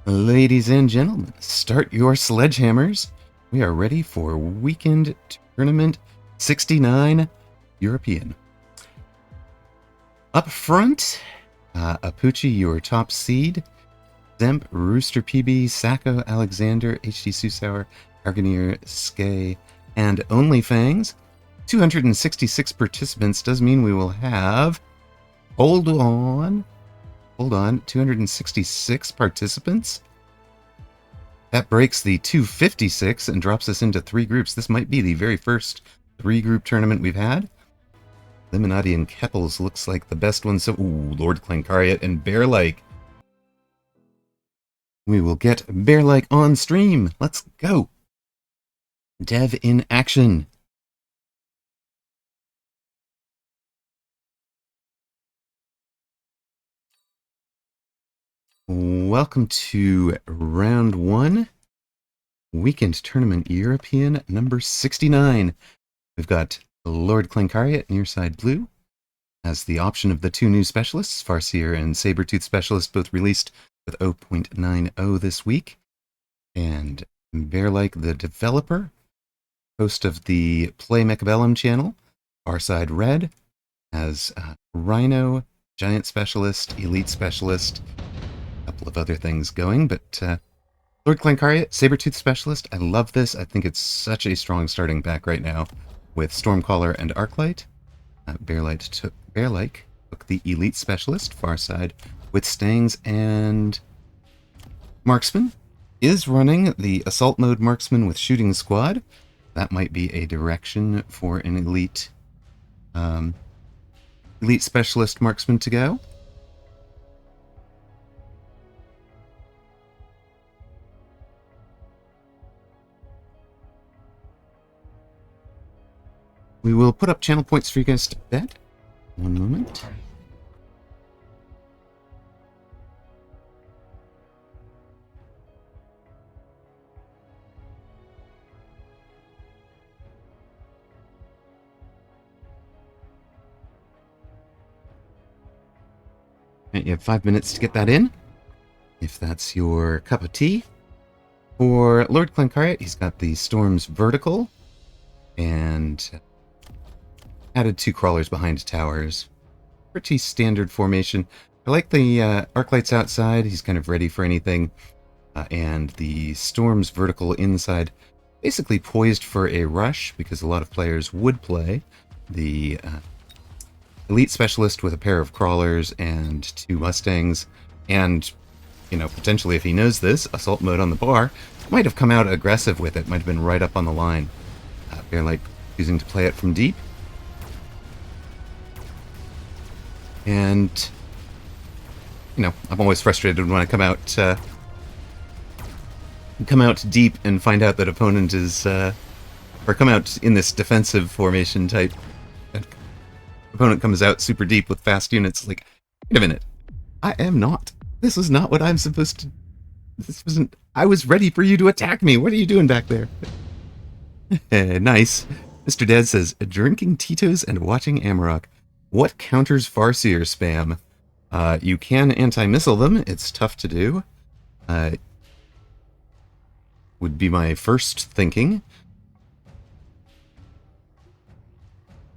Ladies and gentlemen, start your sledgehammers. We are ready for Weekend Tournament 69 European. Up front, Apooche, your top seed. Dzemp, RoosterPB, Sacco, Alexander, HD Susauer, Arganier, Skay, and OnlyFangs. 266 participants does mean we will have... Hold on, 266 participants? That breaks the 256 and drops us into 3 groups. This might be the very first 3-group tournament we've had. Eliminati and Keppels looks like the best one. So, ooh, Lordkleinkariet and Bearlike. We will get Bearlike on stream. Let's go. Dev in action. Welcome to round 1, Weekend Tournament European number 69. We've got Lordkleinkariet, near side blue, as the option of the 2 new specialists, Farseer and Sabertooth Specialist, both released with 0.90 this week. And Bearlike, the developer, host of the Play Mechabellum channel, far side red, has Rhino, Giant Specialist, Elite Specialist, couple of other things going, but Lordkleinkariet, Sabertooth Specialist, I love this. I think it's such a strong starting pack right now with Stormcaller and Arclight. Bearlike took the Elite Specialist, far side, with Stangs and Marksman. Is running the Assault Mode Marksman with Shooting Squad. That might be a direction for an Elite Specialist Marksman to go. We will put up channel points for you guys to bet. One moment. You have 5 minutes to get that in, if that's your cup of tea. For Lordkleinkariet, he's got the Storm's Vertical, and added 2 crawlers behind towers. Pretty standard formation. I like the Arclights outside. He's kind of ready for anything. And the Storm's Vertical inside, basically poised for a rush, because a lot of players would play the Elite Specialist with a pair of crawlers and 2 Mustangs. And, you know, potentially if he knows this, Assault Mode on the bar, might have come out aggressive with it. Might have been right up on the line. Bearlike choosing to play it from deep. And, you know, I'm always frustrated when I come out deep and find out that opponent is, or come out in this defensive formation type. And opponent comes out super deep with fast units. Like, wait a minute, I am not. This was not what I'm supposed to. This wasn't. I was ready for you to attack me. What are you doing back there? Nice. Mr. Dead says, drinking Tito's and watching Amaroq. What counters Farseer spam? You can anti-missile them. It's tough to do. Would be my first thinking.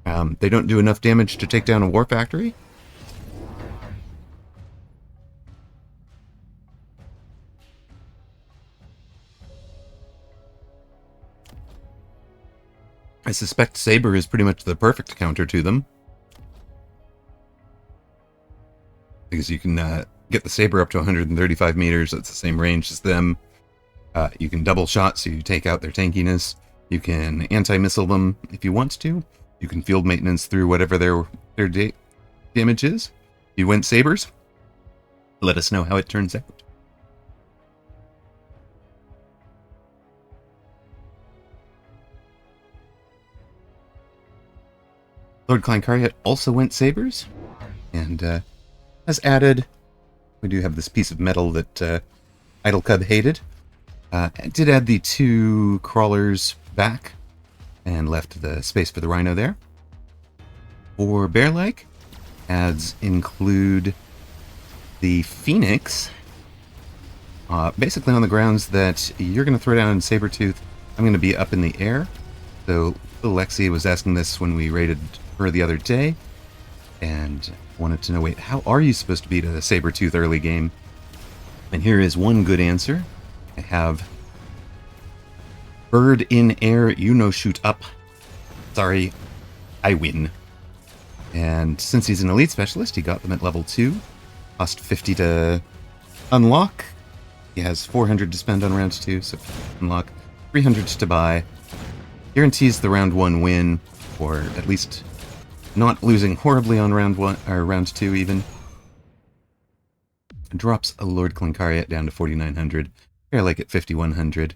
They don't do enough damage to take down a war factory. I suspect Saber is pretty much the perfect counter to them. Because you can get the Saber up to 135 meters. That's the same range as them. You can double shot, so you take out their tankiness. You can anti-missile them if you want to. You can field maintenance through whatever their damage is. You went Sabers. Let us know how it turns out. Lordkleinkariet also went Sabers. And has added, we do have this piece of metal that Idle Cub hated. It did add the 2 crawlers back and left the space for the Rhino there. For Bearlike, adds include the Phoenix Basically on the grounds that you're going to throw down Sabertooth, I'm going to be up in the air. So Lexi was asking this when we raided her the other day, and wanted to know, wait, how are you supposed to beat a Sabertooth early game? And here is one good answer. I have bird in air, you no shoot up. Sorry, I win. And since he's an elite specialist, he got them at level 2. Cost 50 to unlock. He has 400 to spend on round 2, so unlock. 300 to buy. Guarantees the round 1 win, or at least not losing horribly on round 1 or round 2 even. Drops a Lordkleinkariet down to 4,900. Bearlike at 5,100.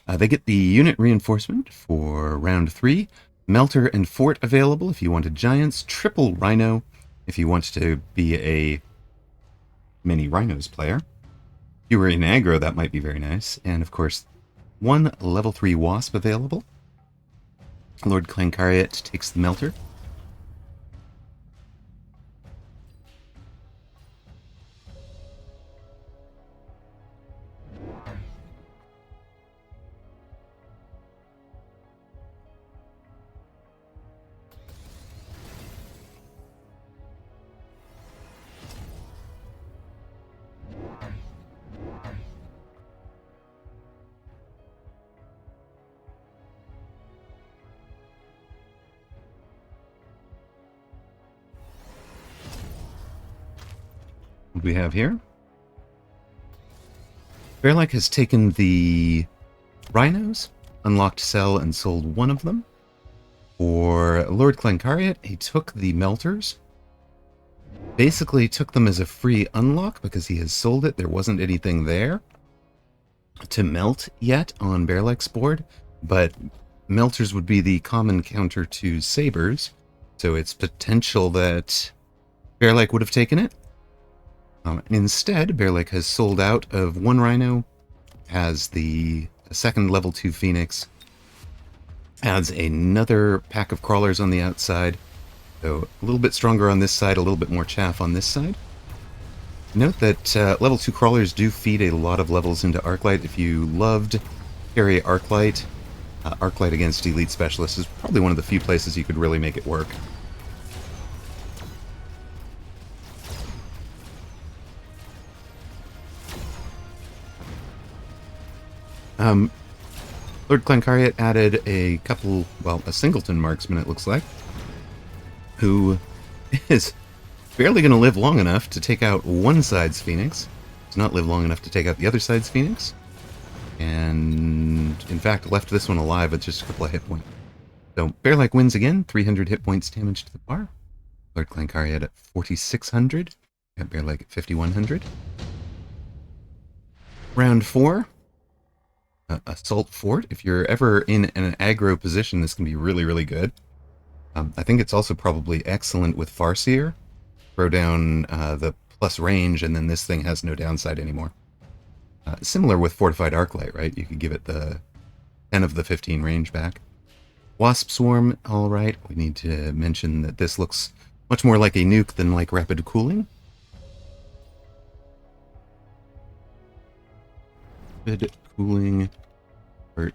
They get the unit reinforcement for round 3. Melter and Fort available if you wanted Giants. Triple Rhino if you want to be a mini Rhinos player. If you were in aggro, that might be very nice. And of course, 1 level 3 Wasp available. Lordkleinkariet takes the Melter. What do we have here? Bearlike has taken the Rhinos, unlocked Cell, and sold one of them. For Lordkleinkariet, he took the Melters. Basically took them as a free unlock because he has sold it. There wasn't anything there to melt yet on Bearlike's board, but Melters would be the common counter to Sabers, so it's potential that Bearlike would have taken it. Instead, Bearlike has sold out of 1 Rhino, has the second level 2 Phoenix, adds another pack of crawlers on the outside, so a little bit stronger on this side, a little bit more chaff on this side. Note that level 2 crawlers do feed a lot of levels into Arclight. If you loved carry Arclight, Arclight against Elite Specialist is probably one of the few places you could really make it work. Lordkleinkariet added a couple, well, a singleton marksman it looks like, who is barely going to live long enough to take out one side's Phoenix, does not live long enough to take out the other side's Phoenix, and in fact left this one alive with just a couple of hit points. So Bearlike wins again, 300 hit points damage to the bar. Lordkleinkariet at 4,600, got Bearlike at 5,100. Round 4. Assault Fort. If you're ever in an aggro position, this can be really, really good. I think it's also probably excellent with Farseer. Throw down the plus range, and then this thing has no downside anymore. Similar with Fortified Arclight, right? You could give it the 10 of the 15 range back. Wasp Swarm, alright. We need to mention that this looks much more like a nuke than like rapid cooling. Rapid cooling. Or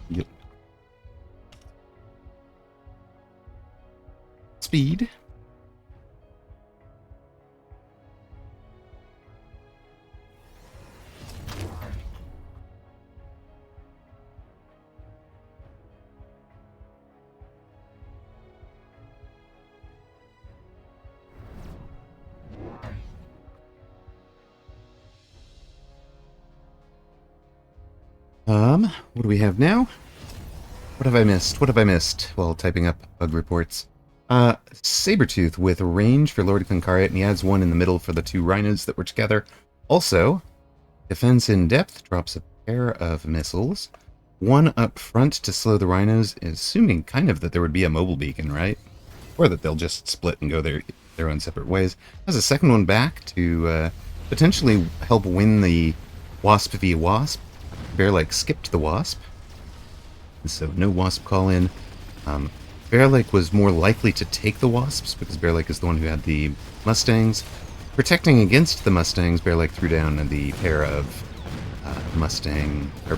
yep. Speed. What do we have now? What have I missed? What have I missed while typing up bug reports? Sabertooth with range for Lordkleinkariet, and he adds 1 in the middle for the 2 Rhinos that were together. Also, defense in depth drops a pair of missiles. 1 up front to slow the Rhinos, assuming kind of that there would be a mobile beacon, right? Or that they'll just split and go their own separate ways. Has a second one back to potentially help win the Wasp v Wasp. Bearlike skipped the Wasp. so no Wasp call in. Bearlike was more likely to take the Wasps because Bearlike is the one who had the Mustangs. Protecting against the Mustangs, Bearlike threw down the pair of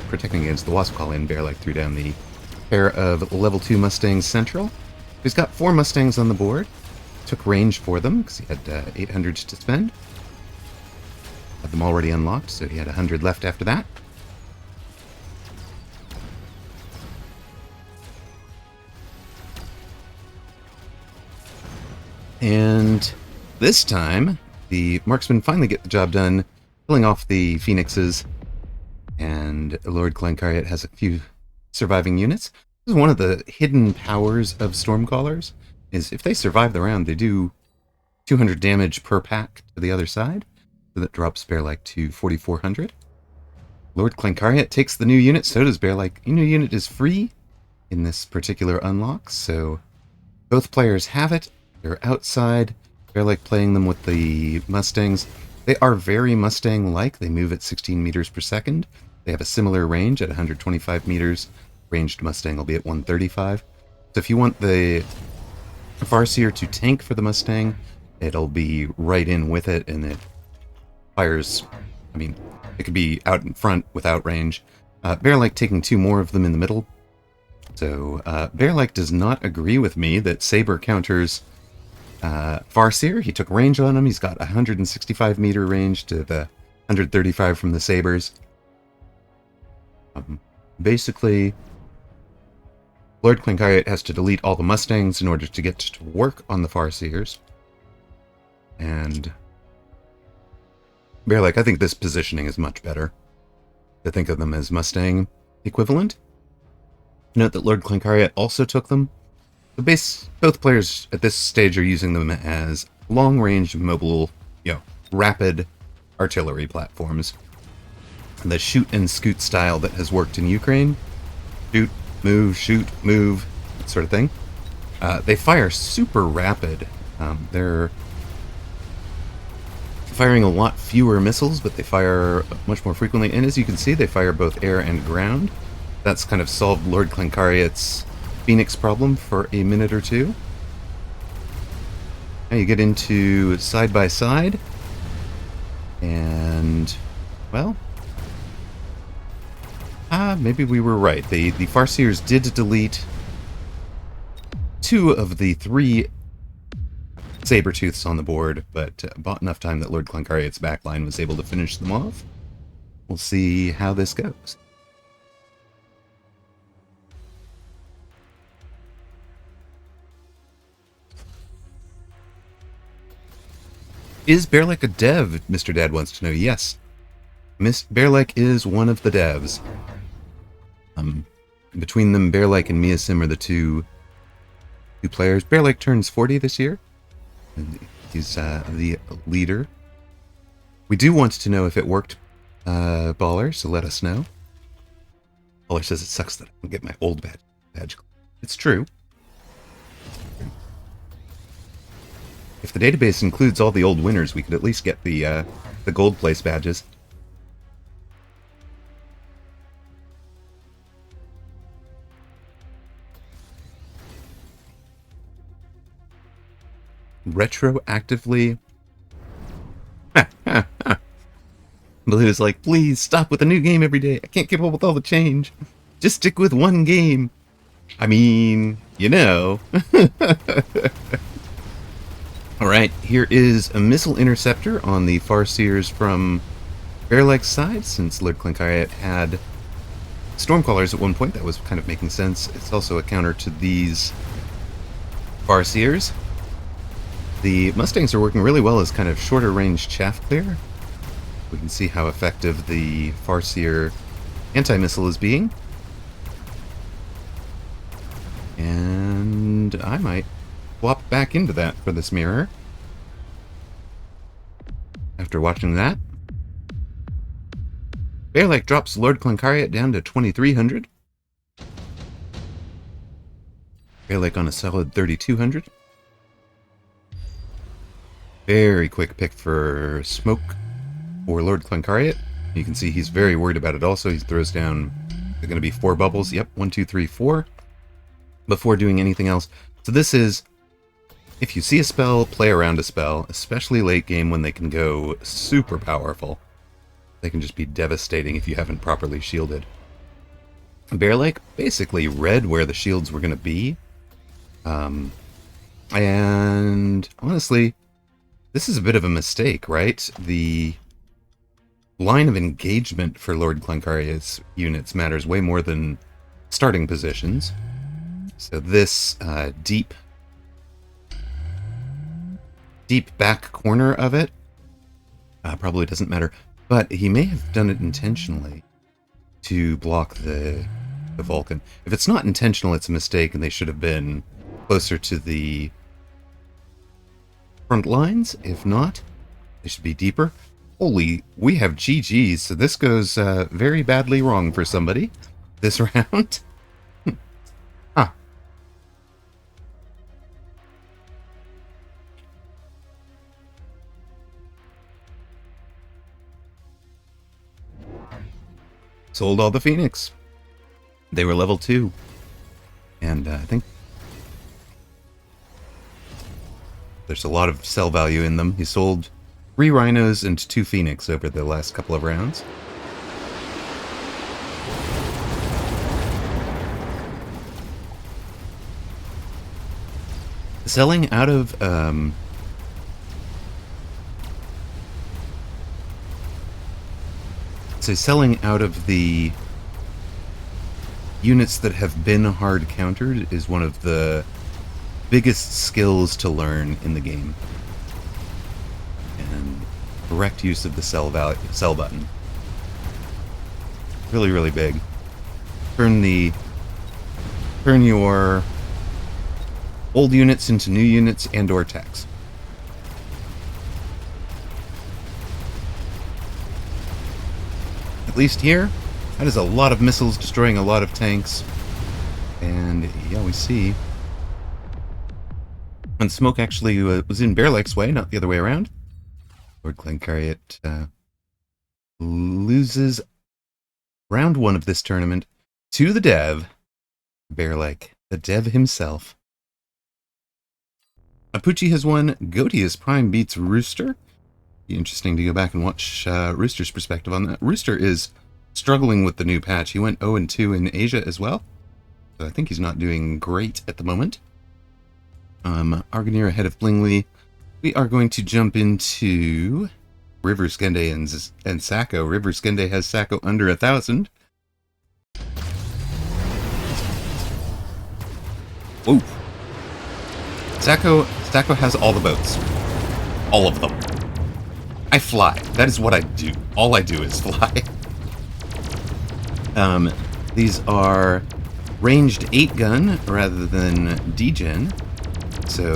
protecting against the Wasp call in, Bearlike threw down the pair of level 2 Mustangs Central. He's got 4 Mustangs on the board. Took range for them because he had 800 to spend. Had them already unlocked, so he had 100 left after that. And this time, the marksmen finally get the job done, killing off the Phoenixes, and Lordkleinkariet has a few surviving units. This is one of the hidden powers of Stormcallers, is if they survive the round, they do 200 damage per pack to the other side, so that drops Bearlike to 4,400. Lordkleinkariet takes the new unit, so does Bearlike. The new unit is free in this particular unlock, so both players have it. They're outside. Bearlike playing them with the Mustangs. They are very Mustang-like. They move at 16 meters per second. They have a similar range at 125 meters. Ranged Mustang will be at 135. So if you want the Farseer to tank for the Mustang, it'll be right in with it, and it fires. I mean, it could be out in front without range. Bearlike taking 2 more of them in the middle. So Bearlike does not agree with me that Saber counters Farseer. He took range on him. He's got 165 meter range to the 135 from the Sabers. Basically, Lordkleinkariet has to delete all the Mustangs in order to get to work on the Farseers. And Bearlike, I think this positioning is much better. To think of them as Mustang equivalent. Note that Lordkleinkariet also took them. Both players at this stage are using them as long-range, mobile, rapid artillery platforms. The shoot and scoot style that has worked in Ukraine. Shoot, move, that sort of thing. They fire super rapid. They're firing a lot fewer missiles, but they fire much more frequently. And as you can see, they fire both air and ground. That's kind of solved Lordkleinkariet's Phoenix problem for a minute or two. Now you get into side by side, and well, maybe we were right. The Farseers did delete 2 of the 3 Sabertooths on the board, but bought enough time that Lordkleinkariet's backline was able to finish them off. We'll see how this goes. Is Bearlike a dev? Mr. Dad wants to know. Yes. Bearlike is one of the devs. Between them, Bearlike and Miasim are the two players. Bearlike turns 40 this year. And he's the leader. We do want to know if it worked, Baller, so let us know. Baller says it sucks that I don't get my old badge. It's true. If the database includes all the old winners, we could at least get the gold place badges. Retroactively? Blue's like, please stop with a new game every day. I can't keep up with all the change. Just stick with one game. I mean, Alright, here is a missile interceptor on the Farseers from Bearlike's side, since Lordkleinkariet had Stormcallers at one point. That was kind of making sense. It's also a counter to these Farseers. The Mustangs are working really well as kind of shorter range chaff clear. We can see how effective the Farseer anti-missile is being. And I might swap back into that for this mirror. After watching that, Bearlike drops Lordkleinkariet down to 2,300. Bearlike on a solid 3,200. Very quick pick for smoke for Lordkleinkariet. You can see he's very worried about it also. He throws down They're going to be 4 bubbles. Yep, 1, 2, 3, 4. Before doing anything else. So this is, if you see a spell, play around a spell, especially late game when they can go super powerful. They can just be devastating if you haven't properly shielded. Bearlike basically read where the shields were going to be. And honestly, this is a bit of a mistake, right? The line of engagement for Lordkleinkariet's units matters way more than starting positions. So this deep back corner of it probably doesn't matter. But he may have done it intentionally to block the Vulcan. If it's not intentional, it's a mistake, and they should have been closer to the front lines. If not, they should be deeper. Holy, we have GGs, so this goes very badly wrong for somebody this round. Huh. Sold all the Phoenix. They were level 2. And I think there's a lot of sell value in them. He sold 3 Rhinos and 2 Phoenix over the last couple of rounds. Selling out of selling out of the units that have been hard countered is one of the biggest skills to learn in the game. And correct use of the sell button. Really, really big. Turn your old units into new units and or techs. At least here, that is a lot of missiles destroying a lot of tanks. And yeah, we see. And smoke actually was in Bearlike's way, not the other way around. Lordkleinkariet loses round 1 of this tournament to the dev, Bearlike, the dev himself. Apooche has won. Goatius Prime beats Rooster. Be interesting to go back and watch Rooster's perspective on that. Rooster is struggling with the new patch. He went 0-2 in Asia as well. So I think he's not doing great at the moment. Argoneer ahead of Blingly. We are going to jump into River Skende and Sacco. River Skende has Sacco under 1,000. Whoa. Sacco has all the boats. All of them. I fly. That is what I do. All I do is fly. These are ranged 8-gun rather than degen. So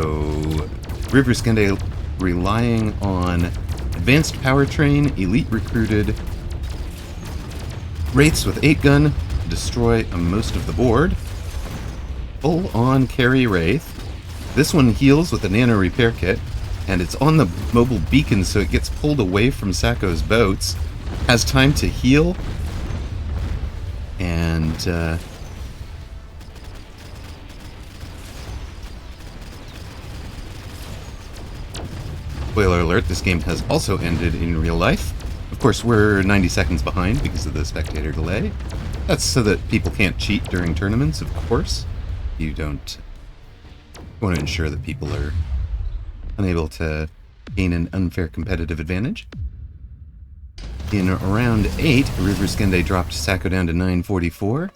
River Skende relying on advanced powertrain, elite recruited wraiths with 8-gun to destroy most of the board. Full on carry wraith. This one heals with a nano repair kit, and it's on the mobile beacon, so it gets pulled away from Sacco's boats. Has time to heal, and spoiler alert, this game has also ended in real life. Of course, we're 90 seconds behind because of the spectator delay. That's so that people can't cheat during tournaments, of course. You want to ensure that people are unable to gain an unfair competitive advantage. In round 8, River Skende dropped Sacco down to 944.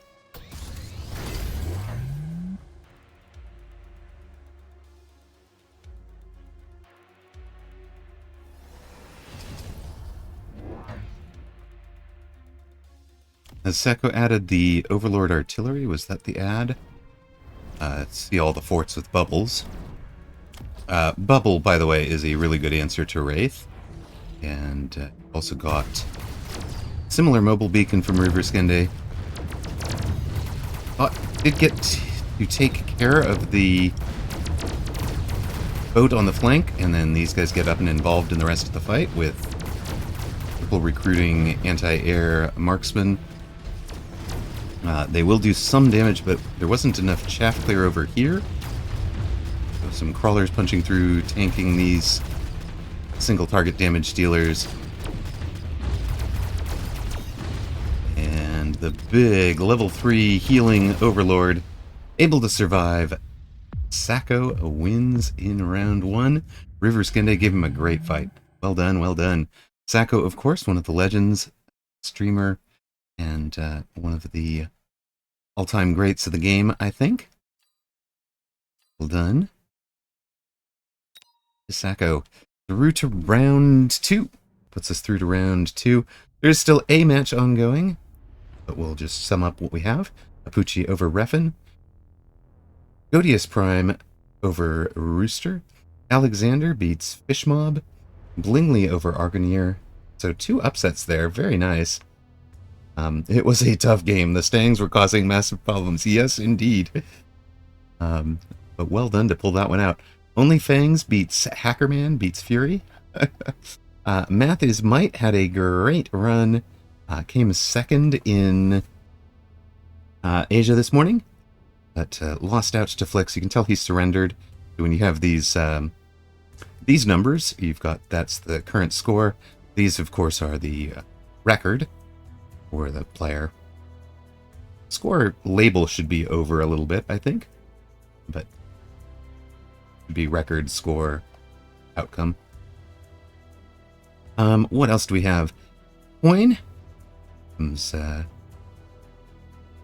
As Sacco added the Overlord Artillery, was that the ad? Let's see all the forts with bubbles. Bubble, by the way, is a really good answer to Wraith. And also got similar mobile beacon from River Skende. Did get to take care of the boat on the flank, and then these guys get up and involved in the rest of the fight with people recruiting anti-air marksmen. They will do some damage, but there wasn't enough chaff clear over here. So some crawlers punching through, tanking these single target damage dealers. And the big level 3 healing overlord able to survive. Sacco wins in round 1. River Skende gave him a great fight. Well done, well done. Sacco, of course, one of the legends, streamer, and one of the all-time greats of the game, I think. Well done. Sacco through to round 2. Puts us through to round 2. There's still a match ongoing, but we'll just sum up what we have. Apooche over Refn. Godius Prime over Rooster. Alexander beats Fishmob. Blingley over Argoneer. So 2 upsets there. Very nice. It was a tough game. The Stangs were causing massive problems. Yes, indeed. But well done to pull that one out. Only Fangs beats Hackerman, beats Fury. Math is Might had a great run. Came second in Asia this morning, but lost out to Flix. You can tell he surrendered. When you have these numbers, you've got, that's the current score. These, of course, are the record for the player. Score label should be over a little bit, I think, but should be record, score, outcome. What else do we have? Coin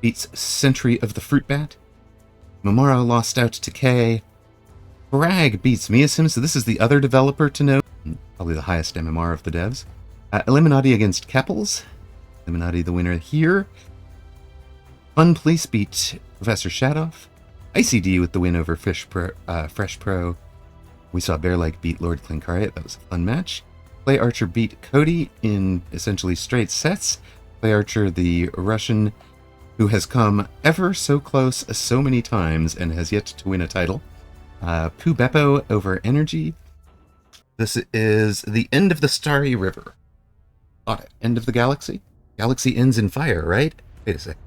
beats Sentry of the Fruit Bat. Momaro lost out to K. Bragg beats Miasim, so this is the other developer to know. Probably the highest MMR of the devs. Eliminati against Keppels. Eliminati the winner here. Fun Police beat Professor Shadoff. ICD with the win over Fresh Pro. We saw Bearlike beat Lordkleinkariet. That was a fun match. PlayArcher beat Cody in essentially straight sets. PlayArcher, the Russian who has come ever so close so many times and has yet to win a title. Pooh Beppo over Energy. This is the end of the Starry River. Got it. End of the galaxy? Galaxy ends in fire, right? Wait a sec.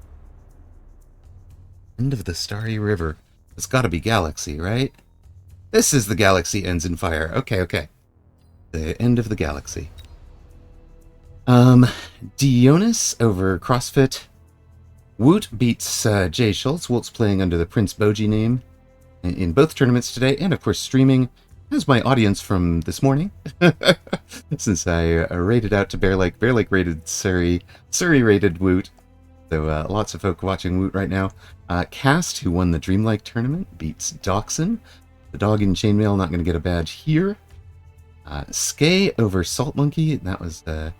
End of the Starry River. It's gotta be Galaxy, right? This is the Galaxy ends in fire. Okay, okay. The end of the galaxy. Dionis over CrossFit. Woot beats Jay Schultz. Woot's playing under the Prince Bojji name in both tournaments today, and of course streaming. As my audience from this morning, since I rated out to Bearlike. Bearlike rated Surrey. Surrey rated Woot. So lots of folk watching Woot right now. Cast, who won the Dreamlike tournament, beats Dachshund. The dog in chainmail not going to get a badge here. Skay over Salt Monkey. That was the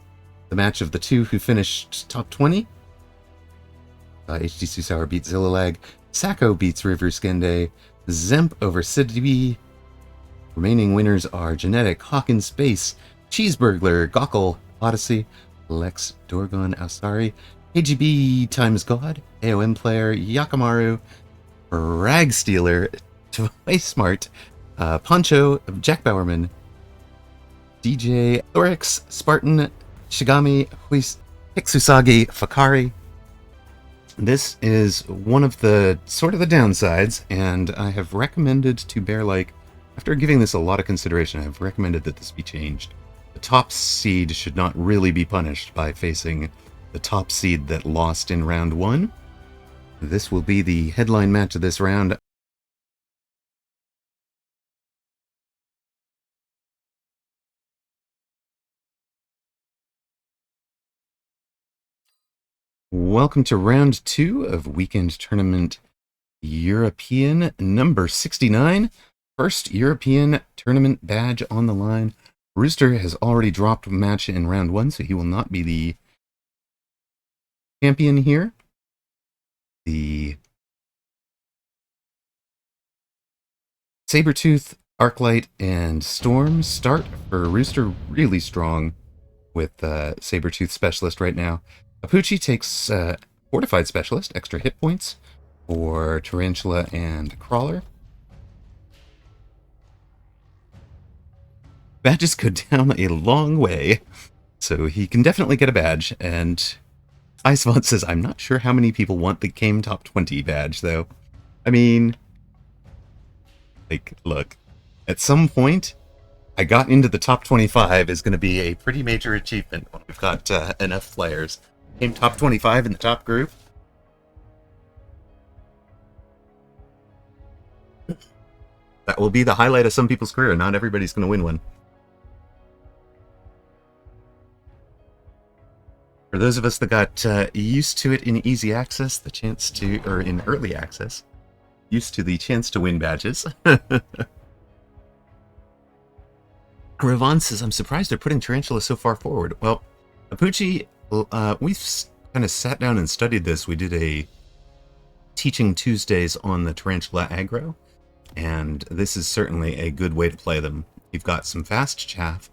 match of the 2 who finished top 20. HD Susauer beats Zillalag. Sacco beats River Skende. Dzemp over Sidby. Remaining winners are Genetic, Hawkins Space, Cheeseburglar, Gawkle, Odyssey, Lex, Dorgon, Ausari, KGB times God, AOM Player, Yakamaru, Rag Stealer, Toy Smart, Poncho, Jack Bowerman, DJ, Thorix, Spartan, Shigami, Hiksusagi, Fakari. This is one of the sort of the downsides, and I have recommended to Bearlike, after giving this a lot of consideration, I've recommended that this be changed. The top seed should not really be punished by facing the top seed that lost in round 1. This will be the headline match of this round. Welcome to round 2 of Weekend Tournament European number 69. First European tournament badge on the line. Rooster has already dropped a match in round 1, so he will not be the champion here. The Sabertooth, Arclight, and Storm start for Rooster really strong with Sabertooth Specialist right now. Apooche takes Fortified Specialist, extra hit points for Tarantula and Crawler. Badges go down a long way, so he can definitely get a badge, and Icevaunt says, I'm not sure how many people want the Game Top 20 badge, though. I mean, like, look, at some point, I got into the top 25 is going to be a pretty major achievement when we've got enough players. Game top 25 in the top group. That will be the highlight of some people's career. Not everybody's going to win one. For those of us that got used to it in easy access, the chance to, or in early access, used to the chance to win badges. Ravon says, I'm surprised they're putting Tarantula so far forward. Well, Apooche, we've kind of sat down and studied this. We did a Teaching Tuesdays on the Tarantula aggro, and this is certainly a good way to play them. You've got some fast chaff,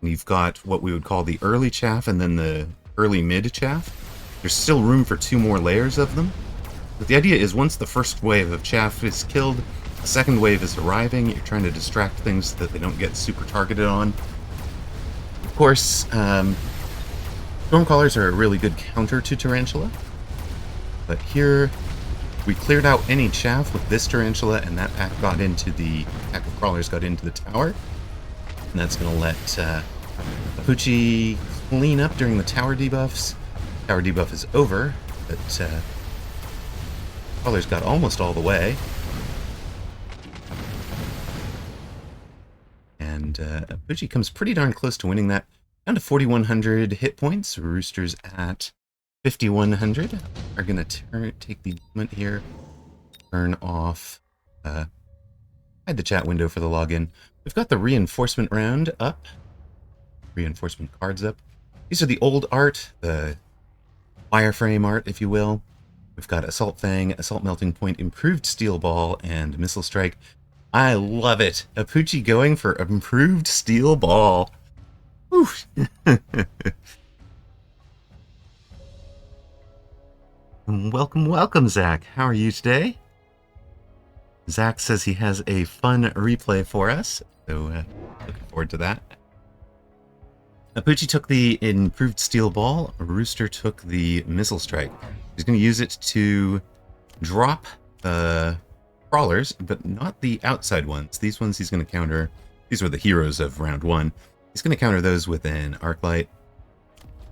and you've got what we would call the early chaff and then the early mid chaff. There's still room for 2 more layers of them. But the idea is once the first wave of chaff is killed, the second wave is arriving. You're trying to distract things so that they don't get super targeted on. Of course, Stormcallers are a really good counter to Tarantula. But here, we cleared out any chaff with this Tarantula, and that pack got into the pack of crawlers got into the tower. And that's going to let Apooche clean up during the tower debuffs. Tower debuff is over, but crawlers got almost all the way. And Bojji comes pretty darn close to winning that. Down to 4,100 hit points. Roosters at 5,100. Are going to take the moment here. Turn off. Hide the chat window for the login. We've got the reinforcement round up. Reinforcement cards up. These are the old art, the wireframe art, if you will. We've got Assault Fang, Assault Melting Point, Improved Steel Ball, and Missile Strike. I love it. Apooche going for Improved Steel Ball. Whew. Welcome, welcome, Zach. How are you today? Zach says he has a fun replay for us, so looking forward to that. Apooche took the Improved Steel Ball. Rooster took the Missile Strike. He's going to use it to drop the crawlers, but not the outside ones. These ones he's going to counter. These were the heroes of round 1. He's going to counter those with an Arclight,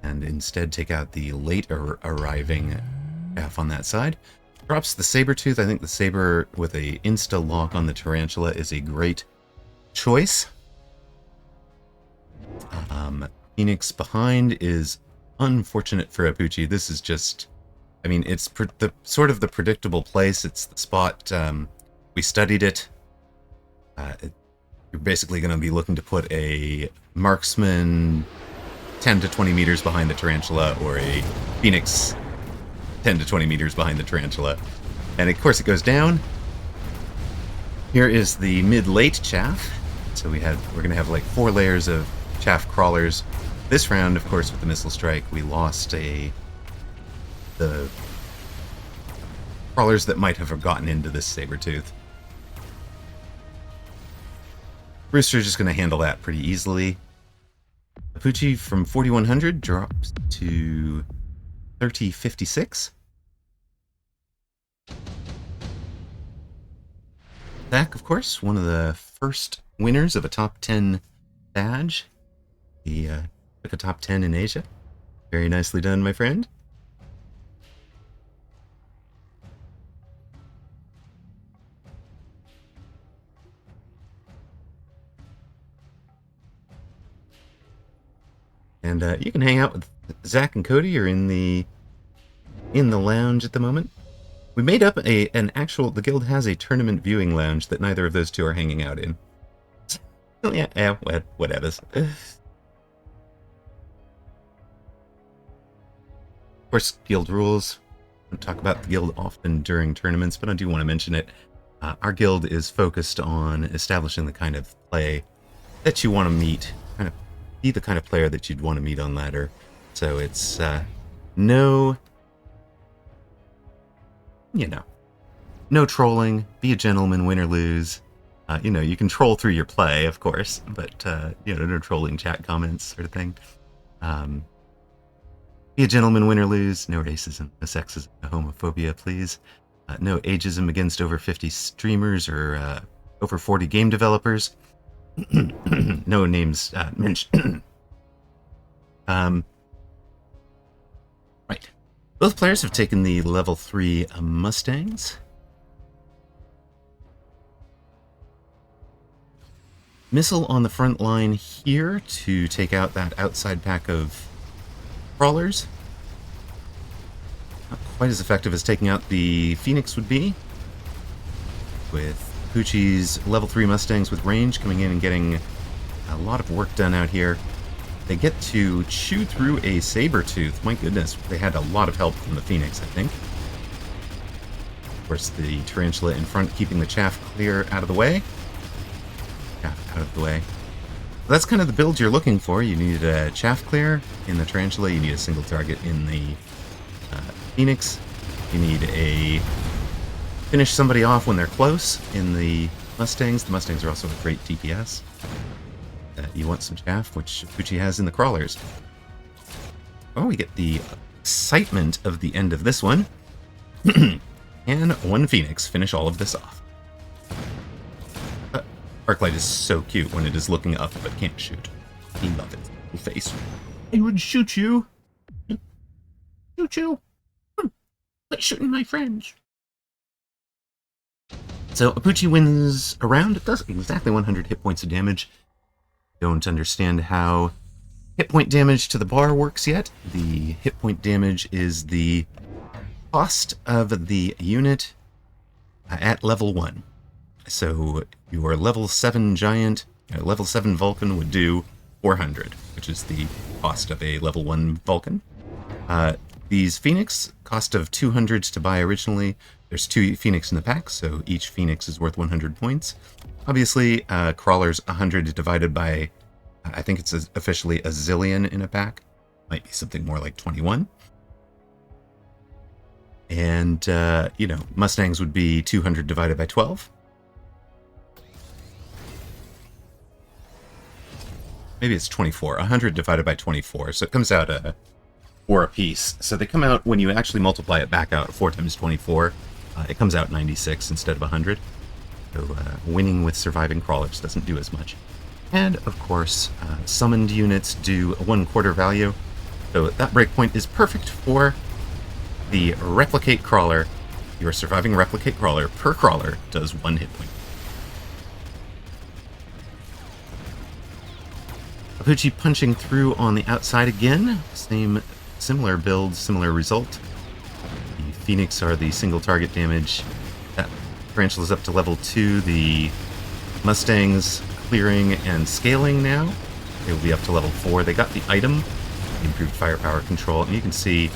and instead take out the late arriving half on that side. Drops the Sabertooth. I think the Saber with a insta-lock on the Tarantula is a great choice. Phoenix behind is unfortunate for Apooche. This is just, I mean, it's the sort of the predictable place. It's the spot. We studied it. You're basically going to be looking to put a marksman 10 to 20 meters behind the Tarantula, or a Phoenix 10 to 20 meters behind the Tarantula. And of course it goes down. Here is the mid-late chaff. So we're going to have like 4 layers of chaff crawlers. This round, of course, with the Missile Strike, we lost the crawlers that might have gotten into this Sabertooth. Rooster's just going to handle that pretty easily. Apooche from 4,100 drops to 3056. Zach, of course, one of the first winners of a top 10 badge. He took a top 10 in Asia. Very nicely done, my friend. And you can hang out with Zach and Cody. You're in the lounge at the moment. We made up an actual. The guild has a tournament viewing lounge that neither of those two are hanging out in. So, yeah, whatever. Of course, guild rules. I don't talk about the guild often during tournaments, but I do want to mention it. Our guild is focused on establishing the kind of play that you want to meet. Kind of be the kind of player that you'd want to meet on ladder. So it's no trolling. Be a gentleman, win or lose. You can troll through your play, of course, but no trolling chat comments sort of thing. Be a gentleman, win or lose. No racism, no sexism, no homophobia, please. No ageism against over 50 streamers or over 40 game developers. No names mentioned. Right. Both players have taken the level 3 Mustangs. Missile on the front line here to take out that outside pack of crawlers. Not quite as effective as taking out the Phoenix would be. With Apooche's level 3 Mustangs with range coming in and getting a lot of work done out here. They get to chew through a Sabertooth. My goodness, they had a lot of help from the Phoenix, I think. Of course, the Tarantula in front keeping the chaff clear out of the way. Chaff out of the way. So that's kind of the build you're looking for. You need a chaff clear in the Tarantula. You need a single target in the Phoenix. You need a finish somebody off when they're close in the Mustangs. The Mustangs are also a great DPS. You want some chaff, which Apooche has in the crawlers. Oh, we get the excitement of the end of this one. And one Phoenix finish all of this off. Arclight is so cute when it is looking up but can't shoot. I love its little face. I would shoot you. Shoot you. Quit shooting my friends. So Apooche wins a round. It does exactly 100 hit points of damage. Don't understand how hit point damage to the bar works yet. The hit point damage is the cost of the unit at level 1. So your level 7 giant, level 7 Vulcan would do 400, which is the cost of a level 1 Vulcan. These Phoenix, cost of 200 to buy originally. There's 2 Phoenix in the pack, so each Phoenix is worth 100 points. Obviously, Crawler's 100 divided by, I think it's officially a zillion in a pack. Might be something more like 21. And, you know, Mustangs would be 200 divided by 12. Maybe it's 24. 100 divided by 24, so it comes out 4 a piece. So they come out, when you actually multiply it back out, 4 times 24, it comes out 96 instead of 100. So winning with surviving crawlers doesn't do as much. And, of course, summoned units do a 1/4 value. So that breakpoint is perfect for the replicate crawler. Your surviving replicate crawler per crawler does 1 hit point. Apooche punching through on the outside again. Similar build, similar result. The Phoenix are the single target damage. That Tarantula's up to level 2. The Mustangs clearing and scaling now. They will be up to level 4. They got the item, improved firepower control, and you can see, if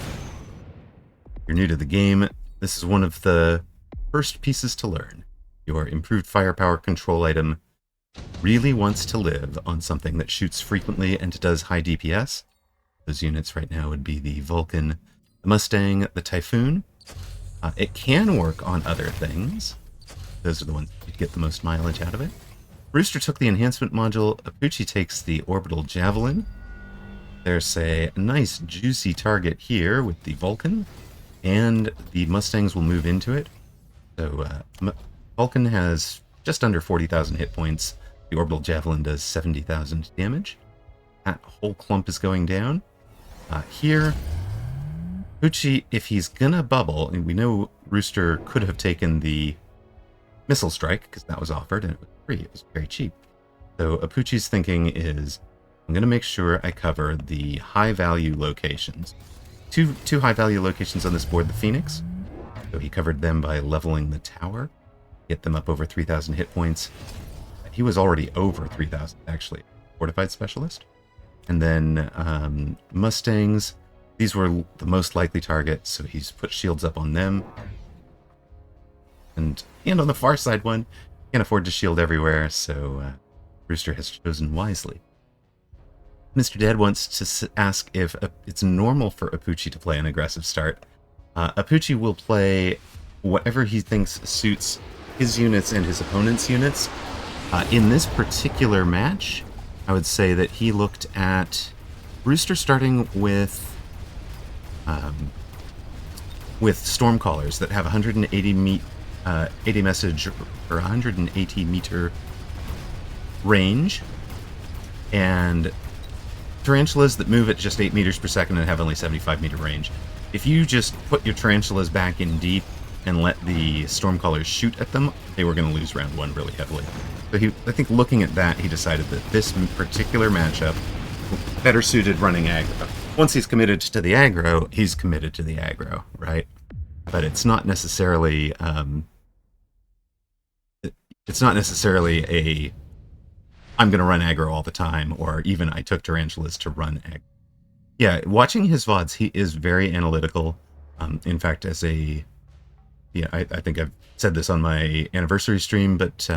you're new to the game, this is one of the first pieces to learn. Your improved firepower control item really wants to live on something that shoots frequently and does high DPS. Those units right now would be the Vulcan, the Mustang, the Typhoon. It can work on other things. Those are the ones that get the most mileage out of it. Rooster took the enhancement module. Apooche takes the orbital javelin. There's a nice juicy target here with the Vulcan, and the Mustangs will move into it. So Vulcan has just under 40,000 hit points. The orbital javelin does 70,000 damage. That whole clump is going down. Here, Apooche, if he's gonna bubble, and we know Rooster could have taken the missile strike, because that was offered, and it was free. It was very cheap. So Apooche's thinking is, I'm gonna make sure I cover the high-value locations. Two high-value locations on this board, the Phoenix. So he covered them by leveling the tower, get them up over 3,000 hit points. He was already over 3,000, actually, fortified specialist. And then Mustangs, these were the most likely target, so he's put shields up on them. And on the far side one, can't afford to shield everywhere, so Rooster has chosen wisely. Mr. Dad wants to ask if it's normal for Apooche to play an aggressive start. Apooche will play whatever he thinks suits his units and his opponent's units. In this particular match, I would say that he looked at Rooster starting with with Stormcallers that have 80 message or 180 meter range, and tarantulas that move at just 8 meters per second and have only 75 meter range. If you just put your tarantulas back in deep and let the Stormcallers shoot at them, they were going to lose round 1 really heavily. So I think looking at that, he decided that this particular matchup better suited running aggro. Once he's committed to the aggro, he's committed to the aggro, right? But it's not necessarily I'm going to run aggro all the time, or even I took tarantulas to run aggro. Yeah, watching his VODs, he is very analytical. In fact, I think I've said this on my anniversary stream, but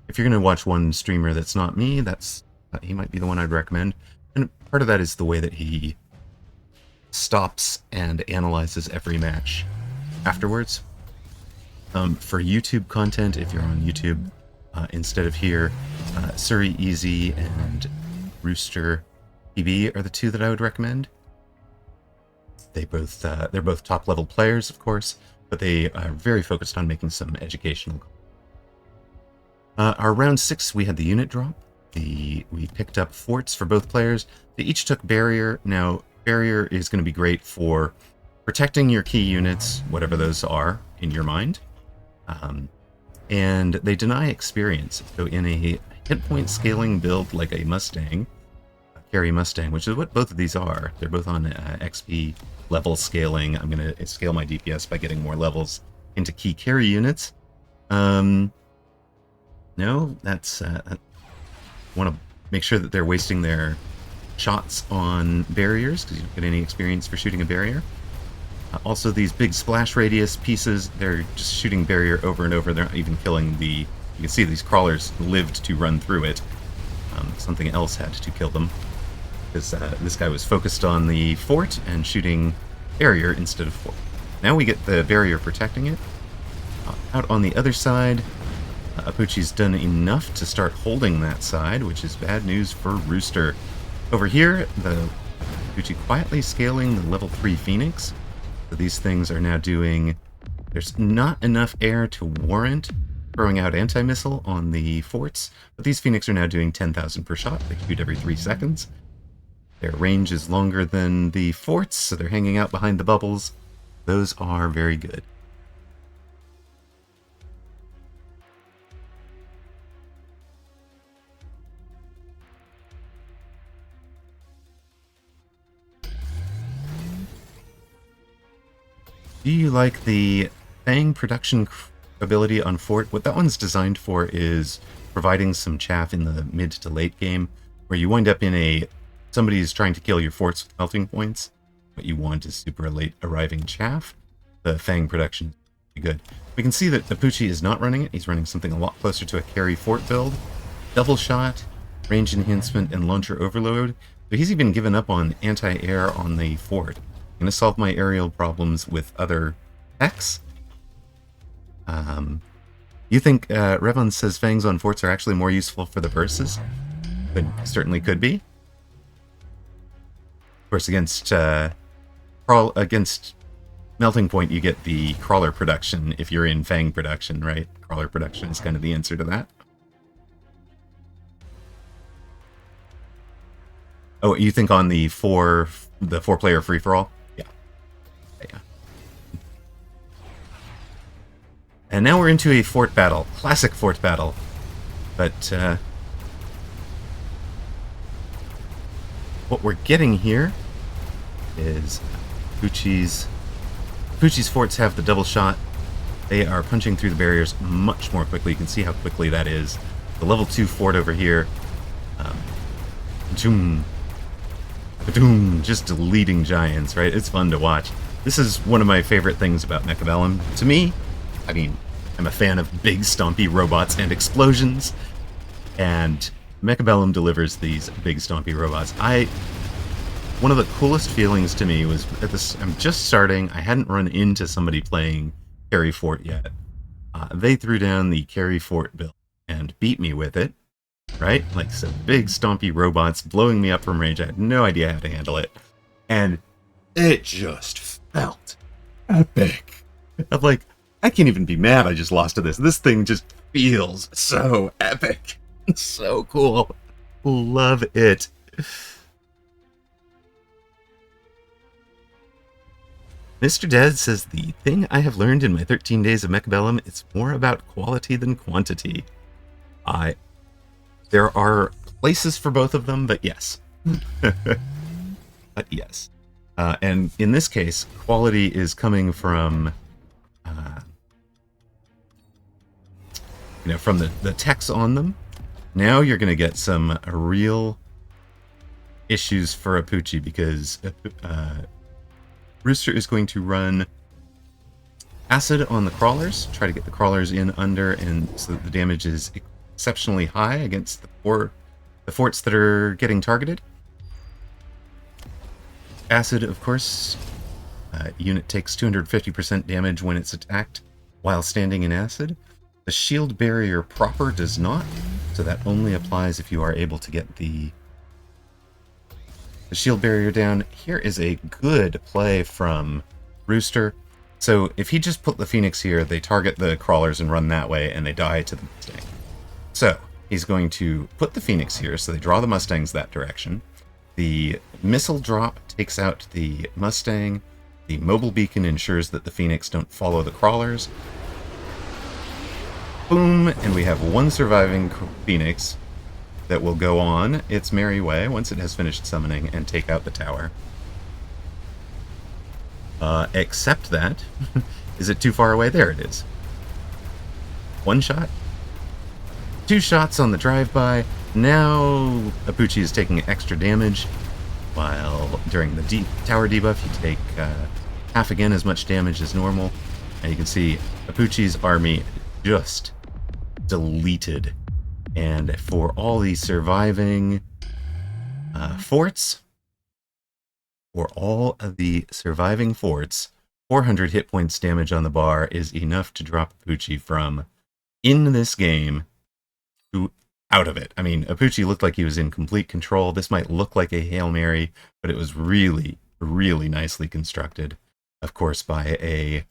if you're going to watch one streamer that's not me, he might be the one I'd recommend. And part of that is the way that he stops and analyzes every match afterwards. For YouTube content, if you're on YouTube, instead of here, Surrey Easy and RoosterPB are the two that I would recommend. They're both top level players, of course, but they are very focused on making some educational. Our round 6, we had the unit drop. We picked up forts for both players. They each took barrier. Now, barrier is going to be great for protecting your key units, whatever those are in your mind. And they deny experience. So in a hit point scaling build like a Mustang, a carry Mustang, which is what both of these are. They're both on XP level scaling. I'm going to scale my DPS by getting more levels into key carry units. No, that's... want to make sure that they're wasting their shots on barriers, because you don't get any experience for shooting a barrier. Also, these big splash radius pieces, they're just shooting barrier over and over. They're not even killing the... You can see these crawlers lived to run through it. Something else had to kill them, because this guy was focused on the fort and shooting barrier instead of fort. Now we get the barrier protecting it. Out on the other side, Apooche's done enough to start holding that side, which is bad news for Rooster. Over here, the Apooche quietly scaling the level 3 Phoenix. So these things are now doing... There's not enough air to warrant throwing out anti-missile on the forts, but these Phoenix are now doing 10,000 per shot. They shoot every 3 seconds. Their range is longer than the forts, so they're hanging out behind the bubbles. Those are very good. Do you like the Fang production ability on Fort? What that one's designed for is providing some chaff in the mid to late game, where you wind up in somebody's trying to kill your Fort's melting points. What you want is super late arriving chaff. The Fang production is good. We can see that Apooche is not running it. He's running something a lot closer to a carry Fort build. Double shot, range enhancement, and launcher overload. So he's even given up on anti-air on the Fort. I'm going to solve my aerial problems with other techs. You think Revon says Fangs on Forts are actually more useful for the bursts? Certainly could be. Of course, against Melting Point, you get the crawler production if you're in Fang production, right? Crawler production is kind of the answer to that. Oh, you think on the four-player free-for-all? Yeah. And now we're into a fort battle. Classic fort battle. But what we're getting here is Apooche's forts have the double shot. They are punching through the barriers much more quickly. You can see how quickly that is. The level 2 fort over here. Just deleting giants, right? It's fun to watch. This is one of my favorite things about Mechabellum. To me, I mean, I'm a fan of big stompy robots and explosions, and Mechabellum delivers these big stompy robots. One of the coolest feelings to me was at this. I'm just starting. I hadn't run into somebody playing Carry Fort yet. They threw down the Carry Fort build and beat me with it. Right? Like some big stompy robots blowing me up from range. I had no idea how to handle it. And It just felt epic. I'm like, I can't even be mad I just lost to this. This thing just feels so epic. It's so cool. Love it. Mr. Dead says, the thing I have learned in my 13 days of Mechabellum, it's more about quality than quantity. There are places for both of them, but yes. But yes. And in this case, quality is coming from, from the text on them. Now you're going to get some real issues for Apooche because Rooster is going to run acid on the crawlers, try to get the crawlers in under, and so that the damage is exceptionally high against the forts that are getting targeted. Acid, of course, unit takes 250% damage when it's attacked while standing in acid. The shield barrier proper does not, so that only applies if you are able to get the shield barrier down. Here is a good play from Rooster. So if he just put the Phoenix here, they target the crawlers and run that way, and they die to the Mustang. So he's going to put the Phoenix here, so they draw the Mustangs that direction. The missile drop takes out the Mustang. The mobile beacon ensures that the Phoenix don't follow the crawlers. Boom, and we have one surviving Phoenix that will go on its merry way once it has finished summoning and take out the tower. Except that, is it too far away? There it is. One shot. Two shots on the drive-by. Now Apooche is taking extra damage, while during the tower debuff you take half again as much damage as normal. And you can see Apooche's army just deleted. And for all the surviving forts, 400 hit points damage on the bar is enough to drop Apooche from in this game to out of it. I mean, Apooche looked like he was in complete control. This might look like a Hail Mary, but it was really, really nicely constructed. Of course, by a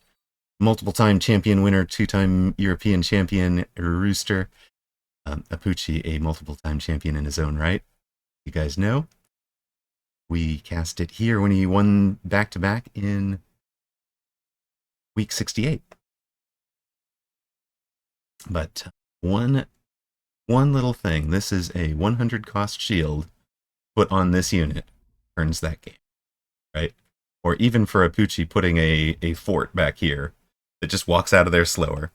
multiple-time champion winner, two-time European champion, Rooster. Apooche, a multiple-time champion in his own right. You guys know. We cast it here when he won back-to-back in week 68. But one little thing. This is a 100 cost shield put on this unit. Turns that game, right? Or even for Apooche putting a fort back here that just walks out of there slower.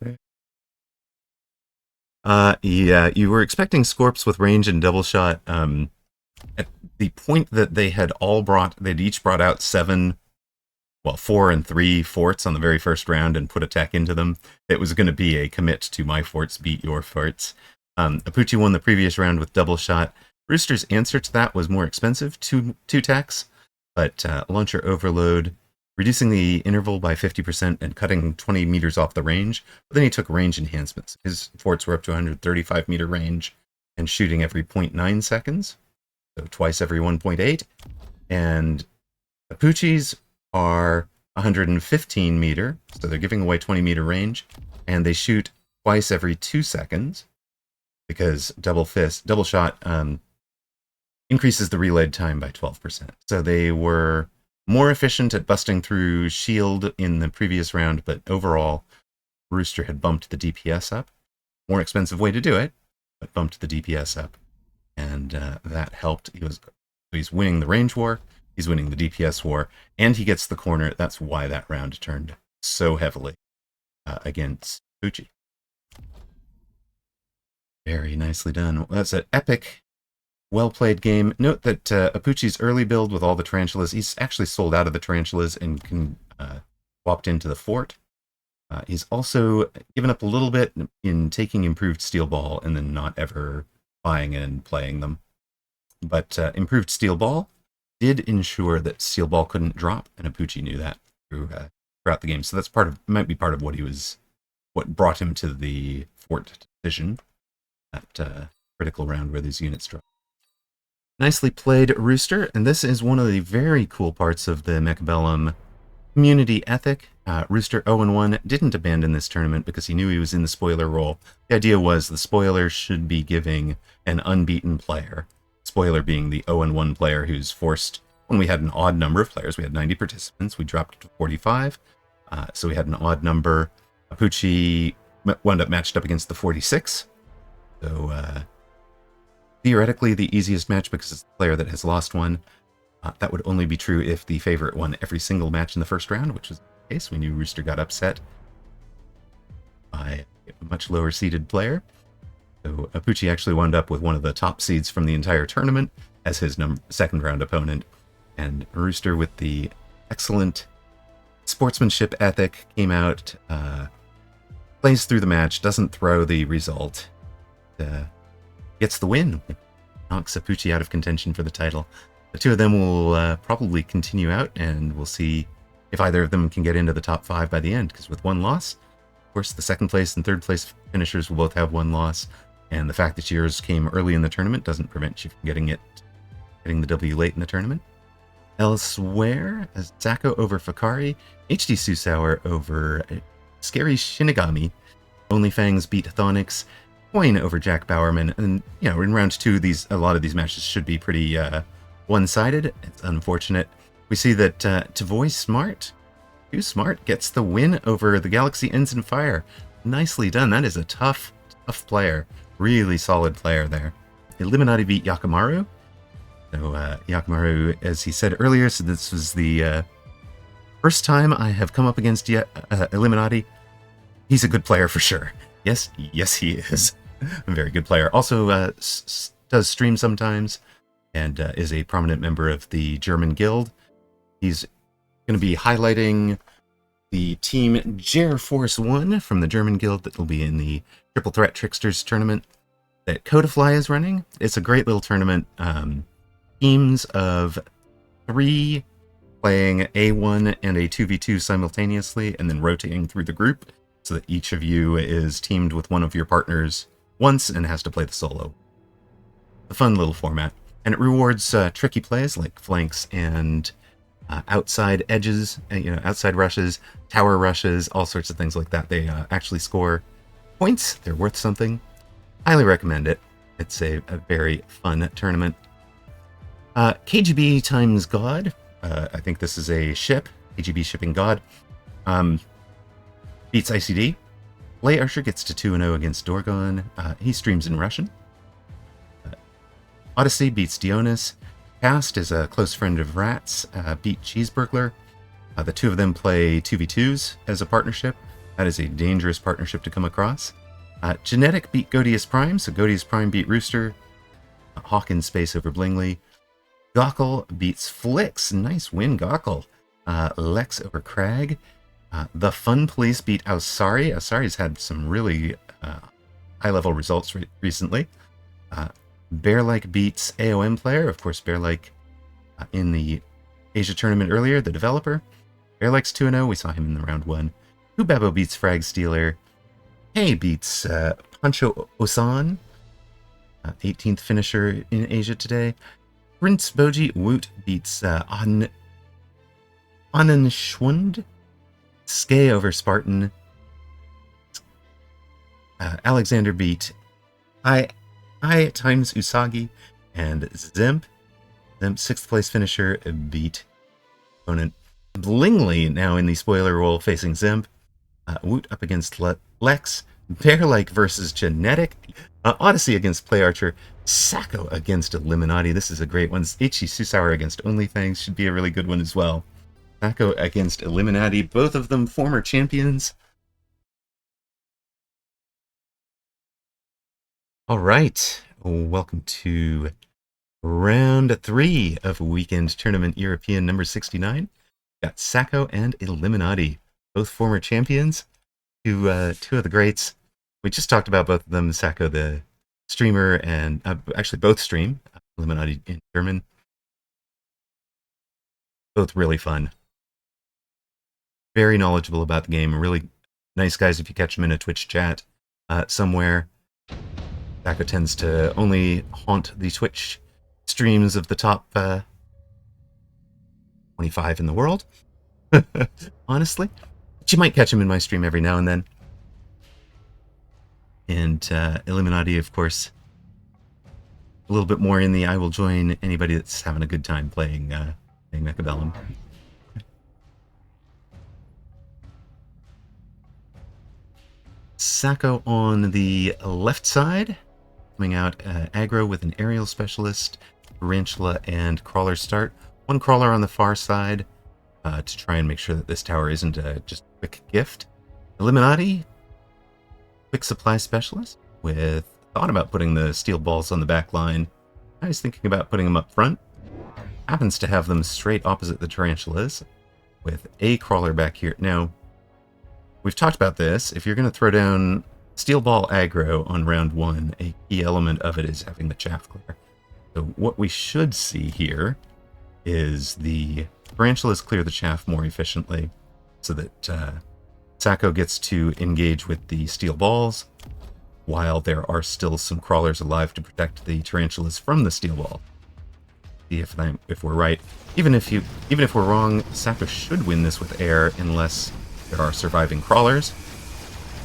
Yeah, you were expecting Scorps with range and double shot. At the point that they'd each brought out 4 and 3 forts on the very first round and put a tech into them. It was going to be a commit to my forts beat your forts. Apooche won the previous round with double shot. Rooster's answer to that was more expensive, two techs, but launcher overload, reducing the interval by 50% and cutting 20 meters off the range. But then he took range enhancements. His forts were up to 135 meter range and shooting every 0.9 seconds, so twice every 1.8. And Apooche's are 115 meter, so they're giving away 20 meter range, and they shoot twice every 2 seconds because double shot increases the reload time by 12%. So they were more efficient at busting through shield in the previous round, but overall, Rooster had bumped the DPS up. More expensive way to do it, but bumped the DPS up, and that helped. He's winning the range war, he's winning the DPS war, and he gets the corner. That's why that round turned so heavily against Bojji. Very nicely done. That's an epic, well-played game. Note that Apooche's early build with all the tarantulas, he's actually sold out of the tarantulas and can swapped into the fort. He's also given up a little bit in taking improved steel ball and then not ever buying and playing them. But improved steel ball did ensure that steel ball couldn't drop, and Apooche knew that throughout the game. So that's might be part of what brought him to the fort decision, that critical round where these units drop. Nicely played, Rooster, and this is one of the very cool parts of the Mechabellum community ethic. Rooster 0-1 didn't abandon this tournament because he knew he was in the spoiler role. The idea was the spoiler should be giving an unbeaten player. Spoiler being the 0-1 player who's forced, when we had an odd number of players, we had 90 participants, we dropped to 45, so we had an odd number. Apooche wound up matched up against the 46, so theoretically the easiest match because it's the player that has lost one. That would only be true if the favorite won every single match in the first round, which was the case. We knew Rooster got upset by a much lower seeded player. So Apooche actually wound up with one of the top seeds from the entire tournament as his second round opponent. And Rooster, with the excellent sportsmanship ethic, came out, plays through the match, doesn't throw the result, gets the win, knocks Apooche out of contention for the title. The two of them will probably continue out, and we'll see if either of them can get into the top 5 by the end, because with one loss, of course, the second place and third place finishers will both have one loss, and the fact that yours came early in the tournament doesn't prevent you from getting the W late in the tournament. Elsewhere, Sako over Fakari, HD Susauer over Scary Shinigami, Only Fangs beat Thonix, Coin over Jack Bowerman, and you know, in round 2, a lot of these matches should be pretty one-sided. It's unfortunate. We see that Tavoy Smart, Too Smart, gets the win over the Galaxy Ends in Fire. Nicely done. That is a tough player. Really solid player there. Eliminati beat Yakimaru. So Yakimaru, as he said earlier, so this was the first time I have come up against Eliminati. He's a good player for sure. Yes, he is. A very good player. Also does stream sometimes, and is a prominent member of the German Guild. He's going to be highlighting the team Jer Force 1 from the German Guild that will be in the Triple Threat Tricksters tournament that Codifly is running. It's a great little tournament. Teams of 3 playing A1 and a 2v2 simultaneously, and then rotating through the group so that each of you is teamed with one of your partners once and has to play the solo. A fun little format. And it rewards tricky plays like flanks and outside edges, outside rushes, tower rushes, all sorts of things like that. They actually score points. They're worth something. Highly recommend it. It's a very fun tournament. KGB times God. I think this is a ship. KGB shipping God. Beats ICD. PlayArcher gets to 2-0 against Dorgon. He streams in Russian. Odyssey beats Dionys. Cast is a close friend of Rats, beat Cheeseburglar. The two of them play 2v2s as a partnership. That is a dangerous partnership to come across. Genetic beat Godius Prime, so Godius Prime beat Rooster. Hawk in Space over Blingley. Gawkel beats Flix. Nice win, Gawkel. Lex over Crag. The Fun Police beat Ausari. Ausari's had some really high-level results recently. Bearlike beats AOM player. Of course, Bearlike in the Asia tournament earlier, the developer. Bearlike's 2-0. We saw him in the round 1. Ubabo beats Frag Stealer. Hey beats Pancho Osan. 18th finisher in Asia today. Prince Bojji Woot beats Ananschwund. Skay over Spartan. Alexander beat I times Usagi, and Dzemp. Dzemp, 6th place finisher, beat opponent Blingley, now in the spoiler role facing Dzemp. Woot up against Lex. Bearlike versus Genetic. Odyssey against PlayArcher. Sako against Eliminati. This is a great one. HD Susauer against OnlyFangs should be a really good one as well. Sako against Eliminati. Both of them former champions. All right, welcome to round 3 of Weekend Tournament European number 69. Got Sako and Eliminati, both former champions, two of the greats. We just talked about both of them. Sako, the streamer, and actually both stream. Eliminati in German. Both really fun. Very knowledgeable about the game. Really nice guys if you catch them in a Twitch chat somewhere. Sako tends to only haunt the Twitch streams of the top 25 in the world, honestly. But you might catch him in my stream every now and then. And Eliminati, of course, a little bit more in the I will join anybody that's having a good time playing Mechabellum. Sacco on the left side, coming out aggro with an aerial specialist, tarantula, and crawler start. One crawler on the far side to try and make sure that this tower isn't just a quick gift. Eliminati, quick supply specialist, with thought about putting the steel balls on the back line. I was thinking about putting them up front. Happens to have them straight opposite the tarantulas, with a crawler back here. Now, we've talked about this. If you're going to throw down steel ball aggro on round 1, a key element of it is having the chaff clear. So what we should see here is the tarantulas clear the chaff more efficiently, so that Sacco gets to engage with the steel balls, while there are still some crawlers alive to protect the tarantulas from the steel ball. See if we're right. Even if we're wrong, Sacco should win this with air unless there are surviving crawlers.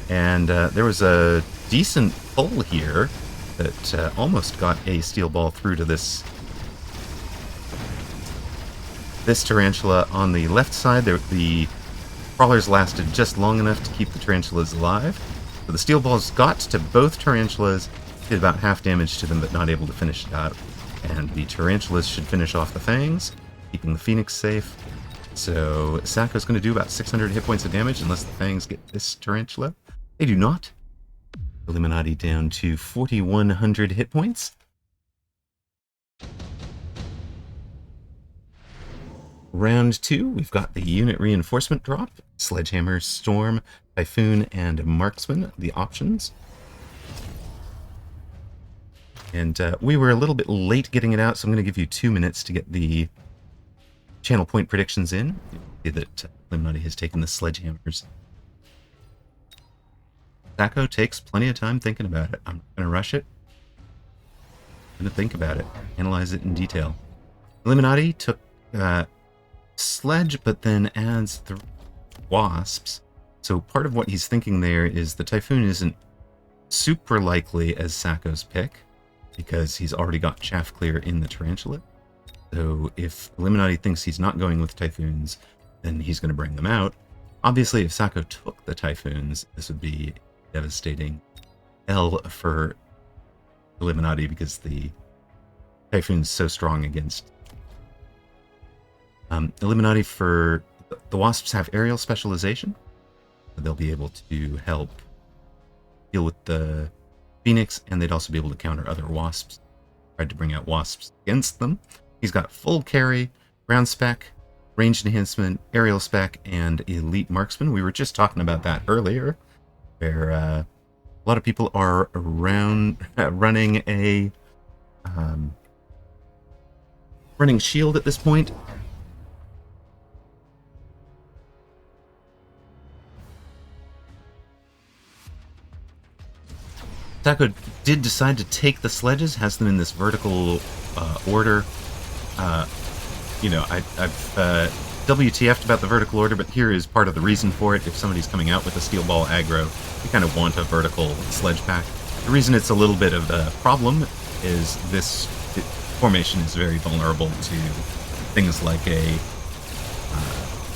And there was a decent pull here that almost got a steel ball through to this tarantula on the left side. The crawlers lasted just long enough to keep the tarantulas alive. So the steel balls got to both tarantulas, did about half damage to them, but not able to finish it out. And the tarantulas should finish off the fangs, keeping the phoenix safe. So Sacco's going to do about 600 hit points of damage unless the fangs get this tarantula. They do not. Eliminati down to 4,100 hit points. Round 2, we've got the unit reinforcement drop. Sledgehammer, Storm, Typhoon, and Marksman, the options. And we were a little bit late getting it out, so I'm going to give you 2 minutes to get the channel point predictions in. See that Eliminati has taken the Sledgehammers. Sacco takes plenty of time thinking about it. I'm not going to rush it. I'm going to think about it, analyze it in detail. Eliminati took Sledge, but then adds the Wasps. So part of what he's thinking there is the Typhoon isn't super likely as Sacco's pick, because he's already got chaff clear in the tarantula. So if Eliminati thinks he's not going with Typhoons, then he's going to bring them out. Obviously, if Sacco took the Typhoons, this would be devastating L for Eliminati, because the Typhoon's so strong against Eliminati. For the Wasps have aerial specialization. They'll be able to help deal with the Phoenix, and they'd also be able to counter other Wasps. Tried to bring out Wasps against them. He's got full carry, ground spec, ranged enhancement, aerial spec, and elite marksman. We were just talking about that earlier, where a lot of people are running a running shield at this point. Sacco did decide to take the sledges, has them in this vertical order. You know, I've WTF'd about the vertical order, but here is part of the reason for it. If somebody's coming out with a steel ball aggro, you kind of want a vertical sledge pack. The reason it's a little bit of a problem is this formation is very vulnerable to things like a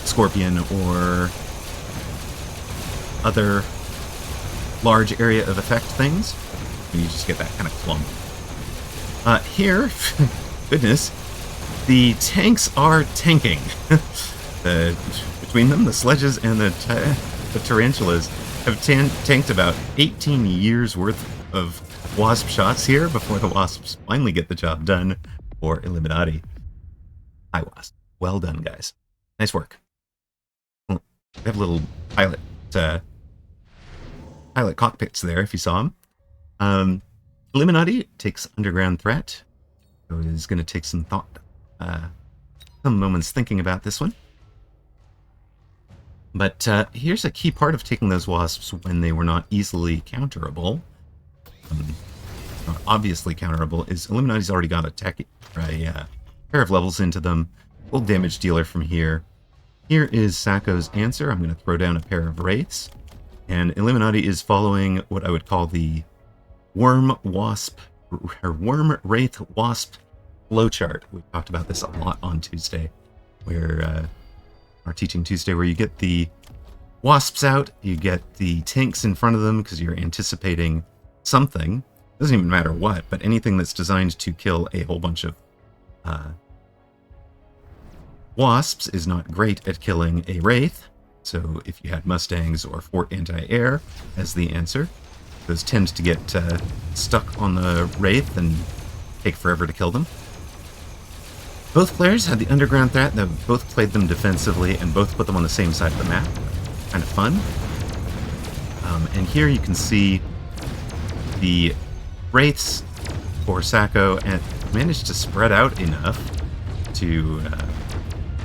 scorpion or other large area of effect things, and you just get that kind of clump. Here, goodness, the tanks are tanking. Between them, the sledges and the tarantulas have tanked about 18 years worth of wasp shots here before the wasps finally get the job done for Eliminati. Hi, wasp. Well done, guys. Nice work. We have a little pilot cockpits there, if you saw them. Eliminati takes underground threat, so is going to take some thought, some moments thinking about this one. But here's a key part of taking those wasps when they were not easily counterable. not obviously counterable, is Eliminati's already got a pair of levels into them. Full damage dealer from here. Here is Sacco's answer. I'm going to throw down a pair of Wraiths. And Eliminati is following what I would call the Worm Wraith Wasp flowchart. We talked about this a lot on Tuesday, where our Teaching Tuesday, where you get the Wasps out, you get the tanks in front of them because you're anticipating something. It doesn't even matter what, but anything that's designed to kill a whole bunch of Wasps is not great at killing a Wraith. So if you had Mustangs or Fort Anti-Air as the answer, those tend to get stuck on the Wraith and take forever to kill them. Both players had the underground threat. They both played them defensively and both put them on the same side of the map. Kind of fun. And here you can see the Wraiths for Sacco and managed to spread out enough to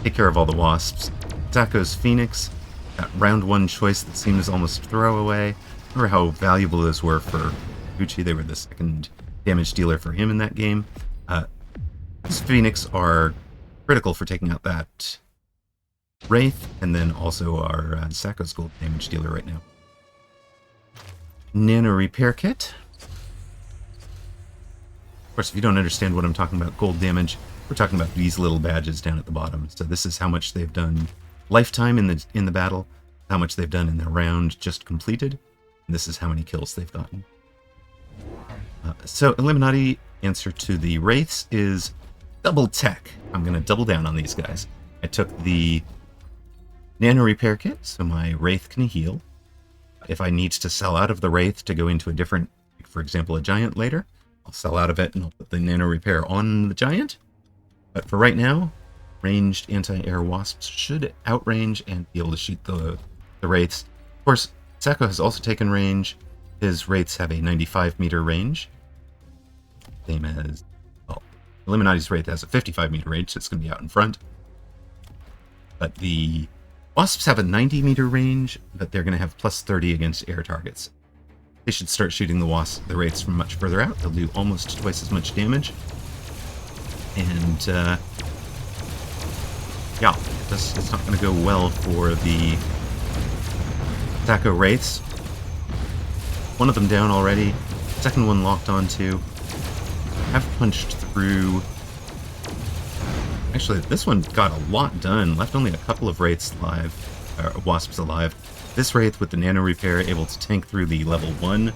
take care of all the Wasps. Sacco's Phoenix, that round one choice that seems almost throwaway. Remember how valuable those were for Apooche. They were the second damage dealer for him in that game. These Phoenix are critical for taking out that Wraith, and then also our Sacco's gold damage dealer right now. Nano Repair Kit. Of course, if you don't understand what I'm talking about, gold damage, we're talking about these little badges down at the bottom. So this is how much they've done lifetime in the battle, how much they've done in the round just completed, and this is how many kills they've gotten. So Eliminati answer to the Wraiths is double tech. I'm going to double down on these guys. I took the Nano Repair Kit, so my Wraith can heal. If I need to sell out of the Wraith to go into a different, for example, a Giant later, I'll sell out of it and I'll put the Nano Repair on the Giant. But for right now, ranged anti-air Wasps should outrange and be able to shoot the Wraiths. Of course, Sacco has also taken range. His Wraiths have a 95-meter range. Same as, well, Eliminati's Wraith has a 55-meter range, so it's going to be out in front. But the Wasps have a 90-meter range, but they're going to have plus 30 against air targets. They should start shooting the Wraiths from much further out. They'll do almost twice as much damage. And, yeah, it's not going to go well for the Sacco Wraiths. One of them down already. Second one locked onto. Have punched through. Actually, this one got a lot done. Left only a couple of Wraiths alive, Wasps alive. This Wraith with the Nano Repair able to tank through the level 1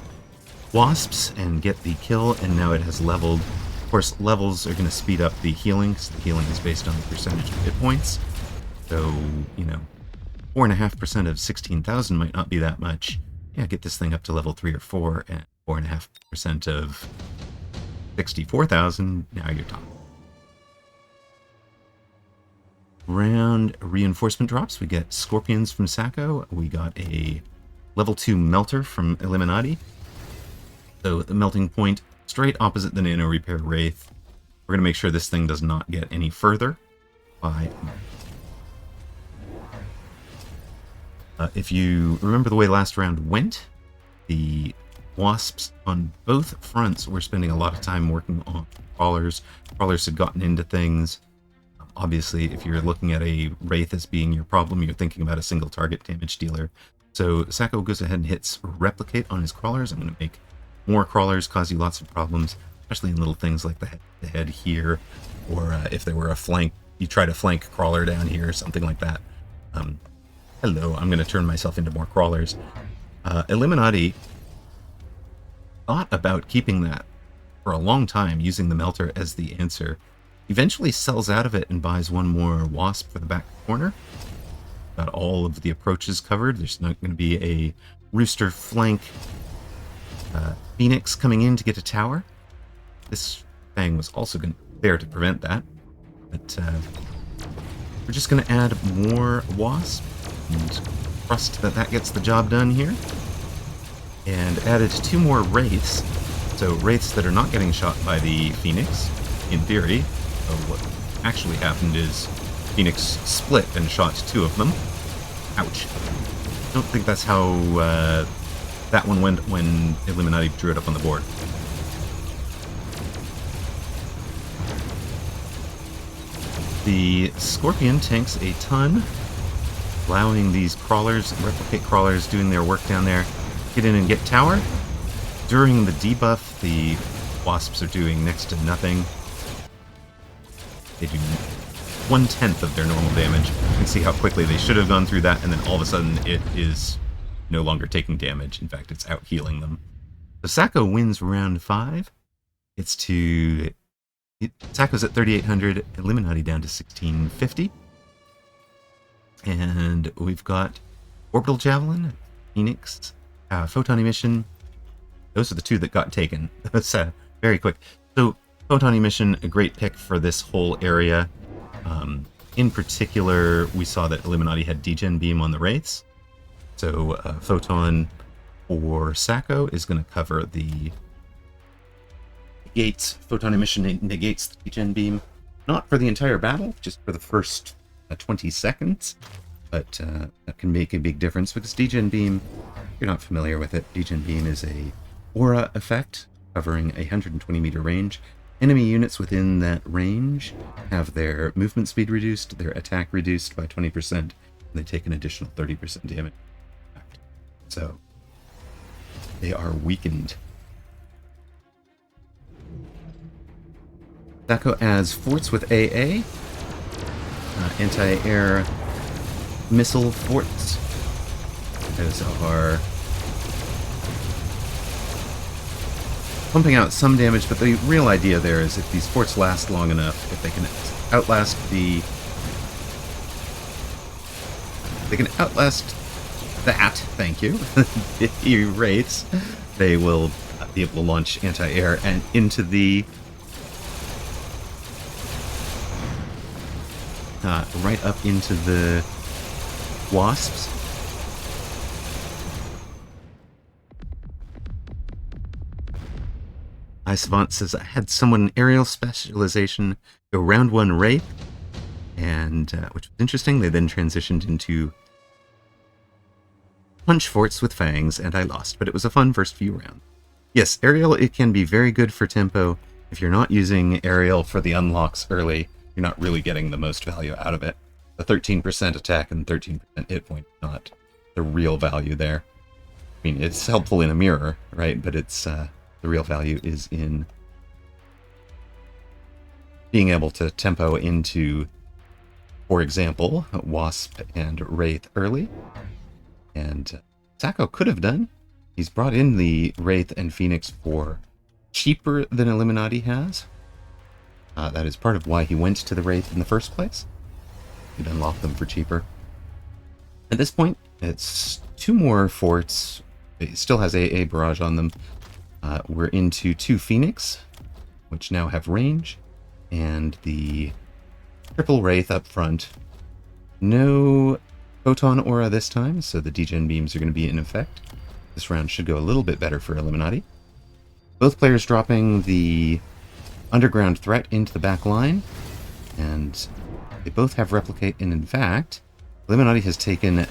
Wasps and get the kill, and now it has leveled. Of course, levels are going to speed up the healing, because the healing is based on the percentage of hit points. So, 4.5% of 16,000 might not be that much. Yeah, get this thing up to level 3 or 4, and 4.5% of 64,000, now you're talking. Round reinforcement drops. We get Scorpions from Sacco. We got a level 2 Melter from Eliminati. So the melting point straight opposite the Nano Repair Wraith. We're going to make sure this thing does not get any further by... if you remember the way last round went, the Wasps on both fronts were spending a lot of time working on crawlers. Crawlers had gotten into things. Obviously, if you're looking at a Wraith as being your problem, you're thinking about a single target damage dealer. So Sacco goes ahead and hits Replicate on his crawlers. I'm going to make more crawlers, cause you lots of problems, especially in little things like the head here, or if there were a flank, you try to flank crawler down here, something like that. Hello, I'm going to turn myself into more crawlers. Eliminati thought about keeping that for a long time, using the Melter as the answer. Eventually sells out of it and buys one more Wasp for the back corner. Got all of the approaches covered. There's not going to be a Rooster flank Phoenix coming in to get a tower. This thing was also there to prevent that. But we're just going to add more Wasp and trust that that gets the job done here. And added 2 more Wraiths. So Wraiths that are not getting shot by the Phoenix, in theory. So what actually happened is Phoenix split and shot 2 of them. Ouch. I don't think that's how that one went when Eliminati drew it up on the board. The Scorpion tanks a ton, allowing these crawlers, replicate crawlers, doing their work down there, get in and get tower. During the debuff, the Wasps are doing next to nothing. They do 1/10 of their normal damage. You can see how quickly they should have gone through that, and then all of a sudden it is no longer taking damage. In fact, it's out healing them. So Sacco wins round 5. Sacco's at 3,800, Eliminati down to 1,650. And we've got Orbital Javelin, Phoenix, Photon Emission. Those are the two that got taken. That's very quick. So Photon Emission, a great pick for this whole area. In particular, we saw that Eliminati had Degen Beam on the Wraiths. So Photon or Sacco is going to cover the negates. Photon Emission negates the Degen Beam. Not for the entire battle, just for the first 20 seconds. But that can make a big difference because Degen Beam, if you're not familiar with it, Degen Beam is a aura effect covering a 120 meter range. Enemy units within that range have their movement speed reduced, their attack reduced by 20%, and they take an additional 30% damage. So they are weakened. Sacco adds forts with AA, anti-air missile forts. Those are pumping out some damage, but the real idea there is if these forts last long enough, if they can outlast that, thank you, the Wraiths, they will be able to launch anti-air and into the right up into the Wasps. iSavant says, I had someone in aerial specialization go round 1 Wraith, and which was interesting. They then transitioned into punch forts with fangs, and I lost, but it was a fun first few rounds. Yes, aerial, it can be very good for tempo. If you're not using aerial for the unlocks early, you're not really getting the most value out of it. The 13% attack and 13% hit point is not the real value there. I mean, it's helpful in a mirror, right? But it's the real value is in being able to tempo into, for example, Wasp and Wraith early. And Sacco could have done. He's brought in the Wraith and Phoenix for cheaper than Eliminati has. That is part of why he went to the Wraith in the first place. He'd unlock them for cheaper. At this point, it's 2 more forts. It still has AA barrage on them. We're into 2 Phoenix, which now have range, and the triple Wraith up front. No Photon Aura this time, so the Degen Beams are going to be in effect. This round should go a little bit better for Eliminati. Both players dropping the Underground Threat into the back line, and they both have Replicate, and in fact, Eliminati has taken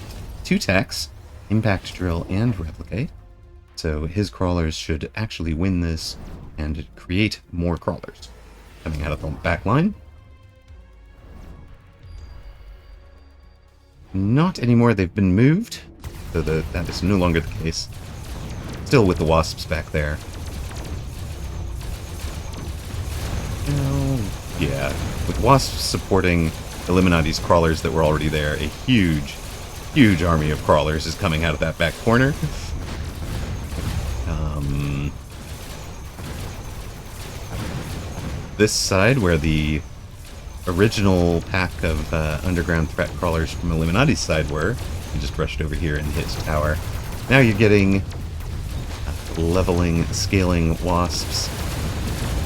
2 techs, Impact Drill and Replicate, so his crawlers should actually win this and create more crawlers coming out of the back line. Not anymore, they've been moved, so that is no longer the case. Still with the Wasps back there. Oh, yeah, with Wasps supporting Eliminati's crawlers that were already there, a huge army of crawlers is coming out of that back corner. This side, where the original pack of underground threat crawlers from Eliminati's side were, you just rushed over here and hit tower. Now you're getting leveling, scaling Wasps,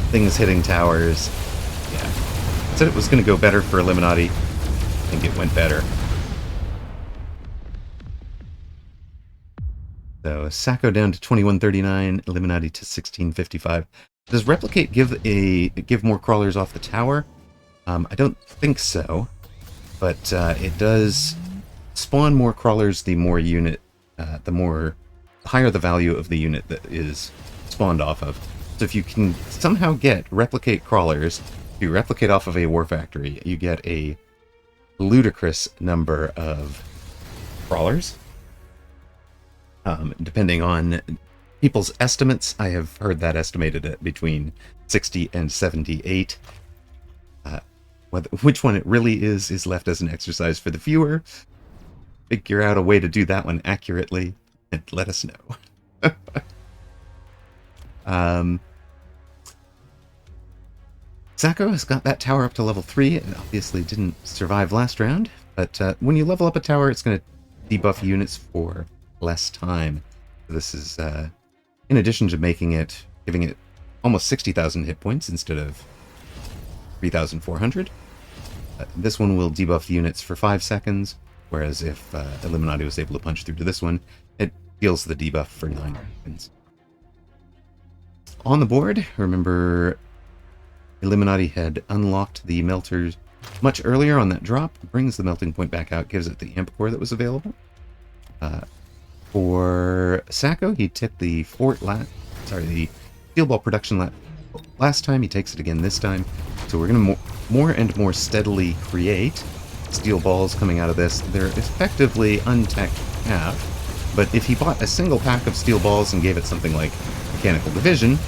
things hitting towers. Yeah, I said it was going to go better for Eliminati. I think it went better. So Sacco down to 2139, Eliminati to 1655. Does Replicate give more crawlers off the tower? I don't think so, but it does spawn more crawlers the more unit, the higher the value of the unit that is spawned off of. So if you can somehow get Replicate crawlers If you replicate off of a war factory, you get a ludicrous number of crawlers. Depending on people's estimates, I have heard that estimated at between 60 and 78. Which one it really is left as an exercise for the viewer. Figure out a way to do that one accurately, and let us know. Sacco has got that tower up to level 3. It obviously didn't survive last round, but when you level up a tower, it's going to debuff units for less time. So this is, in addition to giving it almost 60,000 hit points instead of 3,400. This one will debuff units for 5 seconds, whereas if Eliminati was able to punch through to this one, it deals the debuff for 9 seconds. On the board, remember Eliminati had unlocked the melters much earlier on that drop, brings the melting point back out, gives it the amp core that was available. For Sacco, he took the the steel ball production last time. He takes it again this time. So we're going to more and more steadily create steel balls coming out of this. They're effectively untacked half, but if he bought a single pack of steel balls and gave it something like mechanical division,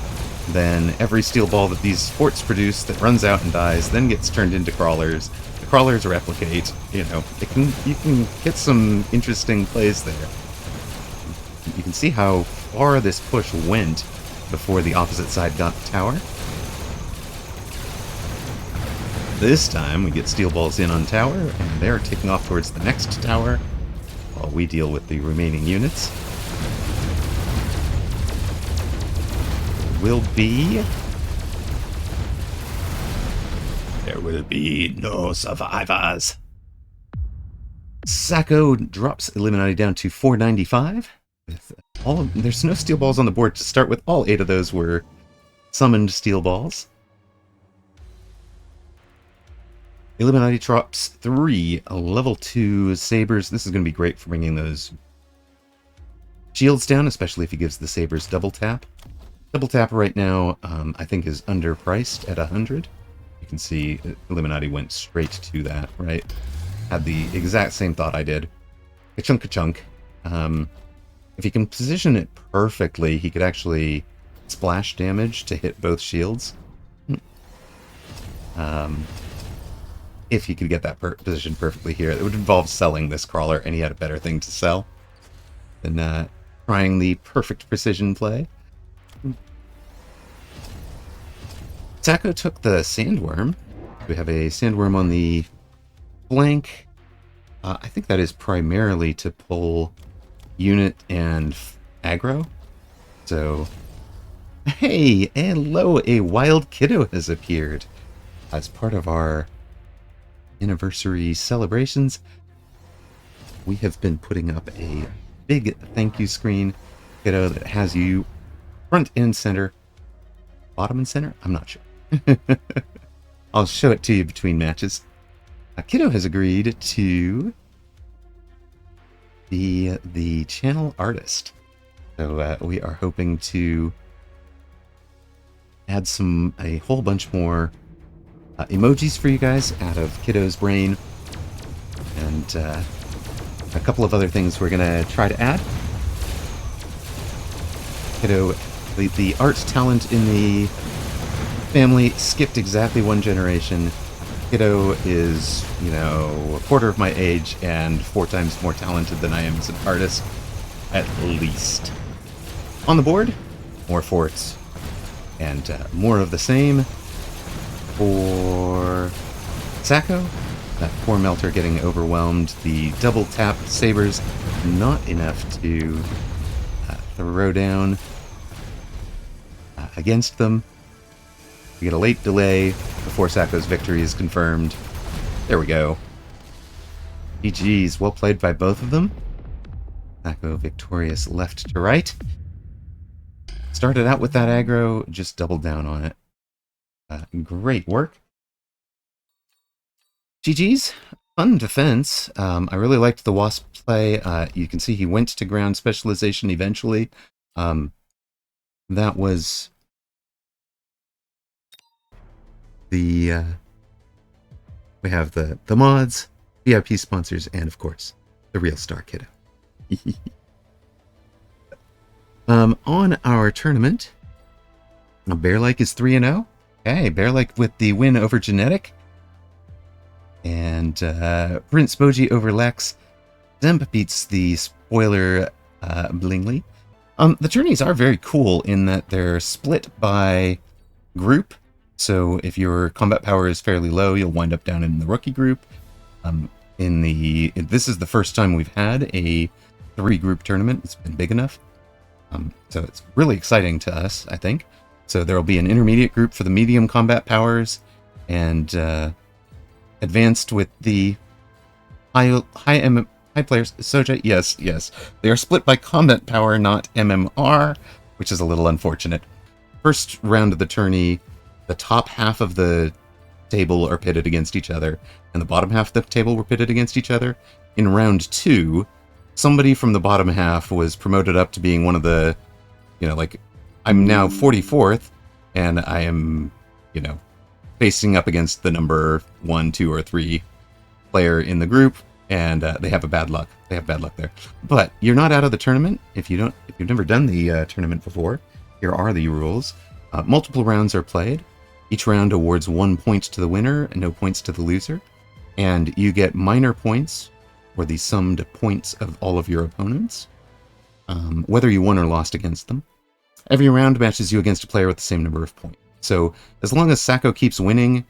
then every steel ball that these forts produce that runs out and dies then gets turned into crawlers. The crawlers replicate. You know, you can get some interesting plays there. You can see how far this push went before the opposite side got the tower. This time we get steel balls in on tower, and they're taking off towards the next tower while we deal with the remaining units. There will be no survivors. Sacco drops Eliminati down to 495. There's no steel balls on the board to start with. All 8 of those were summoned steel balls. Eliminati drops 3 level 2 sabers. This is going to be great for bringing those shields down, especially if he gives the sabers double tap. Double tap right now, I think, is underpriced at 100. You can see Eliminati went straight to that, right? Had the exact same thought I did. Ka-chunk, ka-chunk. If he can position it perfectly, he could actually splash damage to hit both shields. If he could get that position perfectly here, it would involve selling this crawler, and he had a better thing to sell than trying the perfect precision play. Sacco took the sandworm. We have a sandworm on the flank. I think that is primarily to pull unit and aggro. So, hey, hello, a wild kiddo has appeared as part of our anniversary celebrations. We have been putting up a big thank you screen, kiddo, that has you front and center, bottom and center. I'm not sure. I'll show it to you between matches. Kiddo has agreed to be the channel artist. So we are hoping to add a whole bunch more emojis for you guys out of Kiddo's brain, and a couple of other things we're going to try to add. Kiddo, the art talent in the family skipped exactly 1 generation. Kiddo is, a quarter of my age and 4 times more talented than I am as an artist, at least. On the board, more forts, and more of the same. For Sacco, that poor melter getting overwhelmed. The double tap sabers, not enough to throw down against them. We get a late delay before Sacco's victory is confirmed. There we go. GG's, well played by both of them. Sacco victorious left to right. Started out with that aggro, just doubled down on it. Great work. GG's, fun defense. I really liked the Wasp play. You can see he went to ground specialization eventually. That was the we have the mods, VIP sponsors, and of course the real star kiddo. On our tournament, Bearlike is 3-0. Okay, Bearlike with the win over Genetic. And Prince Bojji over Lex. Dzemp beats the spoiler Blingly. The tourneys are very cool in that they're split by group. So if your combat power is fairly low, you'll wind up down in the rookie group. This is the first time we've had a 3-group tournament. It's been big enough. So it's really exciting to us, I think. So there will be an intermediate group for the medium combat powers, and advanced with the high players. Soja, yes. They are split by combat power, not MMR, which is a little unfortunate. First round of the tourney, the top half of the table are pitted against each other, and the bottom half of the table were pitted against each other. In round 2, somebody from the bottom half was promoted up to being one of the, I'm now 44th, and I am, facing up against the number 1, 2, or 3 player in the group, and they have bad luck. They have bad luck there. But you're not out of the tournament if you've never done the tournament before. Here are the rules. Multiple rounds are played. Each round awards 1 point to the winner and no points to the loser. And you get minor points, or the summed points of all of your opponents, whether you won or lost against them. Every round matches you against a player with the same number of points. So as long as Sacco keeps winning,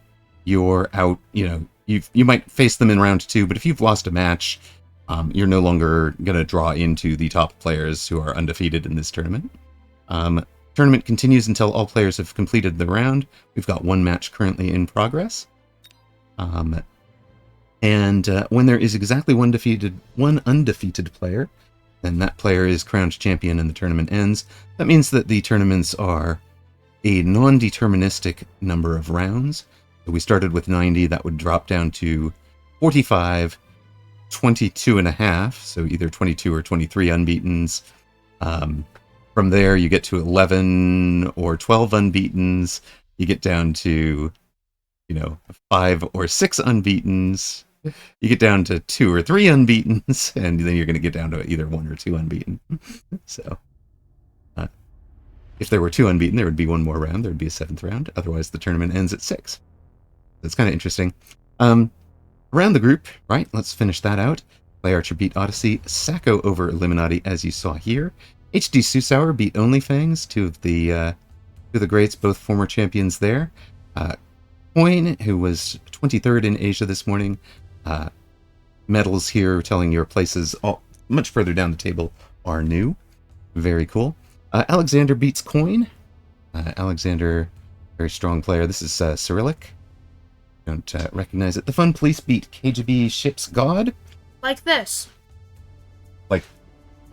you're out. You might face them in round 2, but if you've lost a match, you're no longer going to draw into the top players who are undefeated in this tournament. Tournament continues until all players have completed the round. We've got 1 match currently in progress. And when there is exactly one undefeated player, then that player is crowned champion and the tournament ends. That means that the tournaments are a non-deterministic number of rounds. So we started with 90, that would drop down to 45, 22.5, so either 22 or 23 unbeatens. From there, you get to 11 or 12 unbeatens. You get down to, 5 or 6 unbeatens. You get down to 2 or 3 unbeatens, and then you're going to get down to either 1 or 2 unbeaten. So, if there were 2 unbeaten, there would be 1 more round. There would be a 7th round. Otherwise, the tournament ends at 6. That's kind of interesting. Around the group, right? Let's finish that out. PlayArcher beat Odyssey. Sacco over Eliminati, as you saw here. HD Susauer beat OnlyFangs, two of the greats, both former champions there. Coin, who was 23rd in Asia this morning. Medals here telling your places much further down the table are new. Very cool. Alexander beats Coin. Alexander, very strong player. This is Cyrillic. Don't recognize it. The Fun Police beat KGB Ship's God. Like this.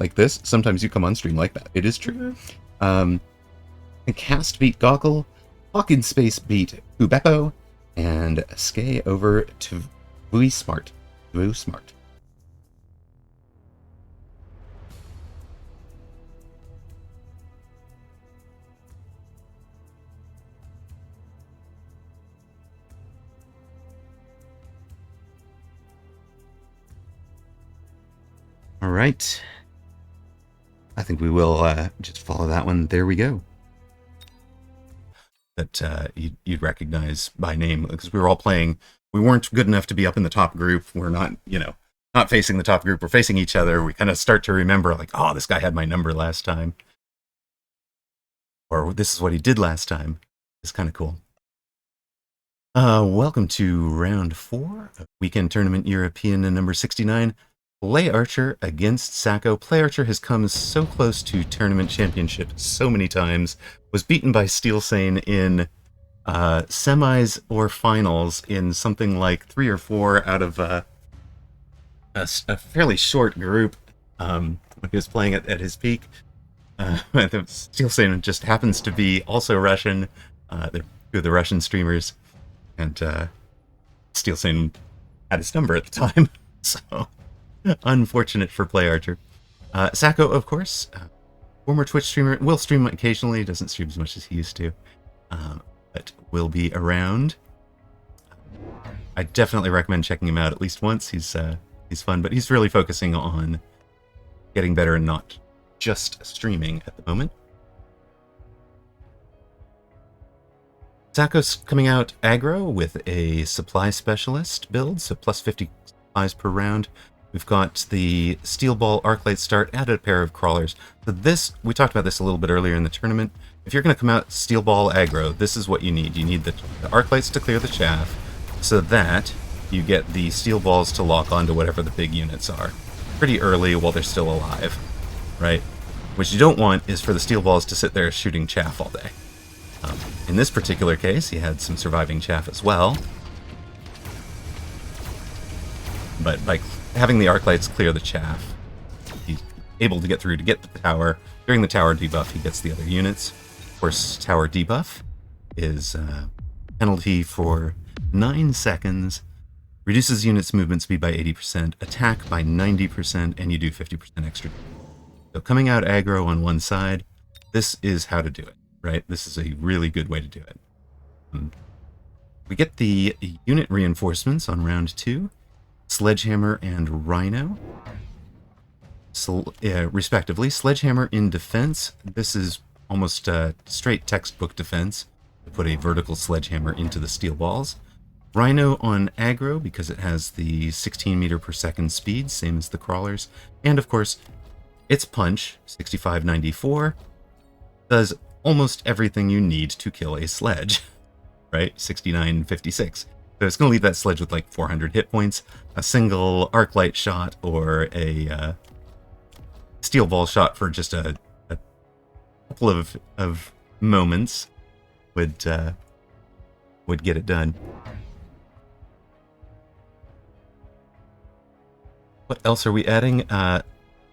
Like this. Sometimes you come on stream like that. It is true. Mm-hmm. Cast beat Goggle. Hawkins Space beat Ubepo. And Skay over to Vue Smart. All right. I think we will just follow that one. There we go. That you'd recognize by name, because we were all playing. We weren't good enough to be up in the top group. We're not, not facing the top group. We're facing each other. We kind of start to remember, like, oh, this guy had my number last time. Or this is what he did last time. It's kind of cool. Welcome to round 4 of Weekend Tournament European number 69. PlayArcher against Sacco. PlayArcher has come so close to tournament championship so many times. Was beaten by SteelSane in semis or finals in something like 3 or 4 out of a fairly short group when he was playing at his peak. SteelSane just happens to be also Russian. They're 2 of the Russian streamers. And SteelSane had his number at the time. So unfortunate for PlayArcher. Sacco, of course, former Twitch streamer, will stream occasionally, doesn't stream as much as he used to, but will be around. I definitely recommend checking him out at least once. He's fun, but he's really focusing on getting better and not just streaming at the moment. Sacco's coming out aggro with a supply specialist build, so plus 50 supplies per round. We've got the Steel Ball Arclight start, added a pair of crawlers. So this, we talked about this a little bit earlier in the tournament. If you're going to come out Steel Ball aggro, this is what you need. You need the Arclights to clear the chaff so that you get the Steel Balls to lock onto whatever the big units are pretty early while they're still alive, right? What you don't want is for the Steel Balls to sit there shooting chaff all day. In this particular case, he had some surviving chaff as well. But by having the Arclights clear the chaff, he's able to get through to get the tower. During the tower debuff, he gets the other units. Of course, tower debuff is penalty for 9 seconds, reduces units' movement speed by 80%, attack by 90%, and you do 50% extra. So coming out aggro on one side, this is how to do it, right? This is a really good way to do it. We get the unit reinforcements on round 2. Sledgehammer and Rhino, respectively. Sledgehammer in defense. This is almost straight textbook defense. To put a vertical sledgehammer into the steel balls. Rhino on aggro because it has the 16 meter per second speed, same as the crawlers. And of course, its punch, 6594, does almost everything you need to kill a sledge, right? 6956. So it's going to leave that sledge with like 400 hit points. A single Arclight shot or a Steel Ball shot for just a couple of moments would get it done. What else are we adding?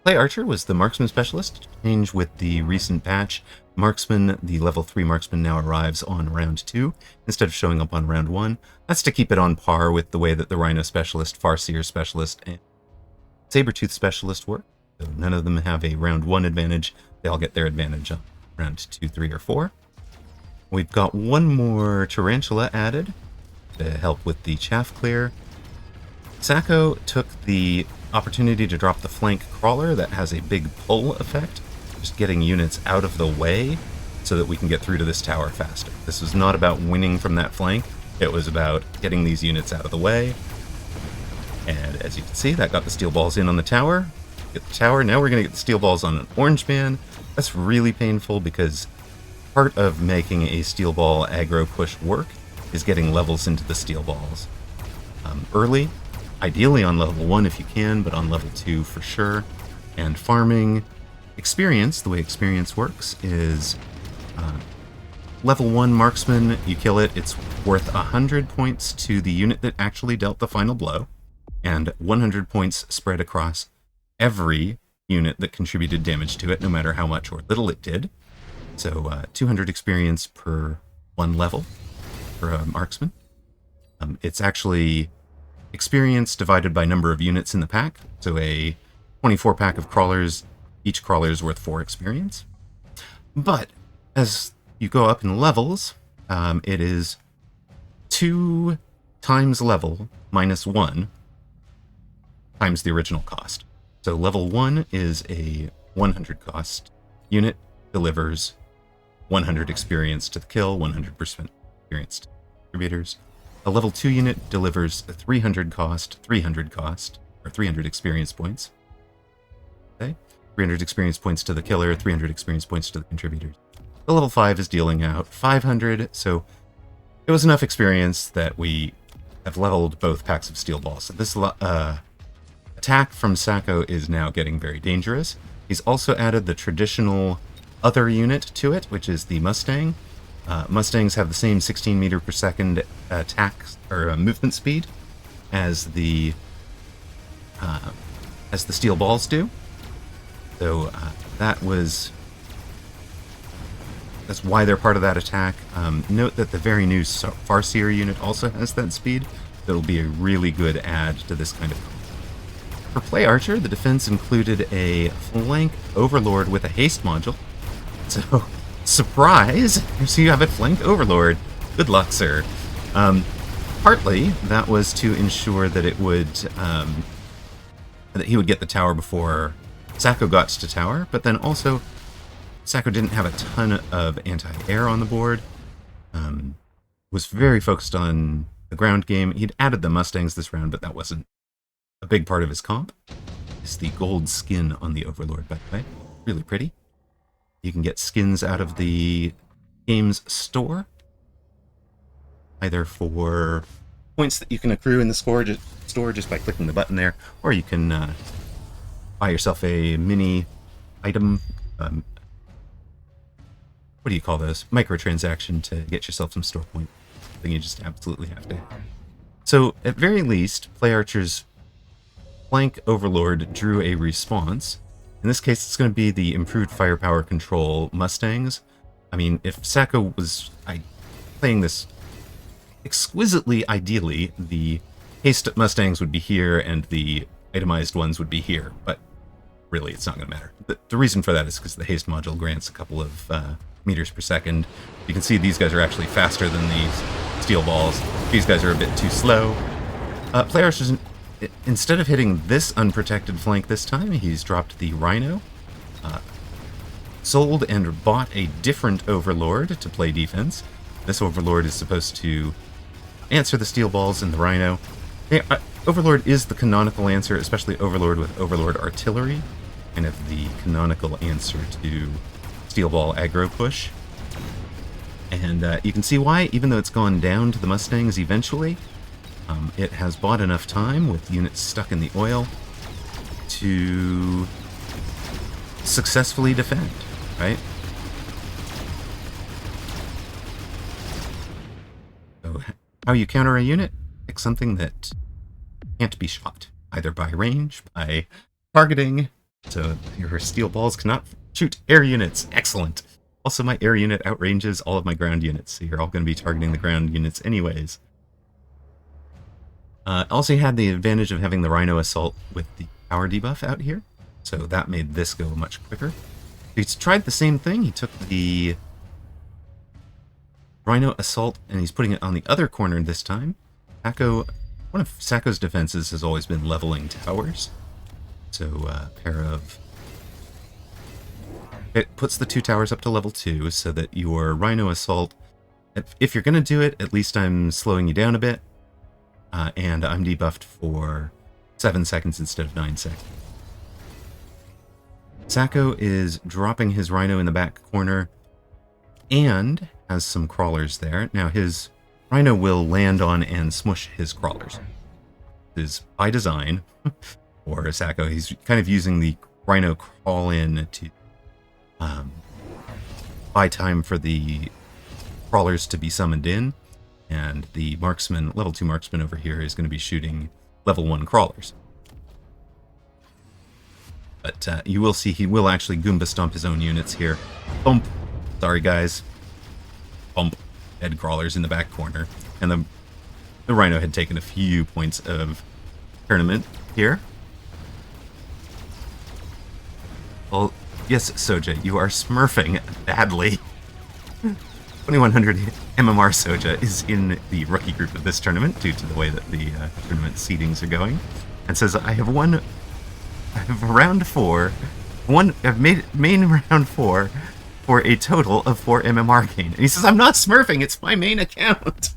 PlayArcher was the Marksman Specialist. Change with the recent patch. Marksman, the level 3 Marksman now arrives on round 2 instead of showing up on round 1. That's to keep it on par with the way that the Rhino Specialist, Farseer Specialist, and Sabertooth Specialist work. So none of them have a round 1 advantage. They all get their advantage on round 2, 3, or 4. We've got one more Tarantula added to help with the chaff clear. Sacco took the opportunity to drop the flank crawler that has a big pull effect, just getting units out of the way so that we can get through to this tower faster. This was not about winning from that flank, it was about getting these units out of the way. And as you can see, that got the steel balls in on the tower. Get the tower, now we're going to get the steel balls on an orange man. That's really painful because part of making a steel ball aggro push work is getting levels into the steel balls. Early, ideally on level 1 if you can, but on level 2 for sure. And farming experience, the way experience works is level 1 marksman, you kill it, it's worth 100 points to the unit that actually dealt the final blow, and 100 points spread across every unit that contributed damage to it, no matter how much or little it did. So 200 experience per 1 level for a marksman. It's actually experience divided by number of units in the pack. So a 24 pack of crawlers, each crawler is worth 4 experience. But as you go up in levels, it is 2 times level minus 1 times the original cost. So level 1 is a 100 cost unit, delivers 100 experience to the kill, 100% experience to contributors. A level 2 unit delivers a 300 cost, or 300 experience points. Okay? 300 experience points to the killer, 300 experience points to the contributors. The level 5 is dealing out 500, so it was enough experience that we have leveled both packs of steel balls. So this attack from Sacco is now getting very dangerous. He's also added the traditional other unit to it, which is the Mustang. Mustangs have the same 16 meter per second attack or movement speed as the steel balls do. So that's why they're part of that attack. Note that the very new Farseer unit also has that speed. That'll be a really good add to this kind of. For PlayArcher, the defense included a flank overlord with a haste module. So, surprise! So you have a flank overlord. Good luck, sir. partly that was to ensure that it would that he would get the tower before Sacco got to tower, but then also Sacco didn't have a ton of anti-air on the board. Was very focused on the ground game. He'd added the Mustangs this round, but that wasn't a big part of his comp. It's the gold skin on the Overlord, by the way. Really pretty. You can get skins out of the game's store, either for points that you can accrue in the store just by clicking the button there, or you can buy yourself a mini item, what do you call those? Microtransaction to get yourself some store points. Thing you just absolutely have to have. So, at very least, PlayArcher's flank Overlord drew a response. In this case, it's going to be the improved firepower control Mustangs. I mean, if Sacco was playing this exquisitely ideally, the haste Mustangs would be here and the itemized ones would be here, but really it's not going to matter. The reason for that is because the haste module grants a couple of meters per second. You can see these guys are actually faster than these steel balls. These guys are a bit too slow. PlayArcher, instead of hitting this unprotected flank this time, he's dropped the Rhino, sold and bought a different Overlord to play defense. This Overlord is supposed to answer the steel balls and the Rhino. Overlord is the canonical answer, especially Overlord with Overlord artillery, kind of the canonical answer to steel ball aggro push. And you can see why, even though it's gone down to the Mustangs eventually, it has bought enough time with units stuck in the oil to successfully defend, right? So how you counter a unit? Pick something that can't be shot, either by range, by targeting. So your steel balls cannot shoot air units. Excellent. Also, my air unit outranges all of my ground units, so you're all going to be targeting the ground units anyways. Also, you had the advantage of having the Rhino Assault with the power debuff out here, so that made this go much quicker. He's tried the same thing. He took the Rhino Assault, and he's putting it on the other corner this time. Sacco, one of Sacco's defenses has always been leveling towers, so a pair of... It puts the 2 towers up to level 2 so that your Rhino Assault, if you're going to do it, at least I'm slowing you down a bit, and I'm debuffed for 7 seconds instead of 9 seconds. Sacco is dropping his Rhino in the back corner and has some crawlers there. Now his Rhino will land on and smush his crawlers. This is by design for Sacco. He's kind of using the Rhino crawl in to buy time for the crawlers to be summoned in, and the marksman, level 2 marksman over here, is going to be shooting level 1 crawlers. But you will see he will actually Goomba stomp his own units here. Bump. Sorry guys. Bump. Head crawlers in the back corner. And the Rhino had taken a few points of tournament here. Well, yes, Soja, you are smurfing badly. 2100 MMR Soja is in the rookie group of this tournament due to the way that the tournament seedings are going, and says, I have round 4. I've made main round 4 for a total of 4 MMR gain. And he says, I'm not smurfing, it's my main account.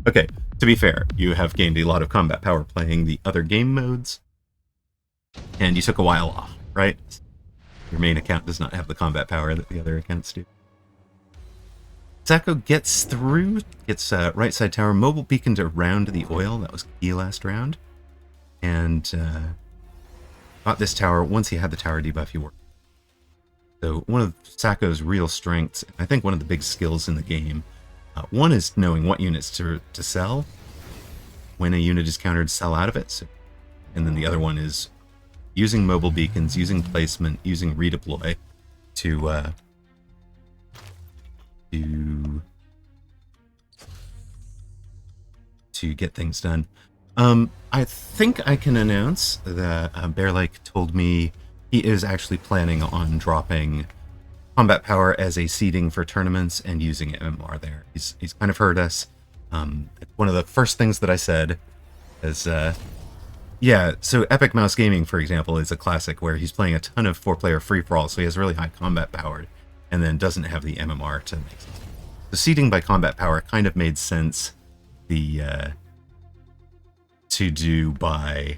Okay, to be fair, you have gained a lot of combat power playing the other game modes, and you took a while off, right? Your main account does not have the combat power that the other accounts do. Sacco gets through, gets right side tower, mobile beaconed around the oil. That was key last round. And got this tower. Once he had the tower debuff, he worked. So one of Sacco's real strengths, I think one of the big skills in the game, one is knowing what units to sell. When a unit is countered, sell out of it. So, and then the other one is using mobile beacons, using placement, using redeploy to get things done. I think I can announce that Bearlike told me he is actually planning on dropping combat power as a seeding for tournaments and using MMR there. He's kind of heard us. One of the first things that I said is, yeah, so Epic Mouse Gaming, for example, is a classic where he's playing a ton of 4-player free-for-all, so he has really high combat power, and then doesn't have the MMR to make sense. The seeding by combat power kind of made sense. To do by,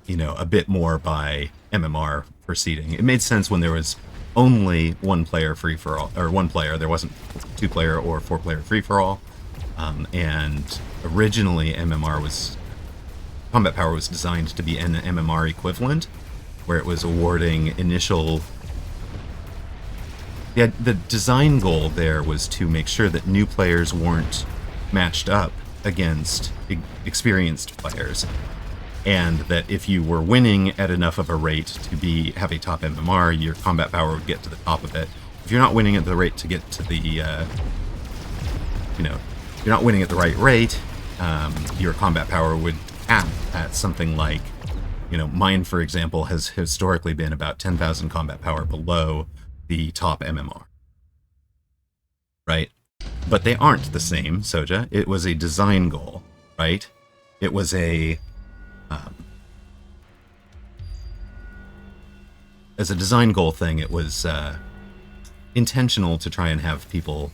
you know, a bit more by MMR for seeding. It made sense when there was only one player free for all, or one player. There wasn't 2-player or 4-player free for all. And originally combat power was designed to be an MMR equivalent, where it was awarding initial. Yeah, the design goal there was to make sure that new players weren't matched up against experienced players, and that if you were winning at enough of a rate to have a top MMR, your combat power would get to the top of it. If you're not winning at the rate to get to the, you're not winning at the right rate, your combat power would cap at something like, mine, for example, has historically been about 10,000 combat power below the top MMR, right? But they aren't the same, Soja. It was a design goal, right? It was as a design goal thing, it was intentional to try and have people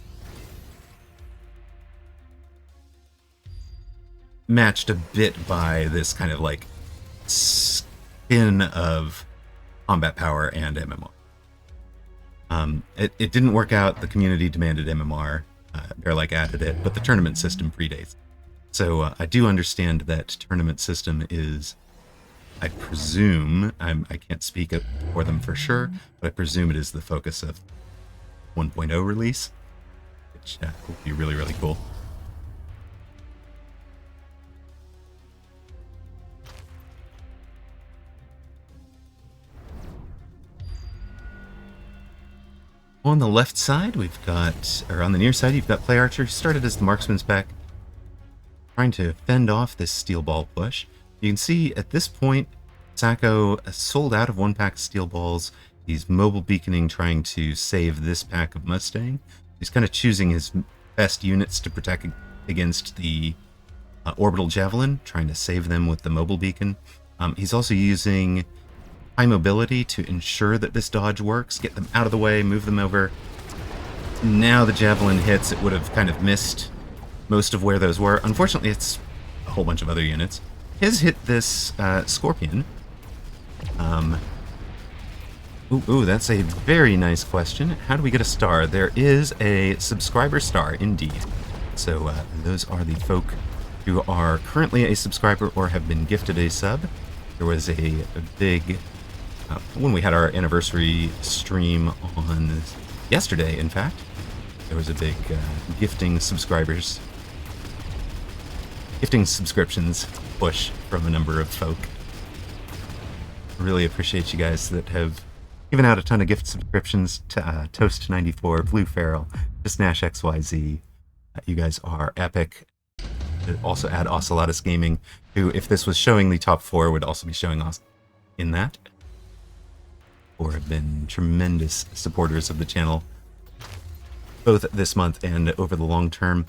matched a bit by this kind of like spin of combat power and MMR. It didn't work out. The community demanded MMR. Bearlike added it, but the tournament system predates. So I do understand that tournament system is, I presume, I can't speak for them for sure, but I presume it is the focus of 1.0 release, which would be really, really cool. On the left side, we've got, or on the near side, you've got PlayArcher, who started as the marksman spec, trying to fend off this steel ball push. You can see at this point, Sacco sold out of one pack of steel balls. He's mobile beaconing, trying to save this pack of Mustang. He's kind of choosing his best units to protect against the orbital javelin, trying to save them with the mobile beacon. He's also using high mobility to ensure that this dodge works, get them out of the way, move them over. Now the javelin hits, it would have kind of missed most of where those were. Unfortunately, it's a whole bunch of other units. His hit this Scorpion. Ooh, that's a very nice question. How do we get a star? There is a subscriber star, indeed. So those are the folk who are currently a subscriber or have been gifted a sub. There was a big... when we had our anniversary stream on yesterday, in fact, there was a big gifting subscriptions push from a number of folk. Really appreciate you guys that have given out a ton of gift subscriptions to Toast94, Blue Feral, Just Nash XYZ. You guys are epic. Also add Ocelotus Gaming, who, if this was showing the top 4, would also be showing us in that. Or have been tremendous supporters of the channel, both this month and over the long term.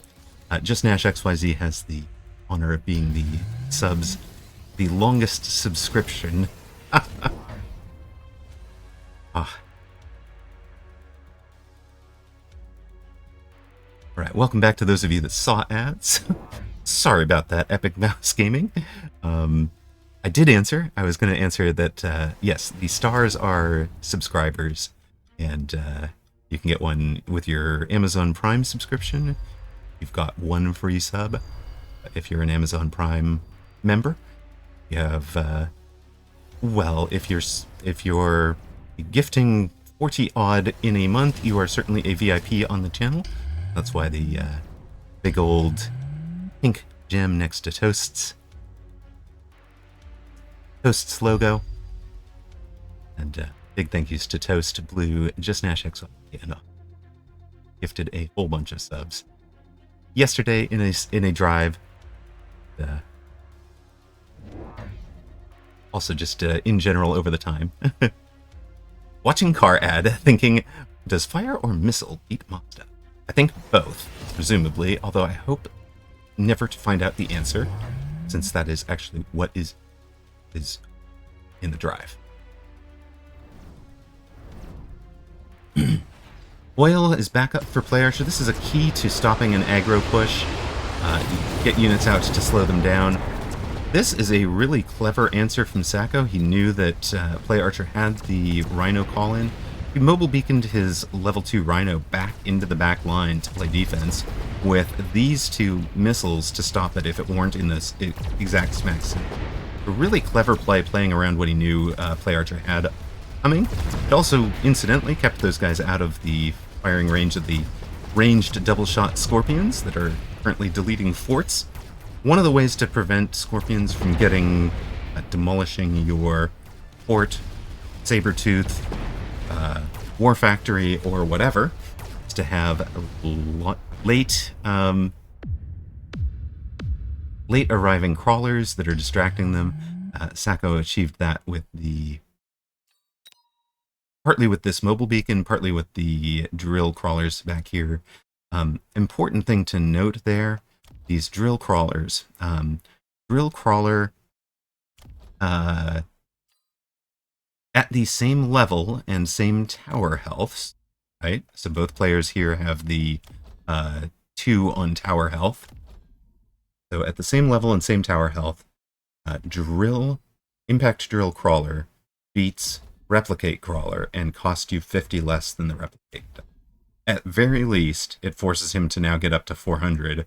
Just Nash XYZ has the honor of being the longest subscription. Alright, welcome back to those of you that saw ads. Sorry about that, Epic Mouse Gaming. I did answer. I was going to answer that, yes, the stars are subscribers, and you can get one with your Amazon Prime subscription. You've got one free sub. If you're an Amazon Prime member, you have, well, if you're gifting 40 odd in a month, you are certainly a VIP on the channel. That's why the big old pink gem next to Toast's logo. And big thank yous to Toast, Blue, Just Nash XY, and gifted a whole bunch of subs yesterday in a drive. Also just in general over the time. Watching car ad, thinking, Does fire or missile beat Mazda? I think both, presumably, although I hope never to find out the answer, since that is actually what is in the drive. Oil is back up for PlayArcher. This is a key to stopping an aggro push. Get units out to slow them down. This is a really clever answer from Sacco. He knew that PlayArcher had the Rhino call-in. He mobile beaconed his level 2 Rhino back into the back line to play defense with these two missiles to stop it if it weren't in this exact smack center. A really clever play playing around what he knew PlayArcher had coming. It also, incidentally, kept those guys out of the firing range of the ranged double-shot Scorpions that are currently deleting forts. One of the ways to prevent Scorpions from getting, demolishing your fort, Sabertooth, War Factory, or whatever, is to have late arriving crawlers that are distracting them. Sacco achieved that with partly with this mobile beacon, partly with the drill crawlers back here. Important thing to note there, these drill crawlers. Drill crawler at the same level and same tower healths, right? So both players here have the 2 on tower health. So at the same level and same tower health, impact drill crawler beats replicate crawler and costs you 50 less than the replicate. At very least, it forces him to now get up to 400,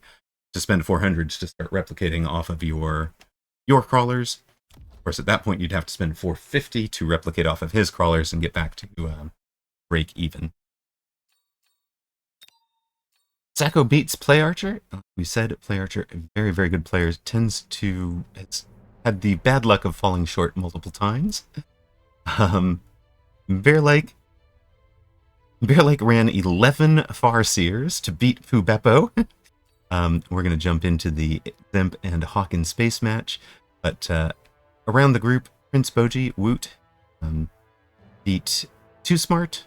to spend 400 to start replicating off of your crawlers. Of course, at that point, you'd have to spend 450 to replicate off of his crawlers and get back to break even. Sacco beats PlayArcher. We said PlayArcher, a very, very good player, it's had the bad luck of falling short multiple times. Bearlike ran 11 Farseers to beat Beppo. We're going to jump into the Dzemp and Hawk in space match, but around the group, Prince Bojji, Woot, beat Too Smart.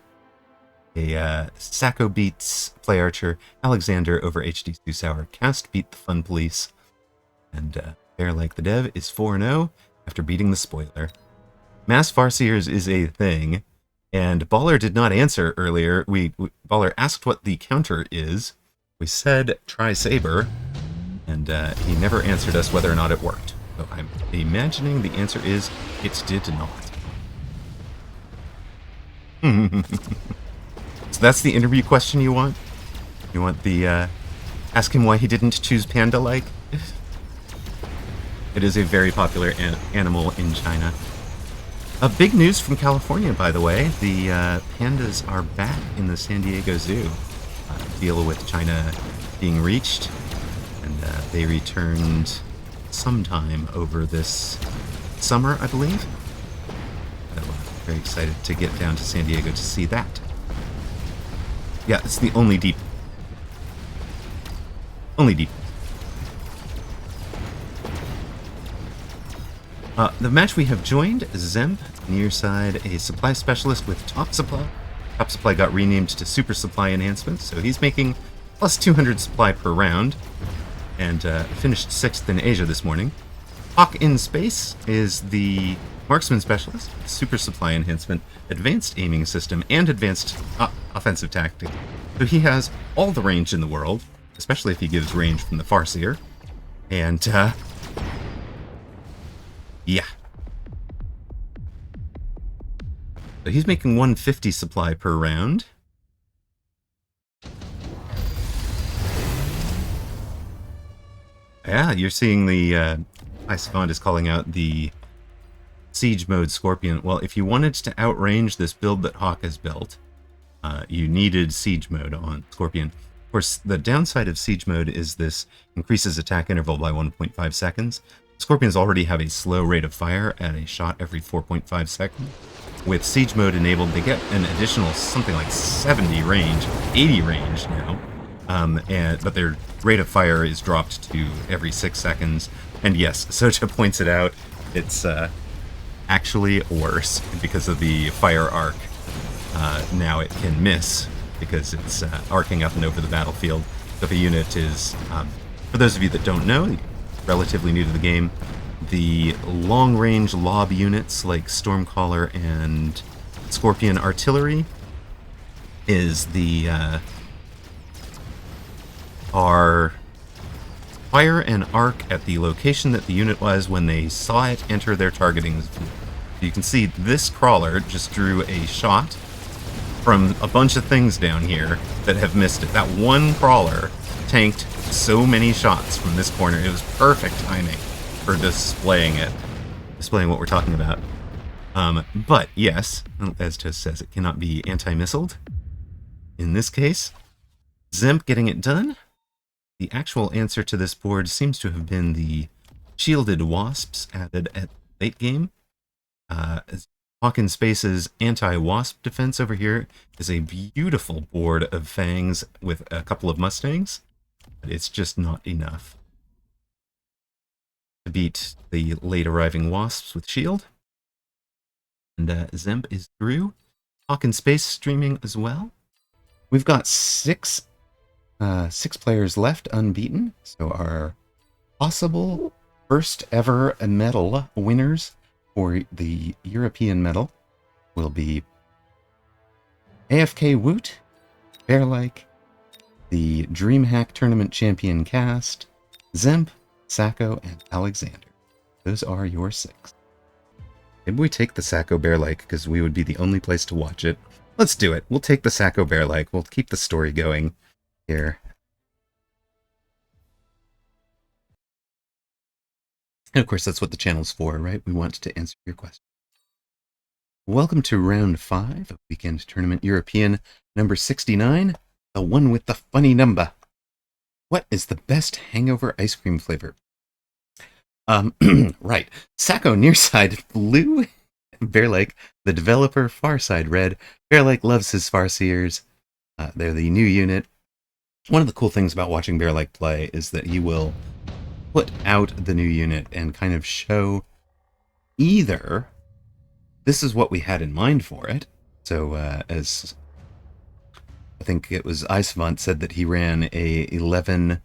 Sacco beats PlayArcher. Alexander over HD2 Sour. Cast beat the Fun Police. And Bearlike the Dev is 4-0 after beating the Spoiler. Mass Farseers is a thing, and Baller did not answer earlier. Baller asked what the counter is. We said try Saber, and he never answered us whether or not it worked. So I'm imagining the answer is it did not. So that's the interview question you want? You want the, ask him why he didn't choose panda-like? It is a very popular animal in China. Big news from California, by the way. The pandas are back in the San Diego Zoo. Deal with China being reached, and they returned sometime over this summer, I believe. So, very excited to get down to San Diego to see that. Yeah, it's the only deep. Only deep. The match we have joined, Dzemp, near side, a supply specialist with Top Supply. Top Supply got renamed to Super Supply Enhancement, so he's making plus 200 supply per round, and finished 6th in Asia this morning. Hawk in Space is the Marksman Specialist, Super Supply Enhancement, Advanced Aiming System, and Advanced Offensive Tactic. So he has all the range in the world, especially if he gives range from the Farseer. And, yeah. So he's making 150 supply per round. Yeah, you're seeing the, Savant is calling out the Siege Mode Scorpion. Well, if you wanted to outrange this build that Hawk has built, you needed Siege Mode on Scorpion. Of course, the downside of Siege Mode is this increases attack interval by 1.5 seconds. Scorpions already have a slow rate of fire at a shot every 4.5 seconds. With Siege Mode enabled, they get an additional something like 70 range, 80 range now. But their rate of fire is dropped to every 6 seconds. And yes, Socha points it out, it's actually worse because of the fire arc. now it can miss because it's arcing up and over the battlefield. So if a unit is, for those of you that don't know, relatively new to the game, the long-range lob units like Stormcaller and Scorpion Artillery is are fire and arc at the location that the unit was when they saw it enter their targeting zone. You can see this crawler just drew a shot from a bunch of things down here that have missed it. That one crawler tanked so many shots from this corner. It was perfect timing for displaying what we're talking about. But yes, as Toast says, it cannot be anti-missiled. In this case, Dzemp getting it done. The actual answer to this board seems to have been the shielded wasps added at late game. Hawk in Space's anti-wasp defense over here is a beautiful board of fangs with a couple of mustangs, but it's just not enough to beat the late arriving wasps with shield. And Dzemp is through. Hawk in Space streaming as well. We've got six players left unbeaten, so our possible first ever medal winners for the European medal will be AFK Woot, Bearlike, the DreamHack Tournament Champion Cast, Dzemp, Sacco, and Alexander. Those are your 6. Maybe we take the Sacco Bearlike because we would be the only place to watch it. Let's do it. We'll take the Sacco Bearlike. We'll keep the story going here. And of course, that's what the channel's for, right? We want to answer your questions. Welcome to round 5 of Weekend Tournament European number 69, the one with the funny number. What is the best hangover ice cream flavor? Right. Sacco Nearside Blue, Bearlike, the developer Farside Red. Bearlike loves his Farseers. They're the new unit. One of the cool things about watching Bearlike play is that he will put out the new unit and kind of show either this is what we had in mind for it. So as I think it was Icevant said that he ran a 11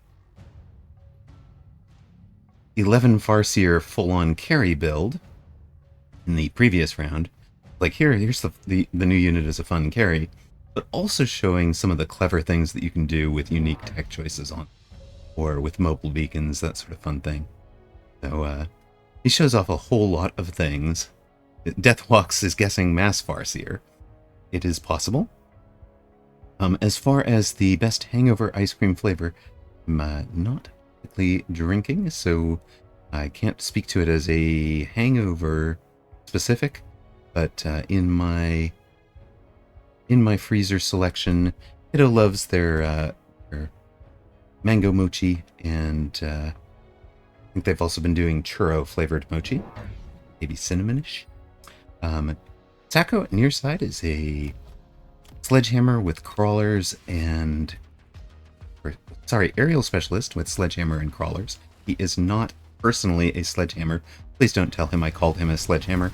Farseer full-on carry build in the previous round. Like here's the new unit as a fun carry, but also showing some of the clever things that you can do with unique tech choices on, or with mobile beacons, that sort of fun thing. So he shows off a whole lot of things. Deathwalks is guessing mass Farseer. It is possible. As far as the best hangover ice cream flavor, I'm not typically drinking, so I can't speak to it as a hangover specific, but in my freezer selection, Kiddo loves their mango mochi, and I think they've also been doing churro flavored mochi, maybe cinnamonish. Sacco Nearside is a sledgehammer with crawlers and aerial specialist with sledgehammer and crawlers. He is not personally a sledgehammer. Please don't tell him I called him a sledgehammer.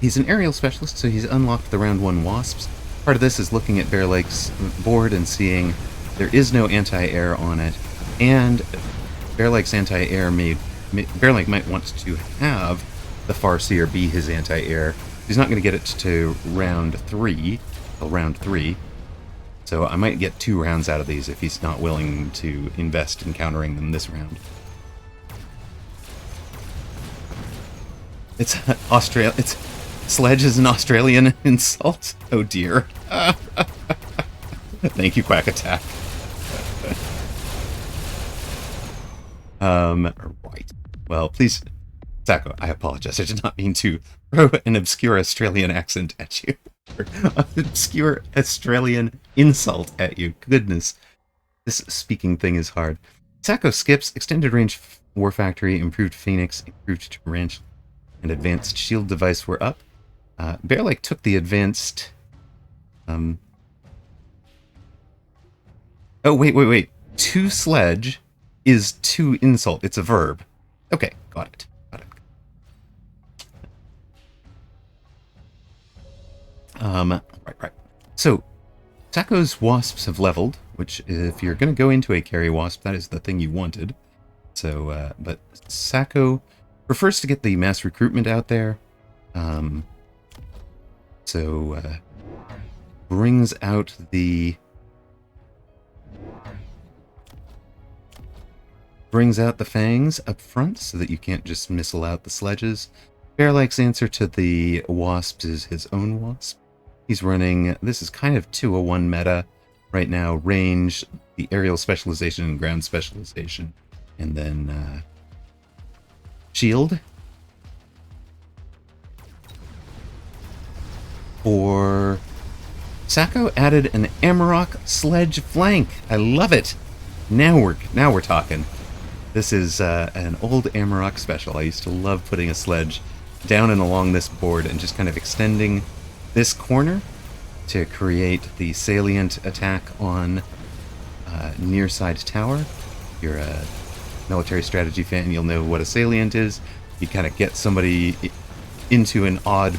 He's an aerial specialist, so he's unlocked the round 1 wasps. Part of this is looking at Bearlike's board and seeing there is no anti-air on it, and Bearlike's anti-air Bearlike might want to have the Farseer be his anti-air. He's not going to get it to round 3, so I might get 2 rounds out of these if he's not willing to invest in countering them this round. It's Sledge is an Australian insult? Oh dear. Thank you, Quack Attack. Right. Well, please, Sacco, I apologize. I did not mean to throw an obscure Australian accent at you. An obscure Australian insult at you. Goodness. This speaking thing is hard. Sacco skips extended range War Factory, improved Phoenix, improved Ranch, and advanced shield device were up. Bearlike took the advanced... Oh, wait. 2 sledge is 2 insult. It's a verb. Okay, got it. Right. So, Sacco's wasps have leveled, which if you're going to go into a carry wasp, that is the thing you wanted. So, but Sacco prefers to get the mass recruitment out there. Brings out the fangs up front so that you can't just missile out the sledges. Bearlike's answer to the wasps is his own wasp. He's running, this is kind of 201 meta right now, range, the aerial specialization and ground specialization, and then shield. For Sacco added an Amaroq sledge flank. I love it. Now we're talking. This is an old Amaroq special. I used to love putting a sledge down and along this board and just kind of extending this corner to create the salient attack on near side tower. If you're a military strategy fan, you'll know what a salient is. You kind of get somebody into an odd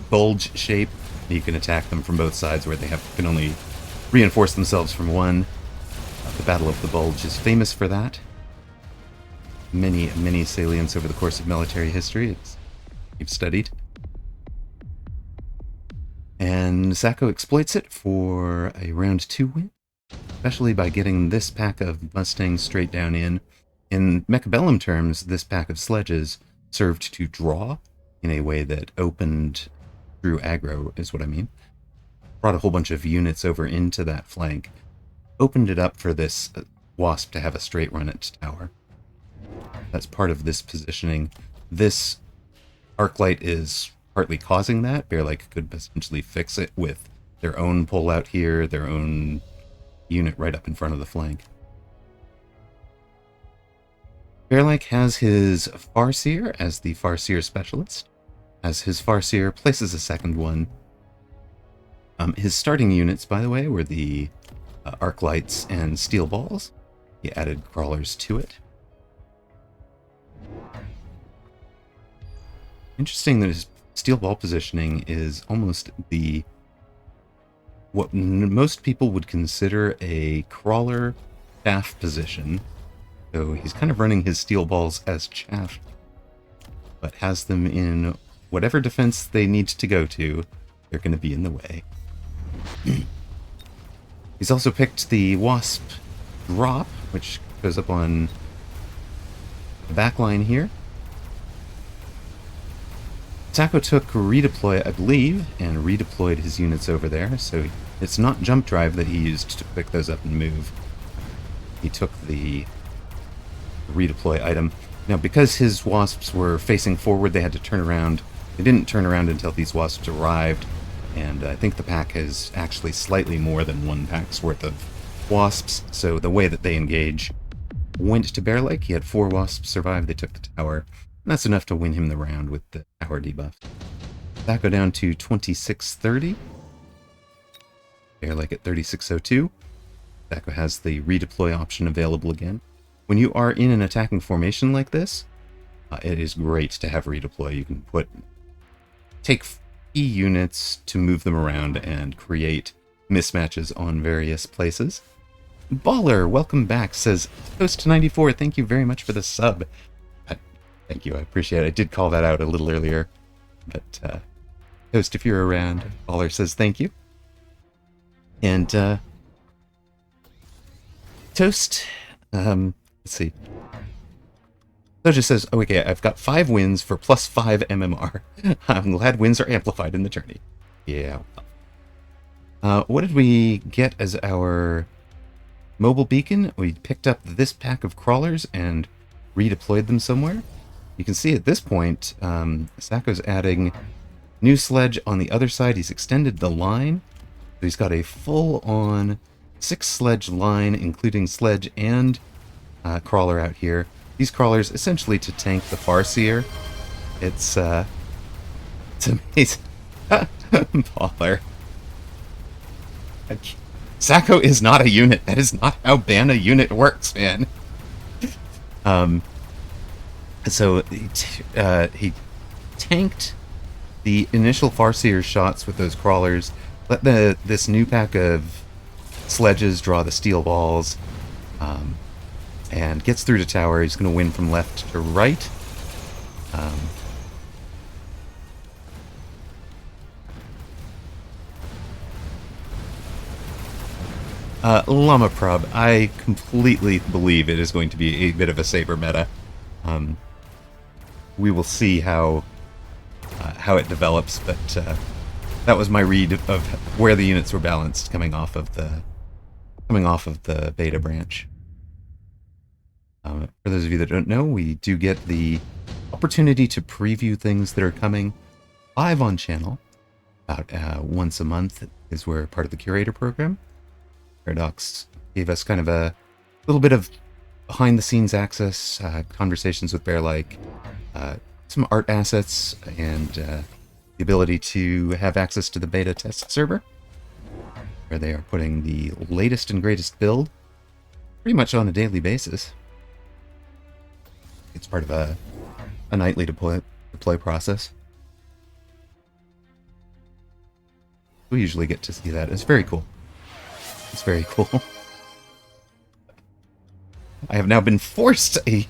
bulge shape. You can attack them from both sides where they can only reinforce themselves from one. The Battle of the Bulge is famous for that. Many salients over the course of military history you've studied. And Sacco exploits it for a round 2 win, especially by getting this pack of Mustangs straight down in. In Mechabellum terms, this pack of sledges served to draw in a way that opened through aggro, is what I mean. Brought a whole bunch of units over into that flank. Opened it up for this wasp to have a straight run at tower. That's part of this positioning. This Arclight is partly causing that. Bearlike could potentially fix it with their own pull out here, their own unit right up in front of the flank. Bearlike has his Farseer as the Farseer specialist. As his Farseer places a second one. His starting units, by the way, were the Arclights and Steel Balls. He added crawlers to it. Interesting that his Steel Ball positioning is almost what most people would consider a crawler chaff position. So he's kind of running his Steel Balls as chaff, but has them in whatever defense they need to go to. They're going to be in the way. He's also picked the Wasp Drop, which goes up on the back line here. Sacco took Redeploy, I believe, and redeployed his units over there, so it's not Jump Drive that he used to pick those up and move. He took the Redeploy item. Now, because his Wasps were facing forward, they had to turn around. They didn't turn around until these Wasps arrived, and I think the pack has actually slightly more than one pack's worth of Wasps, so the way that they engage went to Bearlike. He had 4 Wasps survive, they took the tower. And that's enough to win him the round with the tower debuff. Sacco down to 2630. Bearlike at 3602. Sacco has the redeploy option available again. When you are in an attacking formation like this, it is great to have redeploy. You can take key units to move them around and create mismatches on various places. Baller, welcome back, says Toast94, thank you very much for the sub. Thank you, I appreciate it. I did call that out a little earlier, but Toast, if you're around, Baller says thank you. And Toast, let's see. Soja says, oh, okay, I've got 5 wins for +5 MMR. I'm glad wins are amplified in the tourney. Yeah. What did we get as our mobile beacon? We picked up this pack of crawlers and redeployed them somewhere. You can see at this point, Sacco's adding new sledge on the other side. He's extended the line. So he's got a full-on 6 sledge line, including sledge and crawler out here. These crawlers essentially to tank the Farseer. It's amazing. Baller. Sacco is not a unit. That is not how ban a unit works, man. So he tanked the initial Farseer shots with those crawlers let this new pack of sledges draw the steel balls, and gets through to tower. He's going to win from left to right. Llama Prob, I completely believe it is going to be a bit of a saber meta. We will see how it develops, but that was my read of where the units were balanced coming off of the beta branch. For those of you that don't know, we do get the opportunity to preview things that are coming live on channel. About once a month is we're part of the curator program. Paradox gave us kind of a little bit of behind-the-scenes access, conversations with Bearlike, some art assets, and the ability to have access to the beta test server, where they are putting the latest and greatest build pretty much on a daily basis. It's part of a nightly deploy process. We usually get to see that. It's very cool. It's very cool. I have now been forced we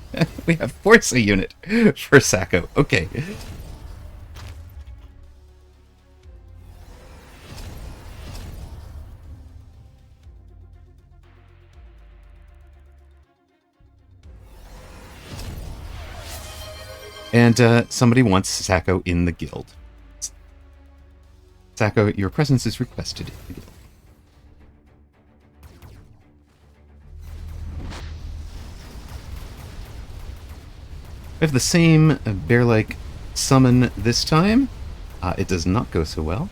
have forced a unit for Sacco. Okay. And somebody wants Sacco in the guild. Sacco, your presence is requested in the guild. We have the same Bearlike summon this time. It does not go so well.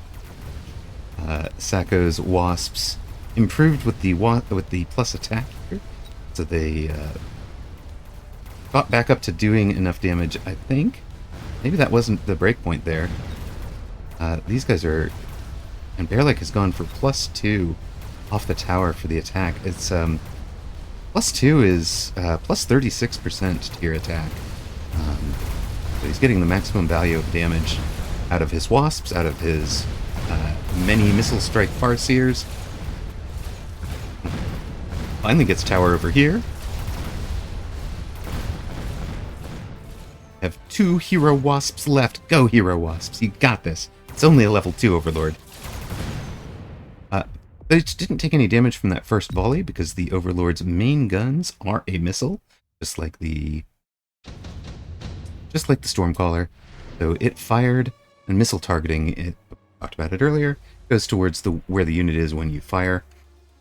Sacco's wasps improved with the plus attack here, so they got back up to doing enough damage. I think maybe that wasn't the breakpoint there. These guys are, and Bearlike has gone for +2 off the tower for the attack. It's +2 is plus 36% to your attack. So he's getting the maximum value of damage out of his wasps, out of his many missile strike farseers. Finally gets tower over here. Have 2 hero wasps left. Go, hero wasps. You got this. It's only a level 2 overlord. They didn't take any damage from that first volley because the overlord's main guns are a missile, just like the Stormcaller. So it fired, and missile targeting, it talked about it earlier, goes towards where the unit is when you fire.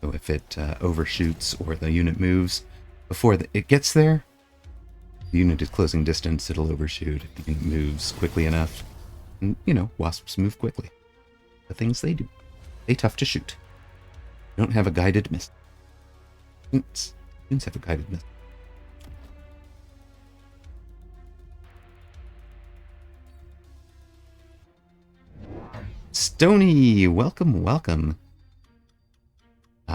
So if it overshoots or the unit moves before it gets there, the unit is closing distance, it'll overshoot. If the unit moves quickly enough, and, wasps move quickly. The things they do. They tough to shoot. They don't have a guided missile. Students have a guided missile. Stony, welcome, welcome.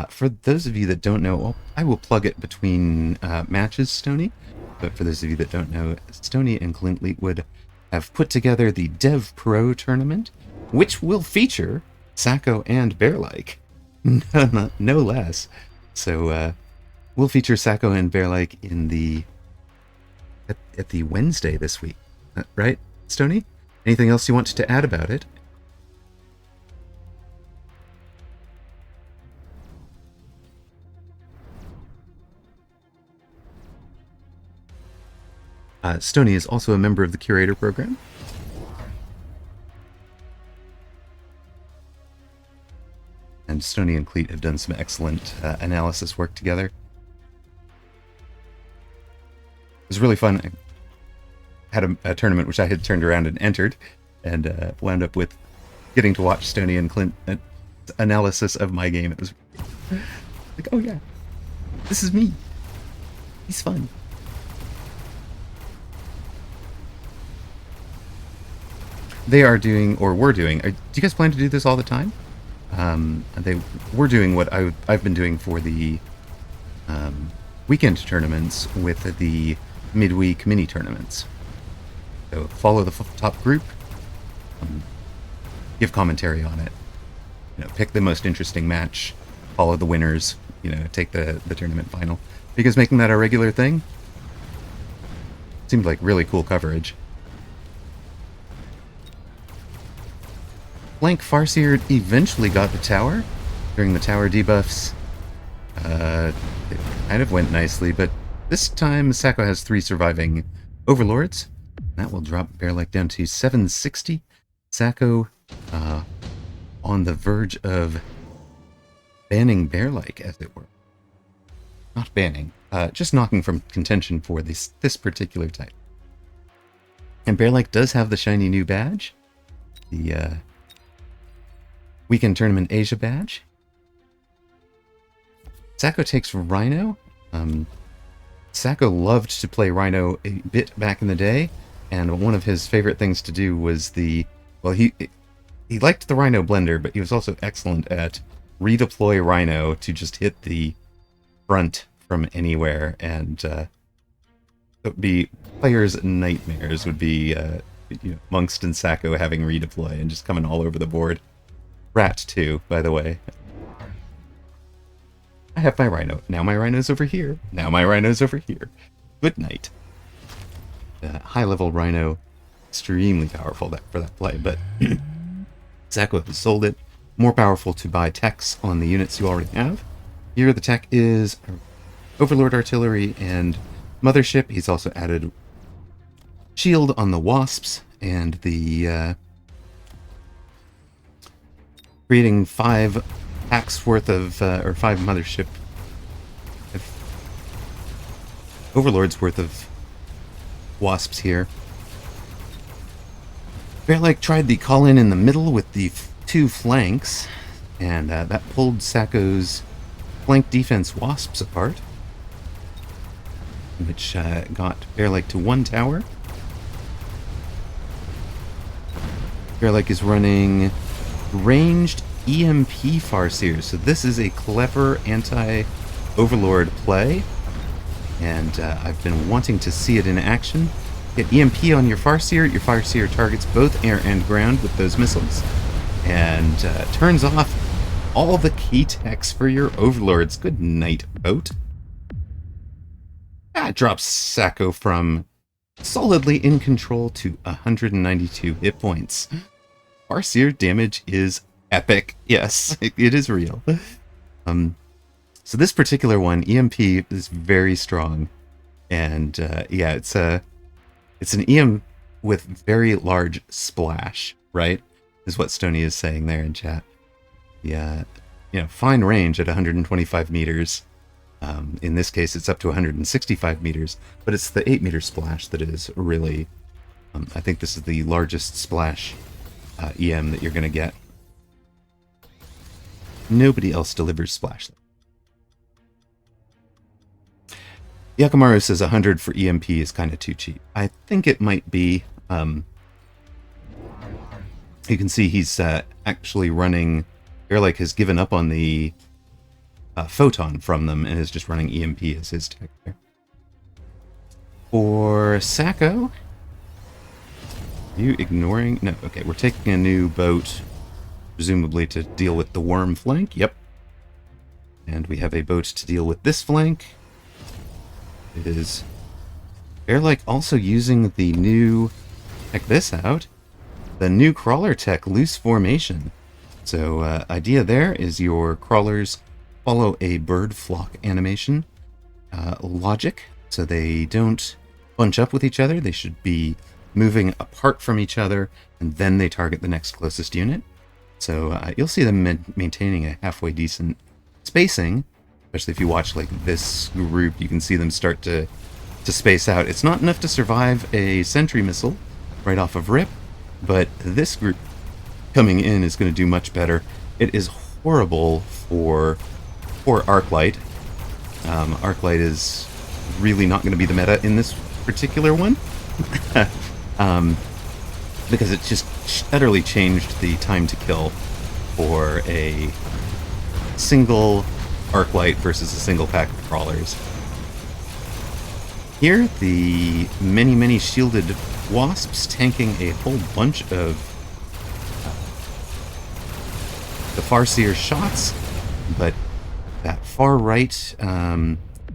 For those of you that don't know, I will plug it between matches, Stony. But for those of you that don't know, Stony and Clint Leetwood have put together the Dev Pro tournament, which will feature Sacco and Bearlike, no less. So we'll feature Sacco and Bearlike in at the Wednesday this week, right, Stony? Anything else you want to add about it? Stony is also a member of the curator program. And Stony and Cleet have done some excellent analysis work together. It was really fun. I had a tournament which I had turned around and entered, and wound up with getting to watch Stony and Clint analysis of my game. It was like, oh yeah, this is me. He's fun. They are doing, or were doing, do you guys plan to do this all the time? They were doing what I've been doing for the weekend tournaments with the midweek mini tournaments. So follow the top group, give commentary on it. You know, pick the most interesting match, follow the winners, you know, take the tournament final. Because making that a regular thing seemed like really cool coverage. Flank Farseer eventually got the tower during the tower debuffs. It kind of went nicely, but this time Sacco has 3 surviving Overlords. That will drop Bearlike down to 760. Sacco on the verge of banning Bearlike, as it were. Not banning, just knocking from contention for this particular type. And Bearlike does have the shiny new badge, the Weekend Tournament Asia badge. Sacco takes Rhino. Sacco loved to play Rhino a bit back in the day, and one of his favorite things to do was he liked the Rhino blender, but he was also excellent at redeploy Rhino to just hit the front from anywhere, and it would be players' nightmares would be Mongst and Sacco having redeploy and just coming all over the board. Rat too, by the way. I have my Rhino. Now my Rhino's over here. Now my Rhino's over here. Good night. High-level Rhino, extremely powerful for that play, but Sacco has sold it. More powerful to buy techs on the units you already have. Here the tech is Overlord Artillery and Mothership. He's also added shield on the Wasps and the creating 5 packs worth of, or 5 Mothership Overlords worth of Wasps here. Bearlike tried the call-in in the middle with the 2 flanks, and that pulled Sacco's flank defense Wasps apart, which got Bearlike to 1 tower. Bearlike is running ranged EMP Farseer, so this is a clever anti-Overlord play, and I've been wanting to see it in action. Get EMP on your Farseer targets both air and ground with those missiles, and turns off all the key techs for your Overlords. Good night, boat. That drops Sacco from solidly in control to 192 hit points. Farseer damage is epic. Yes, it is real. So this particular one, EMP, is very strong, and yeah, it's an EM with very large splash, right? Is what Stony is saying there in chat. Yeah, fine range at 125 meters. In this case, it's up to 165 meters, but it's the 8-meter splash that is really. I think this is the largest splash EM that you're going to get. Nobody else delivers splash. Yakamaru says 100 for EMP is kind of too cheap. I think it might be. You can see he's actually running. Bearlike has given up on the photon from them and is just running EMP as his tech there. For Sacco, you ignoring? No, okay, we're taking a new boat, presumably to deal with the worm flank. Yep. And we have a boat to deal with this flank. It is Bearlike also using the new, check this out, the new crawler tech, Loose Formation. So idea there is your crawlers follow a bird flock animation logic, so they don't bunch up with each other. They should be moving apart from each other, and then they target the next closest unit. So you'll see them maintaining a halfway decent spacing, especially if you watch like this group. You can see them start to space out. It's not enough to survive a sentry missile right off of rip, but this group coming in is going to do much better. It is horrible for Arclight. Arclight is really not going to be the meta in this particular one. Because it just utterly changed the time to kill for a single Arclight versus a single pack of crawlers. Here, the many shielded wasps tanking a whole bunch of the Farseer shots, but that far right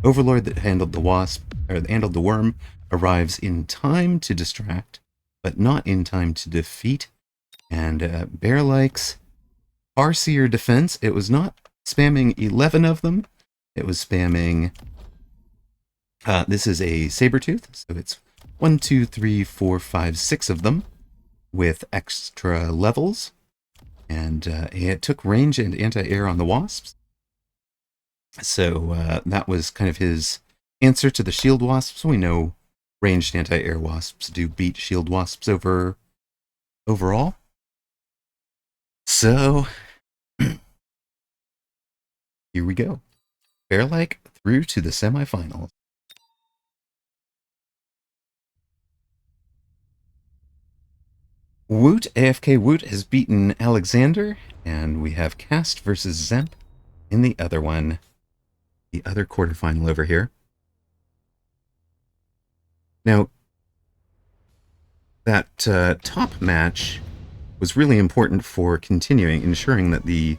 Overlord that handled the Wasp, or handled the Worm, arrives in time to distract, but not in time to defeat. And Bearlike's Farseer defense, it was not spamming 11 of them, it was spamming... this is a Sabertooth, so it's 1, 2, 3, 4, 5, 6 of them with extra levels. And it took range and anti-air on the Wasps. So that was kind of his answer to the Shield Wasps. We know ranged anti-air Wasps do beat Shield Wasps overall. So here we go. Bearlike through to the semifinals. Woot, AFK Woot has beaten Alexander, and we have Cast versus Dzemp in the other one. The other quarterfinal over here. Now, that top match was really important for continuing, ensuring that the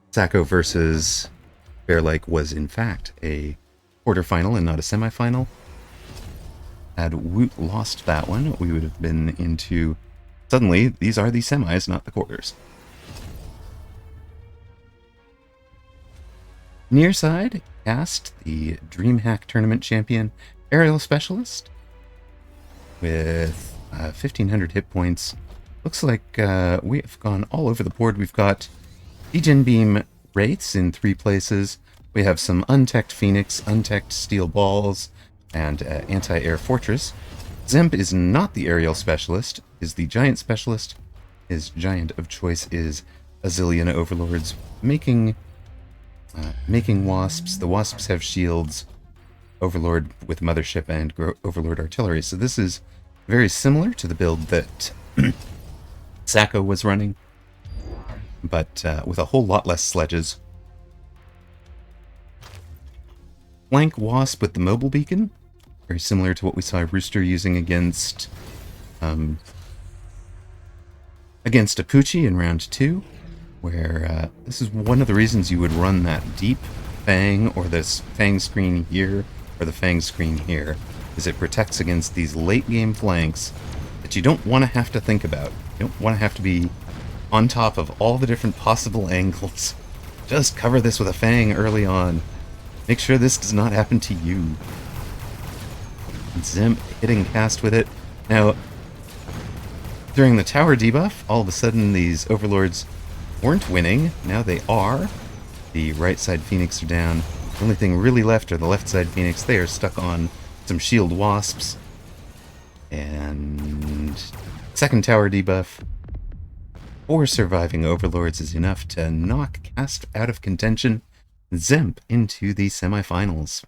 Sacco versus Bearlike was in fact a quarterfinal and not a semifinal. Had Woot lost that one, we would have been into... Suddenly, these are the semis, not the quarters. Near side, Cast, the DreamHack Tournament champion, aerial specialist, with 1,500 hit points. Looks like we have gone all over the board. We've got Degen Beam Wraiths in 3 places. We have some untech'd Phoenix, untech'd Steel Balls, and Anti-Air Fortress. Dzemp is not the aerial specialist, is the giant specialist. His giant of choice is a zillion overlords, making wasps. The wasps have shields, overlord with mothership, and overlord artillery. So this is very similar to the build that Sacco was running, but with a whole lot less sledges. Flank Wasp with the mobile beacon, very similar to what we saw Rooster using against Apooche in round 2, where this is one of the reasons you would run that deep Fang, or this Fang screen here, or the Fang screen here, is it protects against these late game flanks that you don't want to have to think about. You don't want to have to be on top of all the different possible angles. Just cover this with a Fang early on. Make sure this does not happen to you. Dzemp hitting Cast with it. Now, during the tower debuff, all of a sudden these overlords weren't winning. Now they are. The right side Phoenix are down. The only thing really left are the left side Phoenix. They are stuck on some shield wasps. And second tower debuff. 4 surviving overlords is enough to knock Cast out of contention. Dzemp into the semifinals.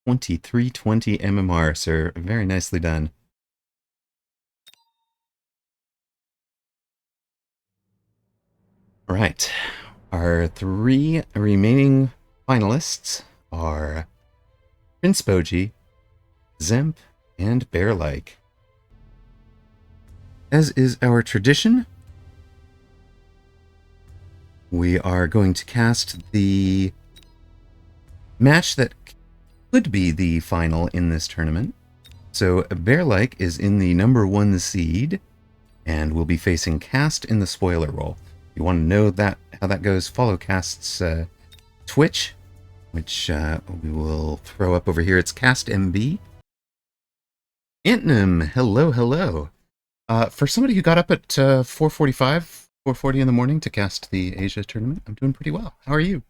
2320 MMR, sir. Very nicely done. Alright. Our 3 remaining finalists are Prince Bojji, Dzemp, and Bearlike. As is our tradition, we are going to cast the match that could be the final in this tournament. So Bearlike is in the number 1 seed and will be facing Cast in the spoiler role. If you want to know how that goes, follow Cast's Twitch, which we will throw up over here. It's CastMB. Antnim, hello, hello. For somebody who got up at 4:40 in the morning to cast the Asia tournament, I'm doing pretty well. How are you?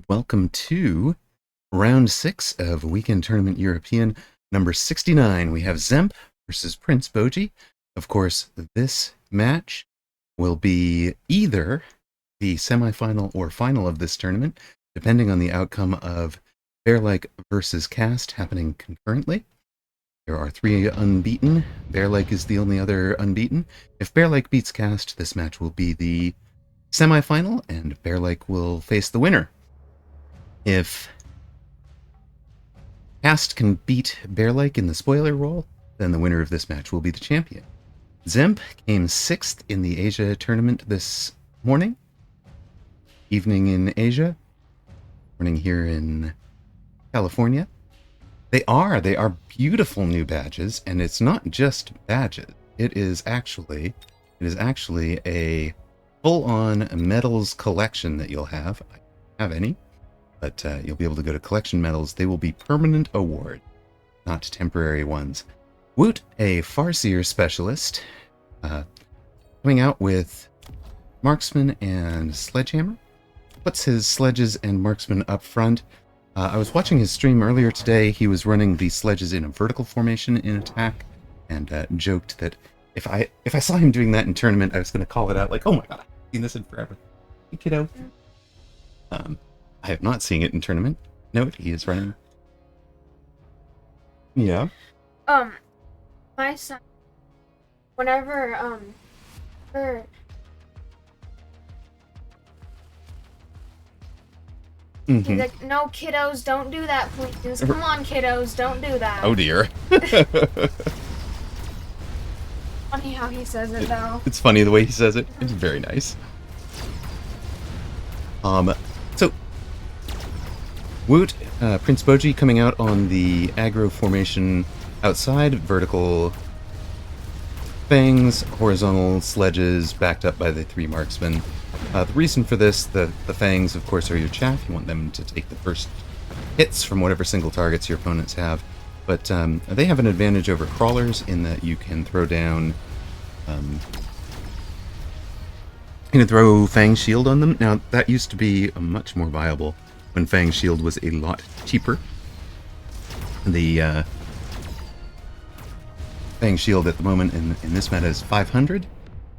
Welcome to round 6 of Weekend Tournament European number 69. We have Dzemp versus Prince Bojji. Of course, this match will be either the semifinal or final of this tournament, depending on the outcome of Bearlike versus Cast happening concurrently. There are 3 unbeaten. Bearlike is the only other unbeaten. If Bearlike beats Cast, this match will be the semifinal, and Bearlike will face the winner. If Cast can beat Bearlike in the spoiler role, then the winner of this match will be the champion. Dzemp came 6th in the Asia tournament this morning. Evening in Asia. Morning here in California. They are beautiful new badges, and it's not just badges. It is actually a full-on medals collection that you'll have. I don't have any, but you'll be able to go to collection medals. They will be permanent award, not temporary ones. Woot, a Farseer specialist, coming out with marksman and sledgehammer. Puts his sledges and marksman up front. I was watching his stream earlier today. He was running the sledges in a vertical formation in attack, and joked that if I saw him doing that in tournament, I was going to call it out, like, oh my god, I've seen this in forever. Hey, kiddo. I have not seen it in tournament. Note, he is running. Yeah. My son, whenever, he's like, no, kiddos, don't do that, please. Come on, kiddos, don't do that. Oh dear. Funny how he says it, though. It's funny the way he says it. It's very nice. So, Woot, Prince Bojji coming out on the aggro formation outside, vertical fangs, horizontal sledges, backed up by the 3 marksmen. The reason for this, the fangs, of course, are your chaff. You want them to take the first hits from whatever single targets your opponents have. But they have an advantage over crawlers in that you can throw down... you can throw Fang Shield on them. Now, that used to be much more viable when Fang Shield was a lot cheaper. The Fang Shield at the moment in this meta is 500,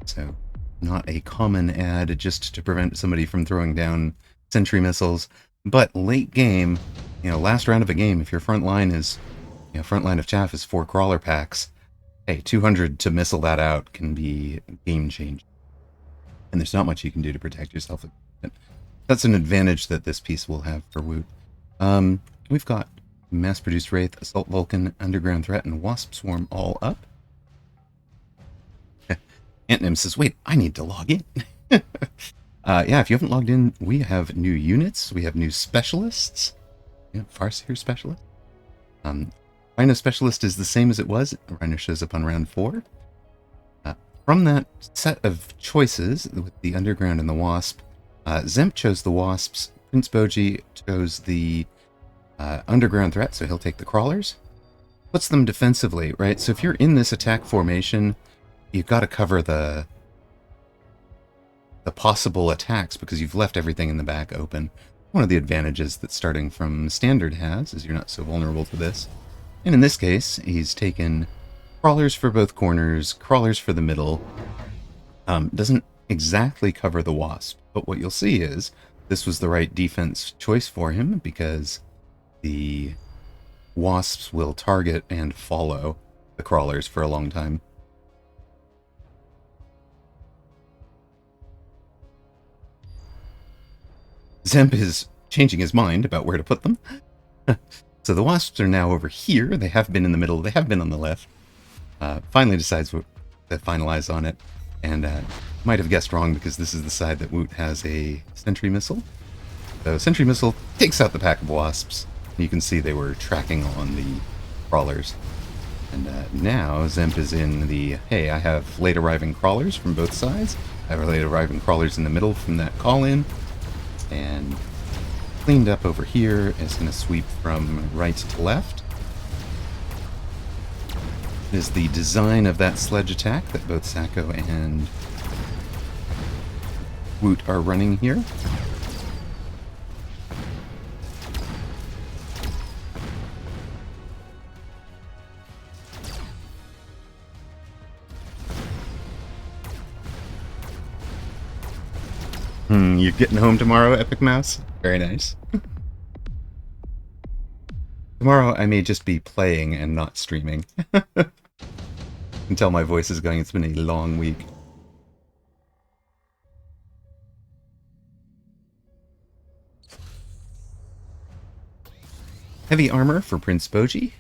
so not a common add just to prevent somebody from throwing down sentry missiles. But late game, last round of a game, if your front line is, front line of chaff is 4 crawler packs, hey, 200 to missile that out can be game changing. And there's not much you can do to protect yourself. That's an advantage that this piece will have for Woot. We've got Mass-Produced Wraith, Assault Vulcan, Underground Threat, and Wasp Swarm all up. Antnim says, wait, I need to log in. Yeah, if you haven't logged in, we have new units. We have new specialists. Yeah, Farseer specialist. Rhino specialist is the same as it was. Rhino shows up on round 4. From that set of choices, with the Underground and the Wasp, Dzemp chose the Wasps. Prince Bojji chose the Underground Threat, so he'll take the Crawlers. Puts them defensively, right? So if you're in this attack formation, you've got to cover the possible attacks because you've left everything in the back open. One of the advantages that starting from Standard has is you're not so vulnerable to this. And in this case, he's taken Crawlers for both corners, Crawlers for the middle. Doesn't exactly cover the Wasp, but what you'll see is this was the right defense choice for him because the Wasps will target and follow the Crawlers for a long time. Dzemp is changing his mind about where to put them. So the Wasps are now over here. They have been in the middle. They have been on the left. Finally decides to finalize on it. And might have guessed wrong because this is the side that Woot has a Sentry Missile. So Sentry Missile takes out the pack of Wasps. You can see they were tracking on the Crawlers. And now Dzemp is in the, hey, I have late arriving Crawlers from both sides. I have late arriving Crawlers in the middle from that call-in. And cleaned up over here is going to sweep from right to left. It is the design of that sledge attack that both Sacco and Woot are running here. You're getting home tomorrow, Epic Mouse? Very nice. Tomorrow I may just be playing and not streaming. Until my voice is going, it's been a long week. Heavy armor for Prince Bojji.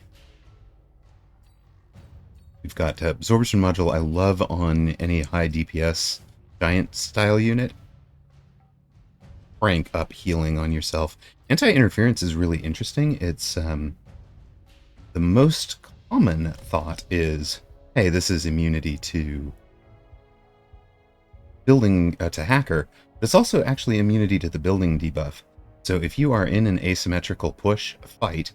We've got Absorption Module I love on any high DPS giant style unit. Crank up healing on yourself. Anti-interference is really interesting. It's the most common thought is, hey, this is immunity to building to hacker, but it's also actually immunity to the building debuff. So if you are in an asymmetrical push fight,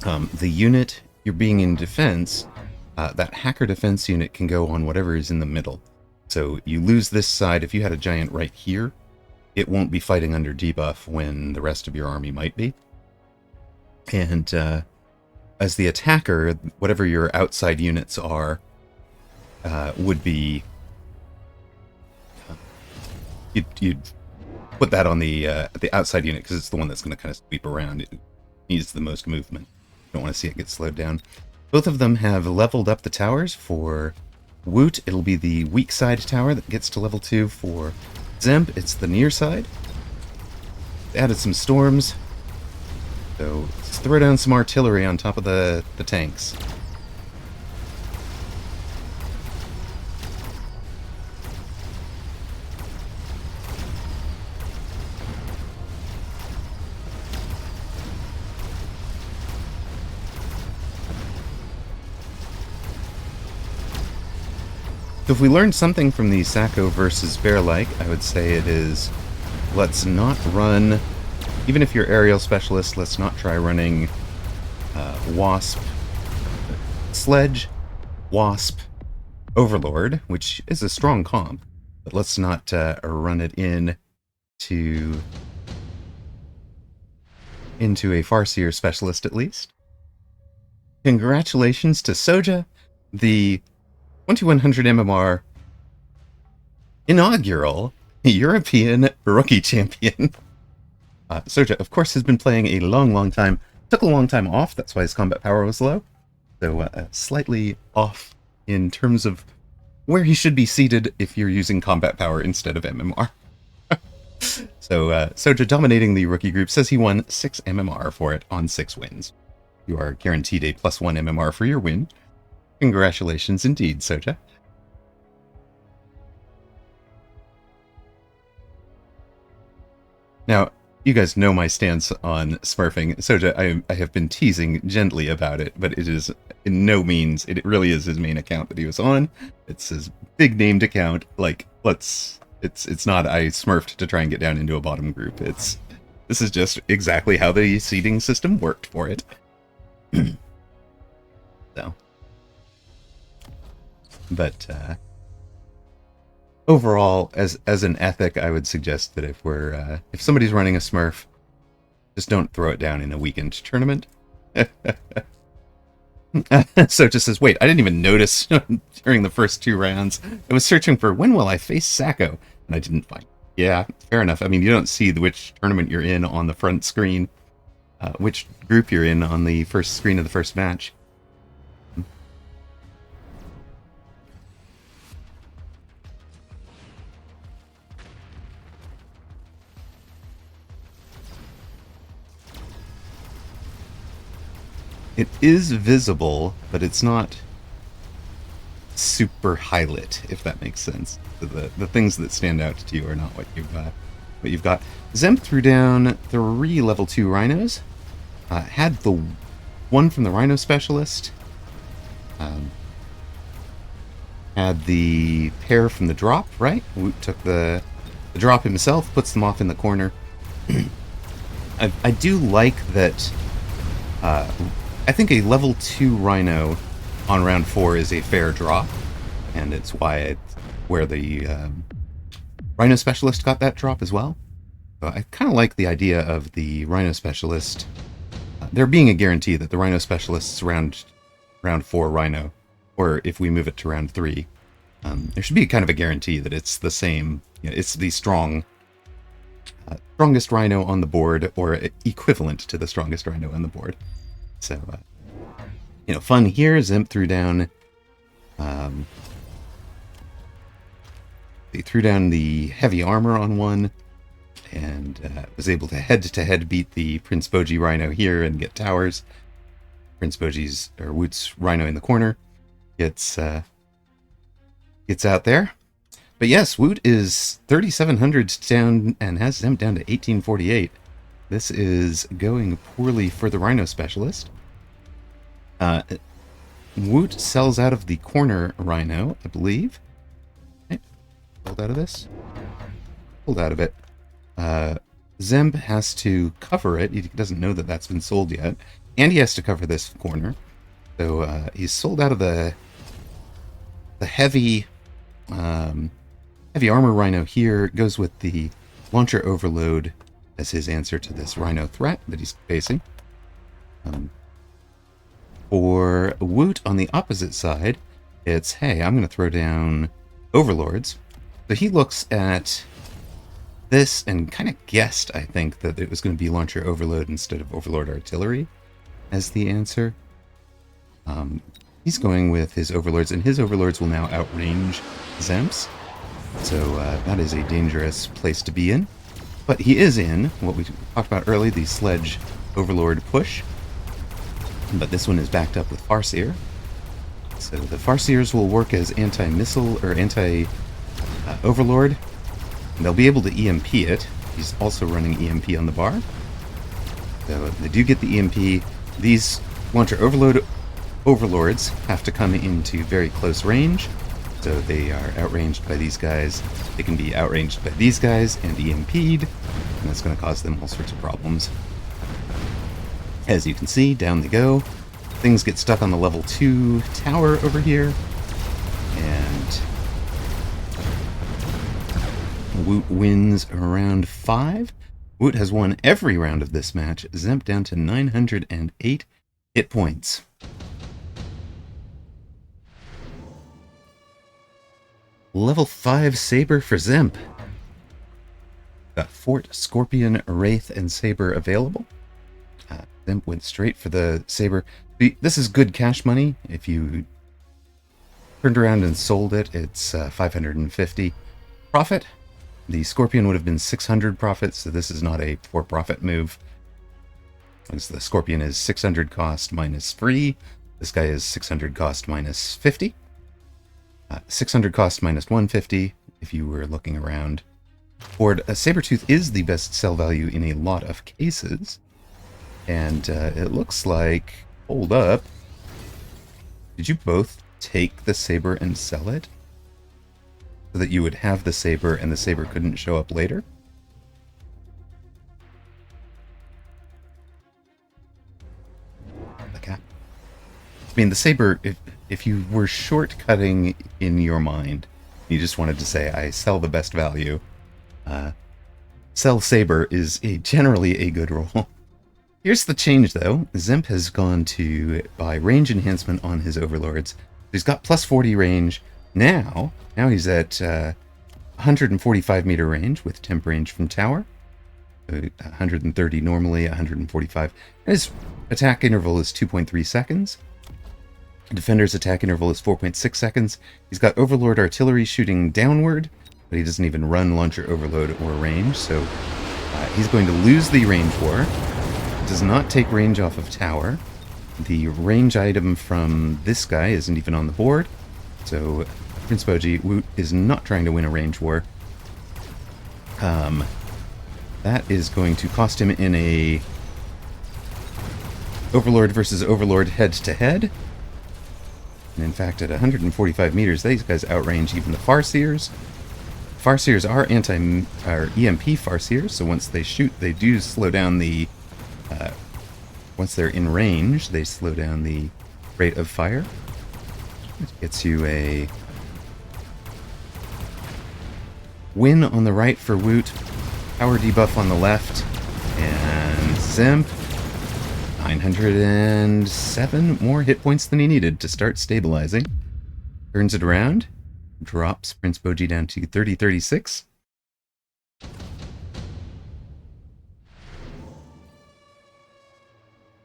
the unit you're being in defense, that hacker defense unit can go on whatever is in the middle. So you lose this side. If you had a giant right here, it won't be fighting under debuff when the rest of your army might be. And as the attacker, whatever your outside units are, would be... You'd put that on the outside unit because it's the one that's going to kind of sweep around. It needs the most movement. You don't want to see it get slowed down. Both of them have leveled up the towers. For Woot, it'll be the weak side tower that gets to level 2. For Dzemp, it's the near side. They added some storms. So let's throw down some artillery on top of the tanks. So if we learned something from the Sacco versus Bearlike, I would say it is, let's not run, even if you're aerial specialist, let's not try running Wasp, Sledge, Wasp, Overlord, which is a strong comp, but let's not run it into a Farseer specialist at least. Congratulations to Soja, the 2100 MMR inaugural European rookie champion. Soja, of course, has been playing a long time. Took a long time off, that's why his combat power was low. So slightly off in terms of where he should be seated if you're using combat power instead of MMR. So Soja, dominating the rookie group, says he won 6 MMR for it on 6 wins. You are guaranteed a +1 MMR for your win. Congratulations indeed, Soja. Now, you guys know my stance on smurfing. Soja, I have been teasing gently about it, but it is in no means, it really is his main account that he was on. It's his big named account. Like, it's not I smurfed to try and get down into a bottom group. This is just exactly how the seeding system worked for it. So. But overall, as an ethic, I would suggest that if somebody's running a Smurf, just don't throw it down in a weekend tournament. So it just says, wait, I didn't even notice during the first 2 rounds. I was searching for when will I face Sacco, and I didn't find it. Yeah, fair enough. I mean, you don't see which tournament you're in on the front screen, which group you're in on the first screen of the first match. It is visible, but it's not super highlit, if that makes sense. The things that stand out to you are not what you've got. Dzemp threw down 3 level 2 rhinos. Had the one from the rhino specialist. Had the pair from the drop, right? Woot took the drop himself, puts them off in the corner. I do like that. I think a level 2 rhino on round 4 is a fair drop, and it's where the rhino specialist got that drop as well. So I kind of like the idea of the rhino specialist. There being a guarantee that the rhino specialist's round 4 rhino, or if we move it to round 3, there should be kind of a guarantee that it's the same. It's the strongest rhino on the board, or equivalent to the strongest rhino on the board. So, fun here. Dzemp threw down. They threw down the heavy armor on one, and was able to head-to-head beat the Prince Bojji rhino here and get towers. Prince Bojji's, or Woot's rhino in the corner. gets out there. But yes, Woot is 3,700 down and has Dzemp down to 1848. This is going poorly for the Rhino Specialist. Woot sells out of the corner Rhino, I believe. Okay. Pulled out of this. Pulled out of it. Dzemp has to cover it. He doesn't know that that's been sold yet. And he has to cover this corner. So he's sold out of the heavy armor Rhino here. Goes with the Launcher Overload as his answer to this Rhino threat that he's facing. For Woot on the opposite side, it's, hey, I'm going to throw down Overlords. So he looks at this and kind of guessed, I think, that it was going to be Launcher Overload instead of Overlord Artillery as the answer. He's going with his Overlords, and his Overlords will now outrange Dzemp's. So that is a dangerous place to be in. But he is in what we talked about earlier, the Sledge Overlord push. But this one is backed up with Farseer. So the Farseers will work as anti-missile or anti-Overlord. They'll be able to EMP it. He's also running EMP on the bar. So they do get the EMP. These Launcher Overlords have to come into very close range. So they are outranged by these guys. They can be outranged by these guys and EMP'd. And that's going to cause them all sorts of problems. As you can see, down they go. Things get stuck on the level 2 tower over here. And Woot wins round 5. Woot has won every round of this match. Dzemp down to 908 hit points. Level 5 Saber for Dzemp. Got Fort, Scorpion, Wraith, and Saber available. Dzemp went straight for the Saber. This is good cash money. If you turned around and sold it, it's 550 profit. The Scorpion would have been 600 profit, so this is not a for-profit move. Because the Scorpion is 600 cost minus free. This guy is 600 cost minus 50. 600 cost minus 150 if you were looking around. Or Sabertooth is the best sell value in a lot of cases. And it looks like, hold up, did you both take the Saber and sell it? So that you would have the Saber and the Saber couldn't show up later? Okay. I mean, the Saber, if you were shortcutting in your mind, you just wanted to say, I sell the best value, sell Saber is generally a good roll. Here's the change, though. Dzemp has gone to buy range enhancement on his Overlords. He's got plus 40 range. Now he's at 145 meter range with temp range from tower. 130 normally, 145. His attack interval is 2.3 seconds. Defender's attack interval is 4.6 seconds. He's got Overlord Artillery shooting downward, but he doesn't even run Launcher Overload or range, so he's going to lose the range war. Does not take range off of tower. The range item from this guy isn't even on the board, so Prince Bojji, Woot is not trying to win a range war. That is going to cost him in a Overlord versus Overlord head-to-head. And in fact, at 145 meters, these guys outrange even the Farseers. Farseers are EMP Farseers, so once they shoot, they do slow down the... once they're in range, they slow down the rate of fire. It gets you a win on the right for Woot, power debuff on the left, and Dzemp, 907 more hit points than he needed to start stabilizing. Turns it around, drops Prince Bojji down to 3036.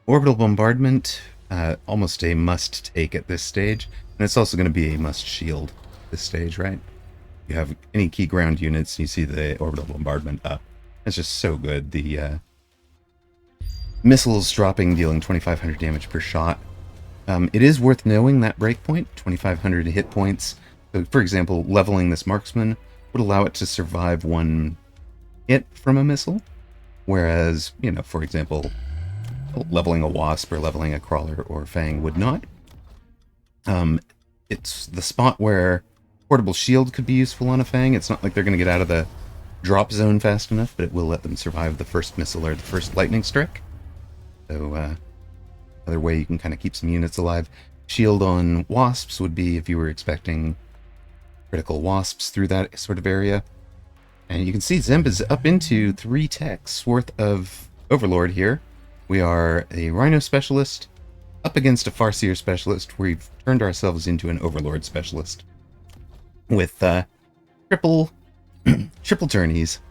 Orbital Bombardment, almost a must-take at this stage, and it's also going to be a must-shield at this stage, right? You have any key ground units, you see the Orbital Bombardment up. It's just so good. The missiles dropping, dealing 2,500 damage per shot. It is worth knowing that breakpoint, 2,500 hit points. So, for example, leveling this marksman would allow it to survive one hit from a missile, whereas, for example, leveling a wasp or leveling a crawler or fang would not. It's the spot where portable shield could be useful on a fang. It's not like they're going to get out of the drop zone fast enough, but it will let them survive the first missile or the first lightning strike. So, another way you can kind of keep some units alive. Shield on wasps would be if you were expecting critical wasps through that sort of area. And you can see Dzemp is up into 3 techs worth of Overlord here. We are a Rhino specialist up against a Farseer specialist. We've turned ourselves into an Overlord specialist with triple tourneys.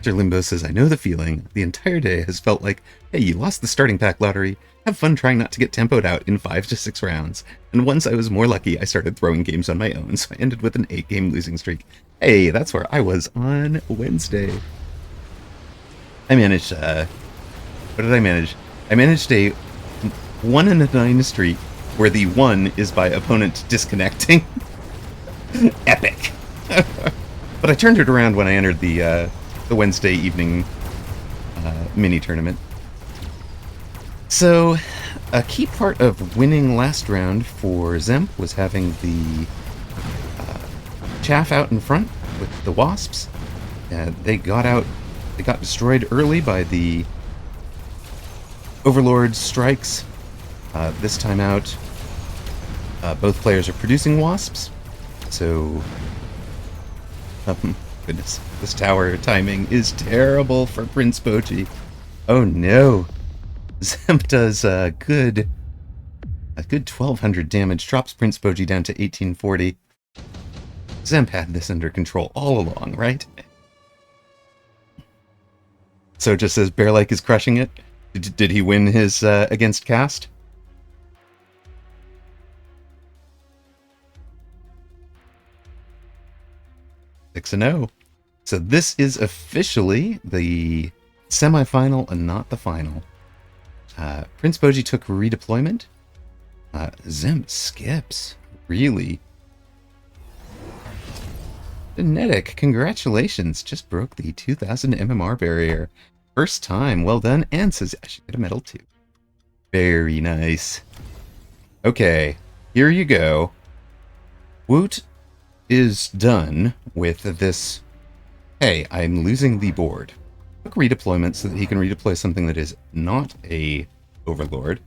Mr. Limbo says, I know the feeling. The entire day has felt like, hey, you lost the starting pack lottery. Have fun trying not to get tempoed out in 5 to 6 rounds. And once I was more lucky, I started throwing games on my own, so I ended with an 8-game losing streak. Hey, that's where I was on Wednesday. I managed, what did I manage? I managed a 1-9 streak where the 1 is by opponent disconnecting. Epic. But I turned it around when I entered the Wednesday evening mini tournament. So, a key part of winning last round for Dzemp was having the chaff out in front with the wasps. They got destroyed early by the Overlord strikes. This time out, both players are producing wasps, so goodness, this tower timing is terrible for Prince Bojji. Oh no. Dzemp does a good 1,200 damage, drops Prince Bojji down to 1840. Dzemp had this under control all along, right? So just as Bearlike is crushing it, did he win his against cast? Six 6-0. So this is officially the semi-final and not the final. Prince Bojji took redeployment. Dzemp skips. Really? Genetic, congratulations. Just broke the 2000 MMR barrier. First time. Well done. And says I should get a medal too. Very nice. Okay, here you go. Woot is done with this. Hey, I'm losing the board. Quick redeployment so that he can redeploy something that is not a Overlord.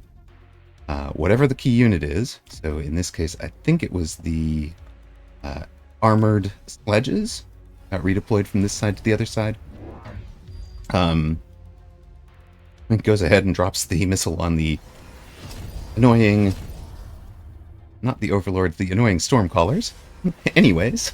Whatever the key unit is. So in this case, I think it was the armored sledges got redeployed from this side to the other side. It goes ahead and drops the missile on the annoying, not the Overlord, the annoying Stormcallers. Anyways,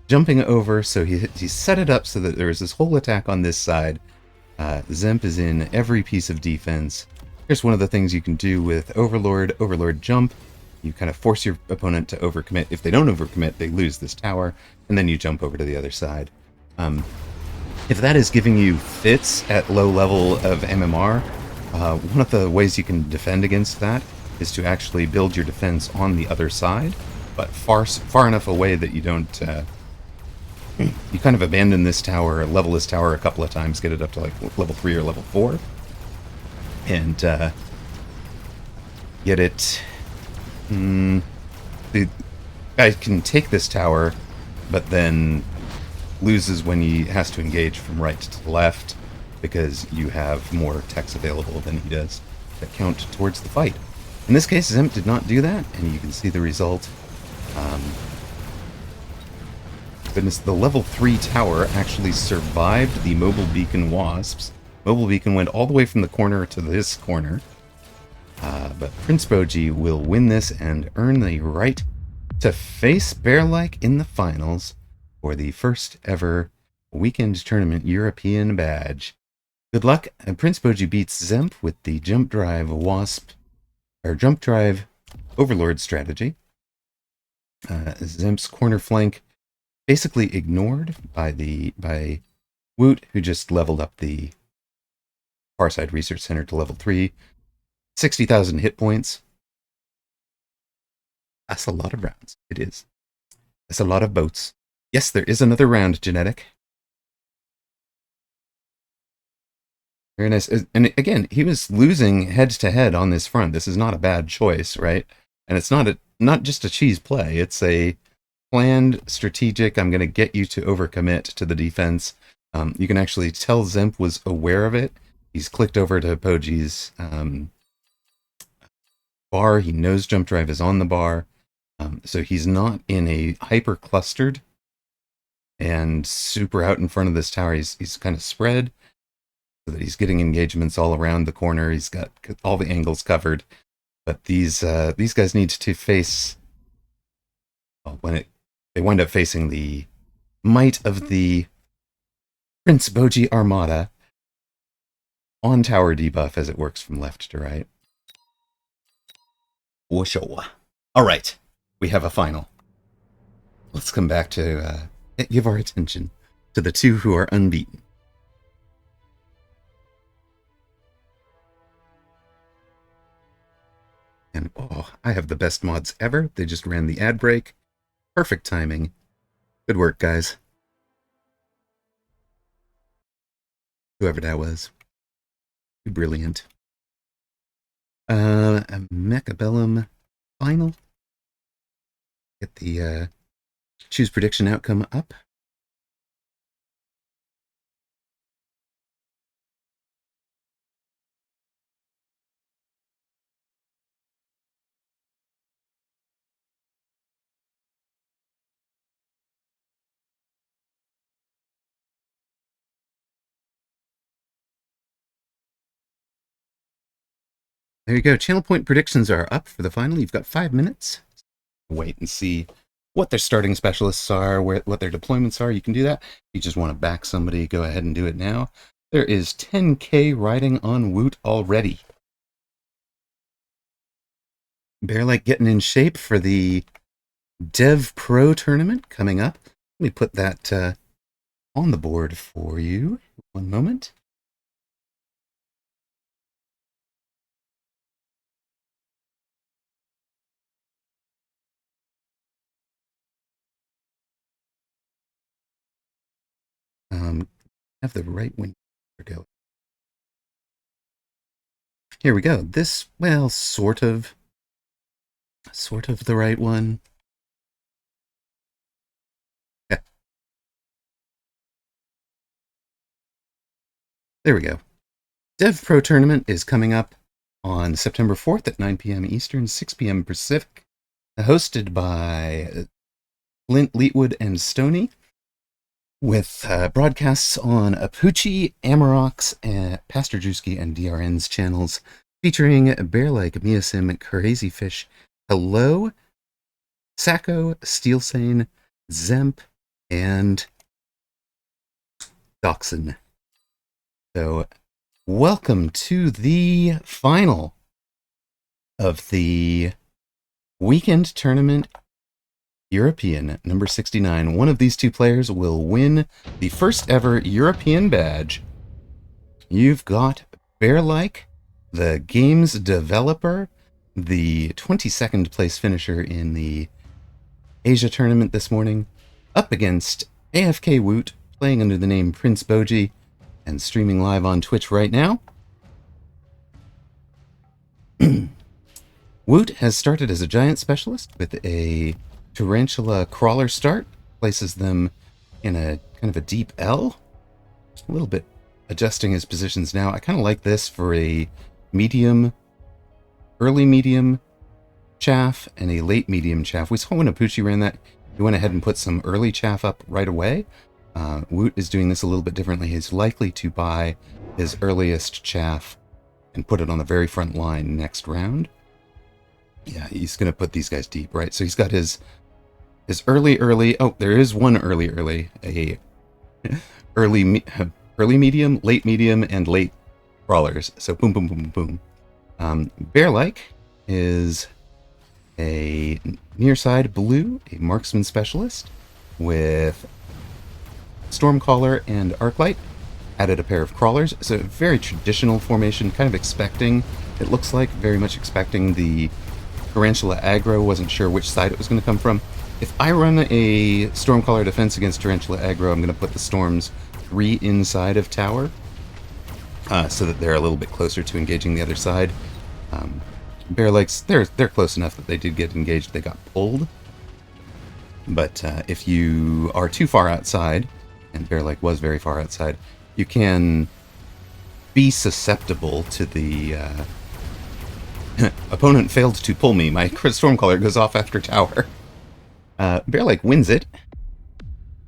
jumping over, so he set it up so that there was this whole attack on this side. Dzemp is in every piece of defense. Here's one of the things you can do with Overlord jump. You kind of force your opponent to overcommit. If they don't overcommit, they lose this tower, and then you jump over to the other side. If that is giving you fits at low level of MMR, one of the ways you can defend against that is to actually build your defense on the other side, but far enough away that you don't... you kind of abandon this tower, level this tower a couple of times, get it up to like level 3 or level 4, and get it... the guy can take this tower, but then loses when he has to engage from right to the left, because you have more techs available than he does that count towards the fight. In this case, Dzemp did not do that, and you can see the result. Goodness, the level 3 tower actually survived the Mobile Beacon Wasps. Mobile Beacon went all the way from the corner to this corner. But Prince Bojji will win this and earn the right to face Bearlike in the finals for the first ever weekend tournament European badge. Good luck, and Prince Bojji beats Dzemp with the Jump Drive Wasp our jump drive overlord strategy. Dzemp's corner flank basically ignored by Woot, who just leveled up the Farside Research Center to level 3. 60,000 hit points. That's a lot of rounds. It is. That's a lot of boats. Yes, there is another round, Genetic. Very nice. And again, he was losing head-to-head on this front. This is not a bad choice, right? And it's not just a cheese play. It's a planned, strategic, I'm going to get you to overcommit to the defense. You can actually tell Dzemp was aware of it. He's clicked over to Bojji's bar. He knows jump drive is on the bar. So he's not in a hyper-clustered and super out in front of this tower. He's kind of spread so that he's getting engagements all around the corner. He's got all the angles covered. But these guys need to face... Well, they wind up facing the might of the Prince Bojji Armada on tower debuff as it works from left to right. Whooshoa. All right, we have a final. Let's come back to give our attention to the two who are unbeaten. And oh, I have the best mods ever. They just ran the ad break. Perfect timing. Good work, guys. Whoever that was. Brilliant. A Mechabellum final. Get the choose prediction outcome up. There you go. Channel point predictions are up for the final. You've got 5 minutes. Wait and see what their starting specialists are, what their deployments are. You can do that. If you just want to back somebody, go ahead and do it now. There is 10K riding on Woot already. Bearlike getting in shape for the Dev Pro tournament coming up. Let me put that on the board for you. One moment. Have the right window go. Here we go. This, well, sort of the right one. Yeah. There we go. Dev Pro Tournament is coming up on September 4th at 9 p.m. Eastern, 6 p.m. Pacific. Hosted by Flint, Leetwood, and Stoney. With broadcasts on Apooche, Amaroq's, Pastor Drewski, and DRN's channels, featuring Bearlike, Miasim, Crazy Fish, Hello, Sacco, Steelsane, Dzemp, and Dachshund. So, welcome to the final of the weekend tournament European number 69. One of these two players will win the first ever European badge. You've got Bearlike, the game's developer, the 22nd place finisher in the Asia tournament this morning, up against AFK Woot, playing under the name Prince Bojji, and streaming live on Twitch right now. Woot has started as a giant specialist with a tarantula crawler start, places them in a kind of a deep L. A little bit adjusting his positions now. I kind of like this for a medium, early medium chaff and a late medium chaff. We saw when Apooche ran that, he went ahead and put some early chaff up right away. Woot is doing this a little bit differently. He's likely to buy his earliest chaff and put it on the very front line next round. Yeah, he's going to put these guys deep, right? So he's got his early. Oh, there is one early. A early medium, late medium, and late crawlers. So boom, boom, boom, boom. Bearlike is a nearside blue, a marksman specialist, with Stormcaller and Arclight. Added a pair of crawlers. So a very traditional formation, kind of expecting, it looks like, very much expecting the Tarantula aggro. Wasn't sure which side it was going to come from. If I run a Stormcaller defense against Tarantula aggro, I'm going to put the Storms 3 inside of tower, so that they're a little bit closer to engaging the other side. Bearlikes, they're close enough that they did get engaged. They got pulled. But if you are too far outside, and Bearlike was very far outside, you can be susceptible to the opponent failed to pull me. My Stormcaller goes off after tower. Bearlike wins it.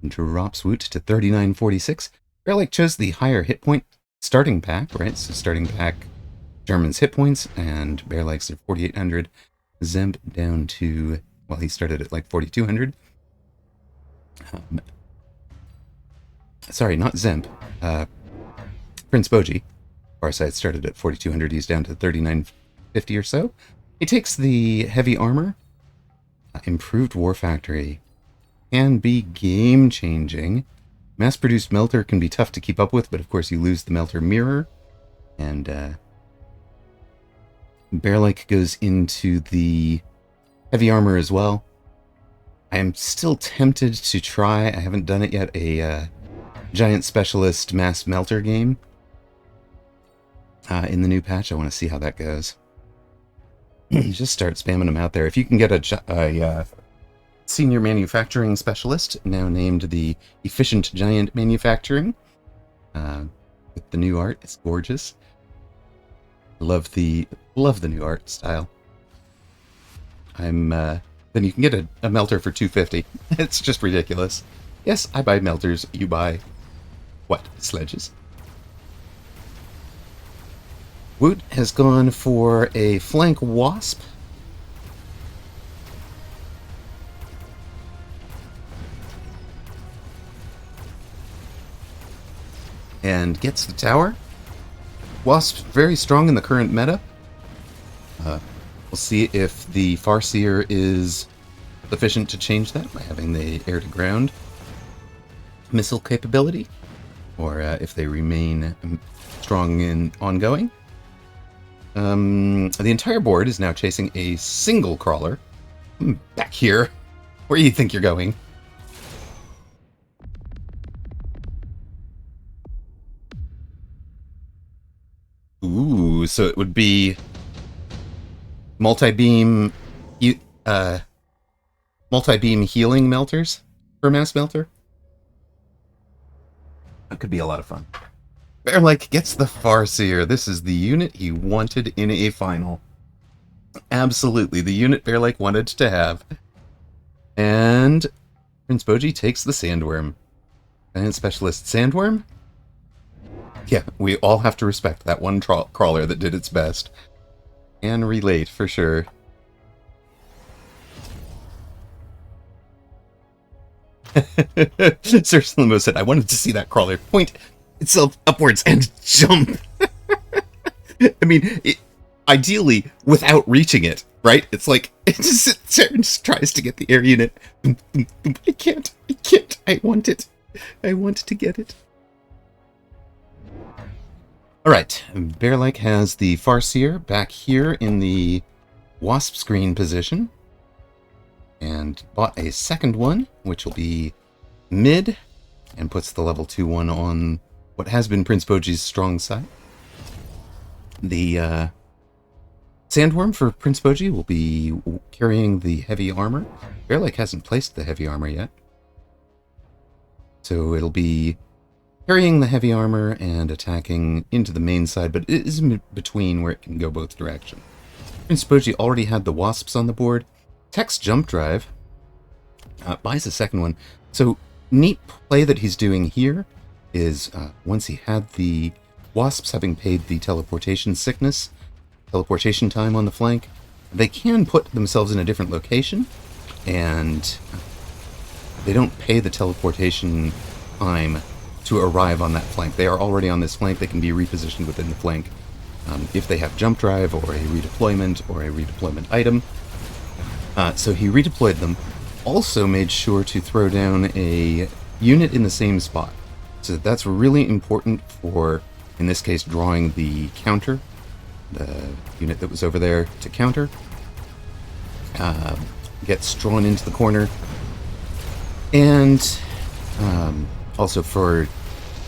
Drops Woot to 3946. Bearlike chose the higher hit point starting pack, right? So starting pack, German's hit points, and Bearlike's are 4800. Dzemp down to, well, he started at like 4200. Sorry, not Dzemp. Prince Bojji. Farsight started at 4200. He's down to 3950 or so. He takes the heavy armor. Improved War Factory can be game-changing. Mass-produced melter can be tough to keep up with, but of course you lose the melter mirror. And Bearlike goes into the heavy armor as well. I am still tempted to try, I haven't done it yet, a giant specialist mass melter game. In the new patch, I want to see how that goes. Just start spamming them out there. If you can get a senior manufacturing specialist, now named the Efficient Giant Manufacturing, with the new art, it's gorgeous. Love the new art style. Then you can get a melter for 250. It's just ridiculous. Yes, I buy melters. You buy what? Sledges. Woot has gone for a flank wasp. And gets the tower. Wasp's very strong in the current meta. We'll see if the Farseer is sufficient to change that by having the air-to-ground missile capability, or if they remain strong and ongoing. The entire board is now chasing a single crawler. Back here. Where do you think you're going? Ooh, so it would be multi-beam healing melters for mass melter. That could be a lot of fun. Bearlike gets the Farseer. This is the unit he wanted in a final. Absolutely, the unit Bearlike wanted to have. And Prince Bojji takes the Sandworm. And Specialist Sandworm? Yeah, we all have to respect that one crawler that did its best. And relate, for sure. Sir Slimo said, I wanted to see that crawler point itself upwards and jump. I mean, ideally, without reaching it, right? It's like, it just sits there and just tries to get the air unit. I can't, I want it. I want to get it. Alright, Bearlike has the Farseer back here in the Wasp screen position. And bought a second one, which will be mid, and puts the level 2 one on what has been Prince Bojji's strong side. The Sandworm for Prince Bojji will be carrying the heavy armor. Bearlike hasn't placed the heavy armor yet. So it'll be carrying the heavy armor and attacking into the main side, but it is in between where it can go both directions. Prince Bojji already had the Wasps on the board. Tech's Jump Drive buys a second one. So neat play that he's doing here is once he had the Wasps having paid the teleportation time on the flank, they can put themselves in a different location, and they don't pay the teleportation time to arrive on that flank. They are already on this flank. They can be repositioned within the flank if they have jump drive or a redeployment item. So he redeployed them. Also made sure to throw down a unit in the same spot. So that's really important for, in this case, drawing the counter. The unit that was over there to counter. Gets drawn into the corner. And also for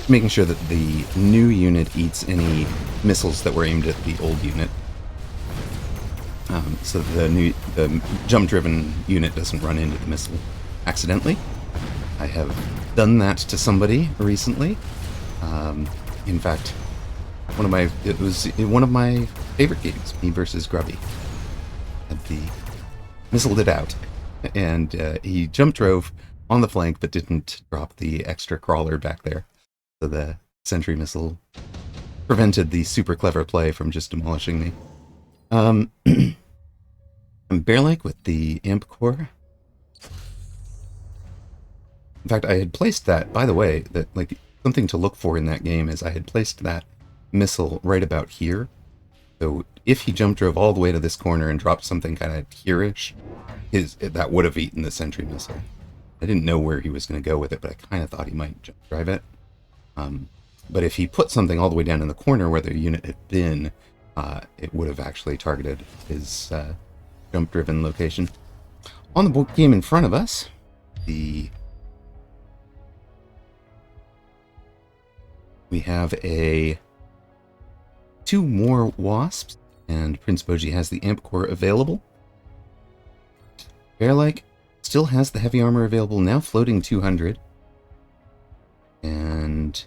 making sure that the new unit eats any missiles that were aimed at the old unit. So the jump-driven unit doesn't run into the missile accidentally. I have done that to somebody recently. In fact, it was one of my favorite games, me versus Grubby. And the missiled it out, and he jump drove on the flank, but didn't drop the extra crawler back there. So the sentry missile prevented the super clever play from just demolishing me. I'm Bearlike with the amp core. In fact, I had placed that, by the way, that something to look for in that game is I had placed that missile right about here. So if he jump drove all the way to this corner and dropped something kind of here-ish, that would have eaten the sentry missile. I didn't know where he was going to go with it, but I kind of thought he might jump drive it. But if he put something all the way down in the corner where the unit had been, it would have actually targeted his jump-driven location. On the board game in front of us, we have two more wasps, and Prince Bojji has the amp core available. Bearlike still has the heavy armor available, now floating 200. And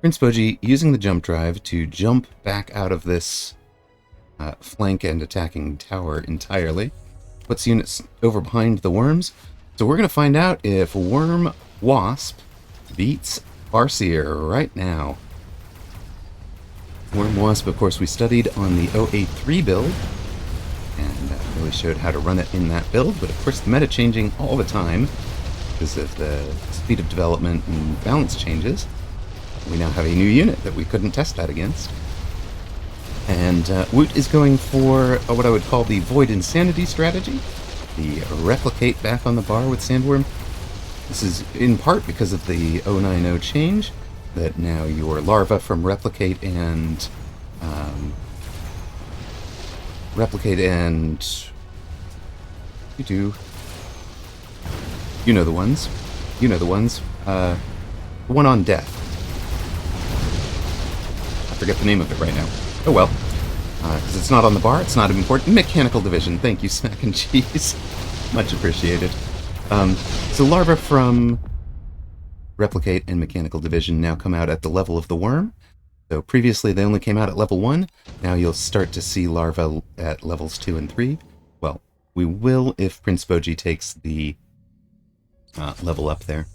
Prince Bojji using the jump drive to jump back out of this flank and attacking tower entirely. Puts units over behind the worms. So we're going to find out if Worm Wasp beats Farseer right now. Worm Wasp, of course, we studied on the 083 build, and really showed how to run it in that build, but of course the meta changing all the time because of the speed of development and balance changes. We now have a new unit that we couldn't test that against. And Woot is going for what I would call the Void Insanity strategy, the replicate back on the bar with Sandworm. This is in part because of the 090 change, that now your larva from replicate and you know the ones. The one on death. I forget the name of it right now. Oh well. Because it's not on the bar, it's not important. Mechanical division. Thank you, Snack and Cheese. Much appreciated. So larva from replicate and mechanical division now come out at the level of the worm. So previously they only came out at level 1. Now you'll start to see larva at levels 2 and 3. Well, we will if Prince Bojji takes the level up there.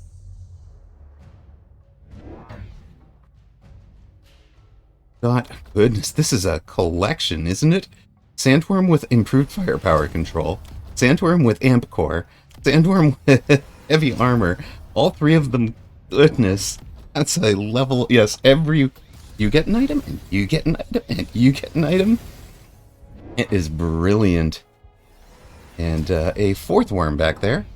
God, goodness, this is a collection, isn't it? Sandworm with improved firepower control, Sandworm with amp core, Sandworm with heavy armor, all three of them. Goodness, that's a level. Yes, you get an item, and you get an item, and you get an item. It is brilliant. And a fourth worm back there.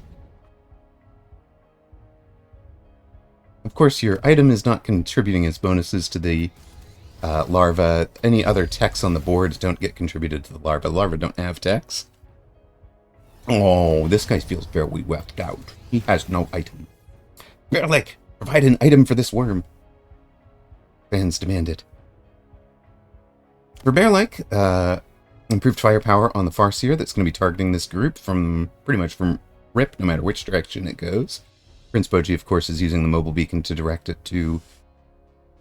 Of course, your item is not contributing as bonuses to the larva. Any other techs on the board don't get contributed to the larva. Larva don't have techs. Oh, this guy feels very left out. He has no item. Bearlike, provide an item for this worm. Fans demand it. For Bearlike, improved firepower on the Farseer that's going to be targeting this group from pretty much from rip, no matter which direction it goes. Prince Bojji, of course, is using the mobile beacon to direct it to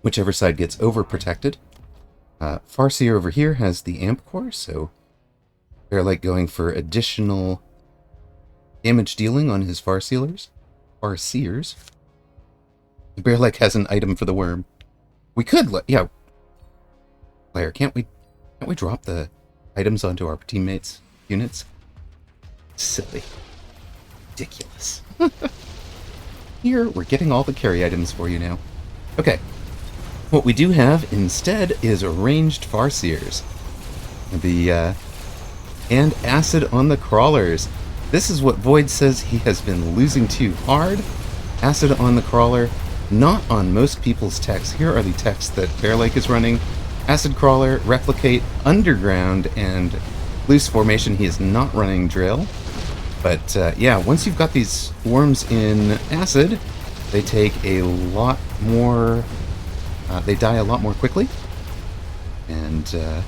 whichever side gets overprotected. Farseer over here has the amp core, so Bearlike going for additional damage dealing on his Farseers. Bearlike has an item for the worm. We could yeah. Player, can't we drop the items onto our teammates' units? Silly. Ridiculous. Here, we're getting all the carry items for you now. Okay. What we do have instead is ranged Farseers. And acid on the crawlers. This is what Void says he has been losing to hard. Acid on the crawler, not on most people's techs. Here are the techs that Bearlike is running. Acid crawler, replicate, underground, and loose formation. He is not running drill. But yeah, once you've got these worms in acid, they take a lot more... they die a lot more quickly. And...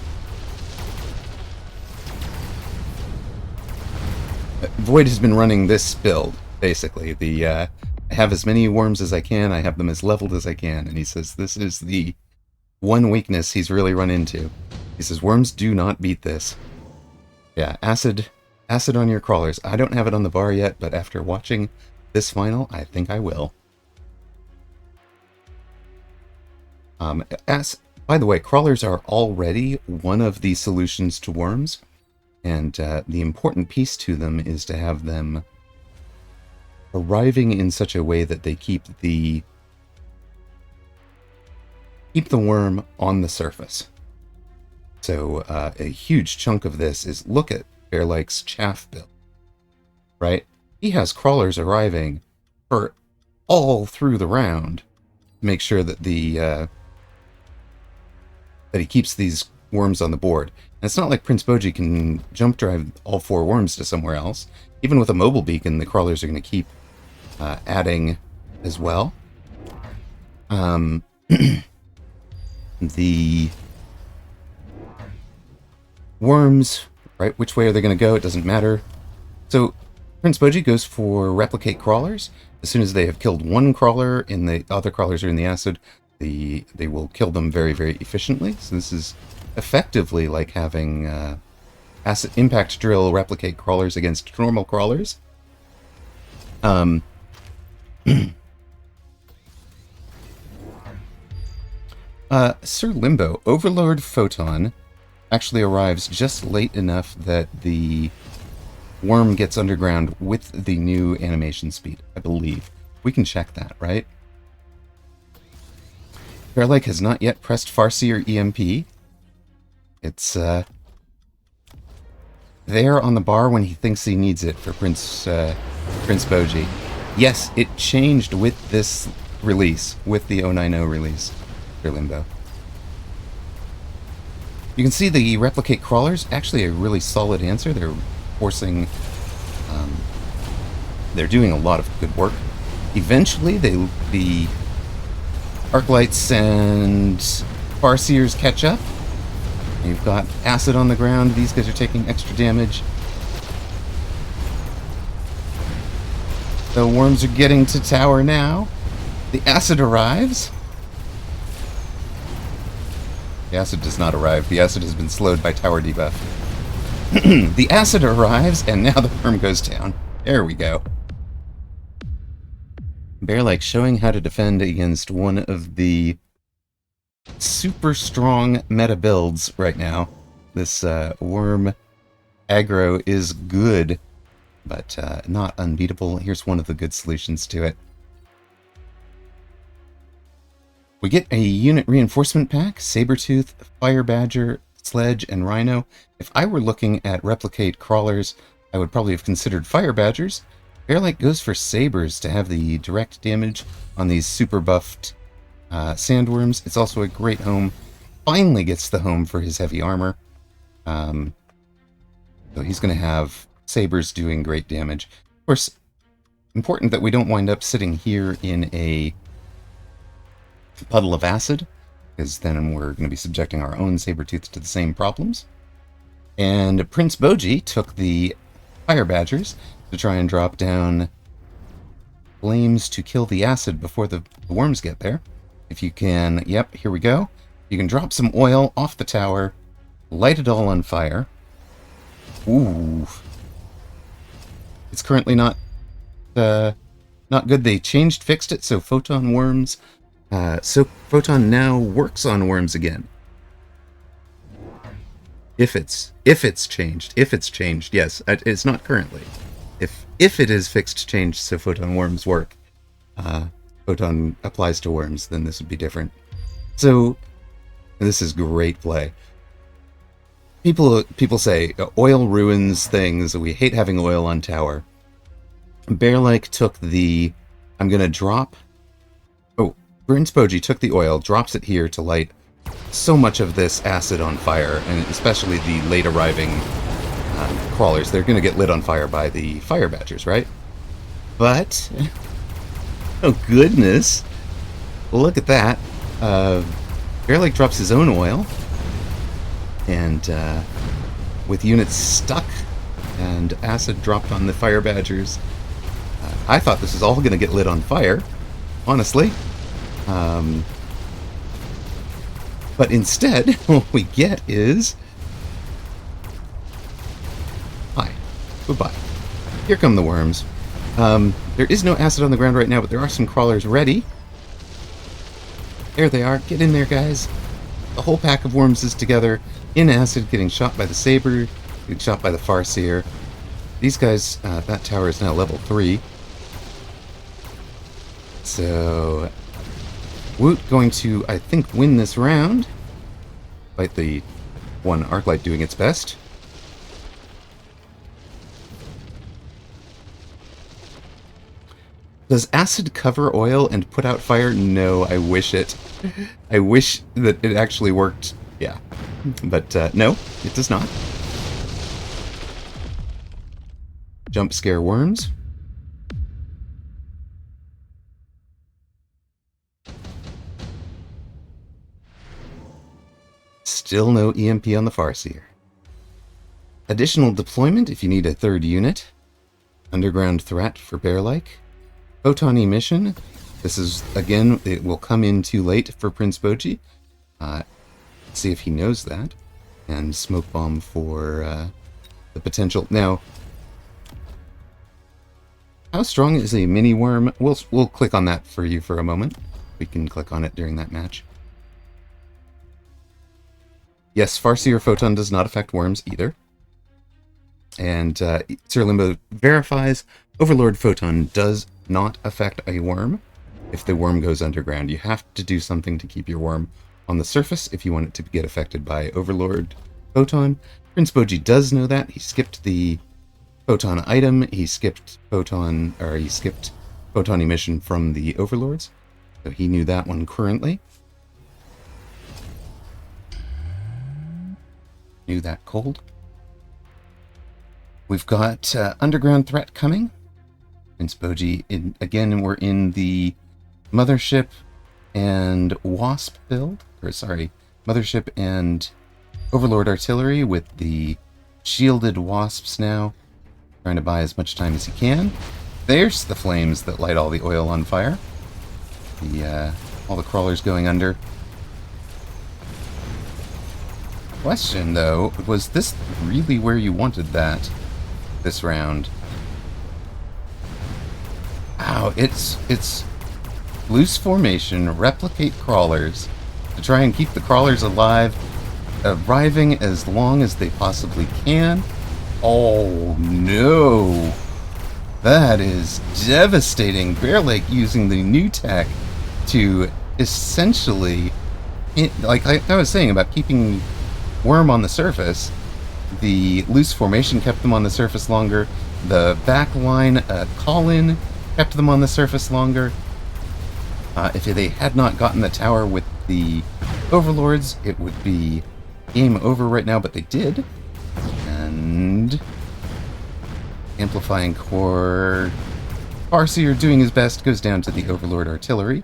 Void has been running this build, basically. I have as many worms as I can, I have them as leveled as I can, and he says this is the one weakness he's really run into. He says, worms do not beat this. Yeah, acid on your crawlers. I don't have it on the bar yet, but after watching this final, I think I will. By the way, crawlers are already one of the solutions to worms. And the important piece to them is to have them arriving in such a way that they keep the worm on the surface. So a huge chunk of this is, look at Bearlike's chaff build, right? He has crawlers arriving for all through the round to make sure that that he keeps these worms on the board. And it's not like Prince Bojji can jump drive all 4 worms to somewhere else. Even with a mobile beacon, the crawlers are going to keep adding as well. The worms, right, which way are they going to go? It doesn't matter. So Prince Bojji goes for replicate crawlers. As soon as they have killed one crawler and the other crawlers are in the acid, they will kill them very, very efficiently. So this is effectively like having acid impact drill replicate crawlers against normal crawlers. Sir Limbo, Overlord Photon actually arrives just late enough that the worm gets underground with the new animation speed, I believe. We can check that, right? Bearlike has not yet pressed Farseer EMP. It's there on the bar when he thinks he needs it for Prince Bojji. Yes, it changed with this release, with the 090 release for Limbo. You can see the replicate crawlers, actually a really solid answer. They're forcing... they're doing a lot of good work. Eventually, the Arclights and Farseers catch up. You've got acid on the ground. These guys are taking extra damage. The worms are getting to tower now. The acid arrives. The acid does not arrive. The acid has been slowed by tower debuff. The acid arrives, and now the worm goes down. There we go. Bearlike showing how to defend against one of the super strong meta builds right now. This worm aggro is good, but not unbeatable. Here's one of the good solutions to it. We get a unit reinforcement pack, Sabretooth, Fire Badger, Sledge, and Rhino. If I were looking at replicate crawlers, I would probably have considered Fire Badgers. Bearlike goes for Sabers to have the direct damage on these super buffed sandworms. It's also a great home. Finally gets the home for his heavy armor. So he's going to have Sabers doing great damage. Of course, important that we don't wind up sitting here in a puddle of acid, because then we're going to be subjecting our own Sabretooth to the same problems. And Prince Bojji took the Fire Badgers to try and drop down flames to kill the acid before the worms get there. If you can, yep, here we go. You can drop some oil off the tower, light it all on fire. Ooh. It's currently not good. They fixed it, so photon worms... so photon now works on worms again. If it's changed, yes, it's not currently. If it is fixed changed so photon worms work, photon applies to worms, then this would be different. So, this is great play. People say oil ruins things. We hate having oil on tower. Bearlike took the... I'm going to drop... Oh, Prince Bojji took the oil, drops it here to light so much of this acid on fire, and especially the late arriving crawlers. They're going to get lit on fire by the fire badgers, right? But... oh, goodness. Look at that. Bearlike drops his own oil, and with units stuck and acid dropped on the fire badgers, I thought this was all going to get lit on fire, honestly. But instead, what we get is... hi. Goodbye. Here come the worms. There is no acid on the ground right now, but there are some crawlers ready. There they are. Get in there, guys. The whole pack of worms is together, in acid, getting shot by the Saber, getting shot by the Farseer. These guys, that tower is now level 3. So, Woot going to, I think, win this round. Despite the one Arclight doing its best. Does acid cover oil and put out fire? No, I wish it. I wish that it actually worked. Yeah. But no, it does not. Jump scare worms. Still no EMP on the Farseer. Additional deployment if you need a third unit. Underground threat for Bearlike. Photon emission. This is, again, it will come in too late for Prince Bojji. See if he knows that. And smoke bomb for the potential. Now, how strong is a mini worm? We'll click on that for you for a moment. We can click on it during that match. Yes, Farseer Photon does not affect worms either. And Sir Limbo verifies Overlord Photon does not affect a worm if the worm goes underground. You have to do something to keep your worm on the surface if you want it to get affected by Overlord Photon. Prince Bojji does know that. He skipped the Photon item. He skipped Photon emission from the Overlords. So he knew that one currently. Knew that cold. We've got underground threat coming. Prince Bojji, again, we're in the Mothership and Wasp build. Or, sorry, Mothership and Overlord Artillery with the shielded Wasps now. Trying to buy as much time as he can. There's the flames that light all the oil on fire. All the crawlers going under. Question, though, was this really where you wanted that this round? Wow, it's loose formation, replicate crawlers to try and keep the crawlers alive, arriving as long as they possibly can. Oh no, that is devastating. Bearlike using the new tech to essentially, like I was saying about keeping worm on the surface, the loose formation kept them on the surface longer. The back line call-in kept them on the surface longer. If they had not gotten the tower with the Overlords, it would be game over right now, but they did. And amplifying core, Farseer doing his best, goes down to the Overlord Artillery.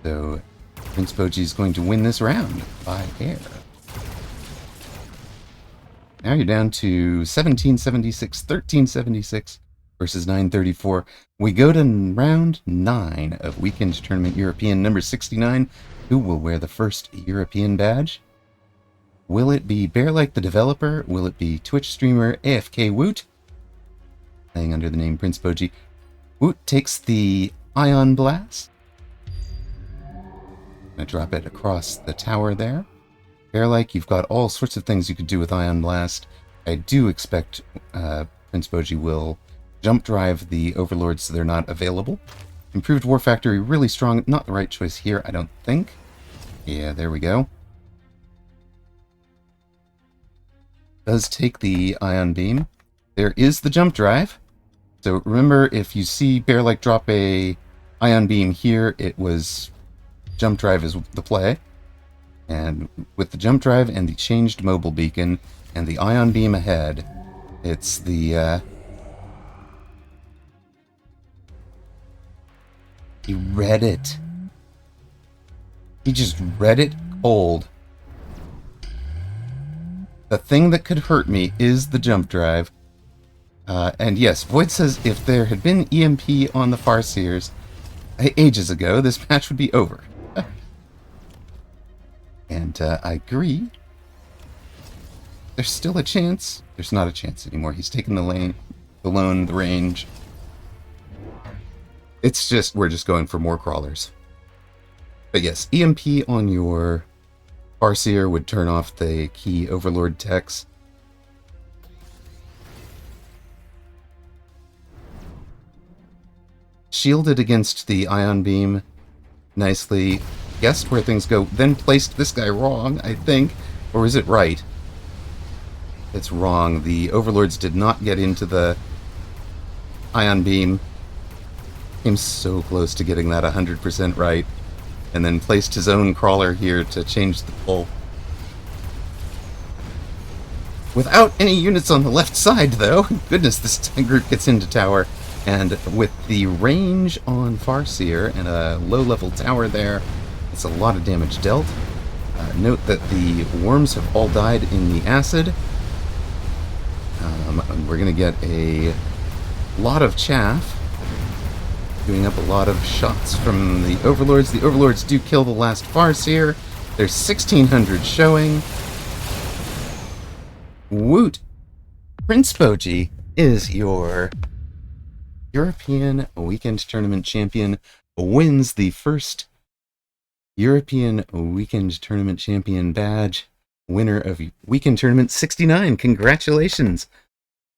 So Prince Bojji is going to win this round by air. Now you're down to 1776, 1376 versus 934. We go to round 9 of Weekend Tournament European number 69. Who will wear the first European badge? Will it be Bearlike the developer? Will it be Twitch streamer AFK Woot? Playing under the name Prince Bojji. Woot takes the Ion Blast. I'm going to drop it across the tower there. Bearlike, you've got all sorts of things you could do with Ion Blast. I do expect Prince Bojji will jump drive the Overlords so they're not available. Improved War Factory, really strong. Not the right choice here, I don't think. Yeah, there we go. Does take the ion beam. There is the jump drive. So remember, if you see Bearlike drop a ion beam here, it was jump drive is the play. And with the jump drive and the changed mobile beacon and the ion beam ahead, it's the he read it. He just read it cold. The thing that could hurt me is the jump drive. And yes, Void says if there had been EMP on the Farseers ages ago, this match would be over. And I agree. There's still a chance. There's not a chance anymore. He's taken the lane, the range. It's just, we're just going for more crawlers. But yes, EMP on your Farseer would turn off the key Overlord techs. Shielded against the ion beam nicely. Guessed where things go, then placed this guy wrong, I think. Or is it right? It's wrong. The Overlords did not get into the ion beam. Came so close to getting that 100% right. And then placed his own crawler here to change the pull. Without any units on the left side, though. Goodness, this group gets into tower. And with the range on Farseer and a low-level tower there, it's a lot of damage dealt. Note that the worms have all died in the acid. We're going to get a lot of chaff. Doing up a lot of shots from the Overlords. The Overlords do kill the last Farseer. There's 1,600 showing. Woot! Prince Bojji is your European Weekend Tournament champion. Wins the first European Weekend Tournament champion badge. Winner of Weekend Tournament 69. Congratulations!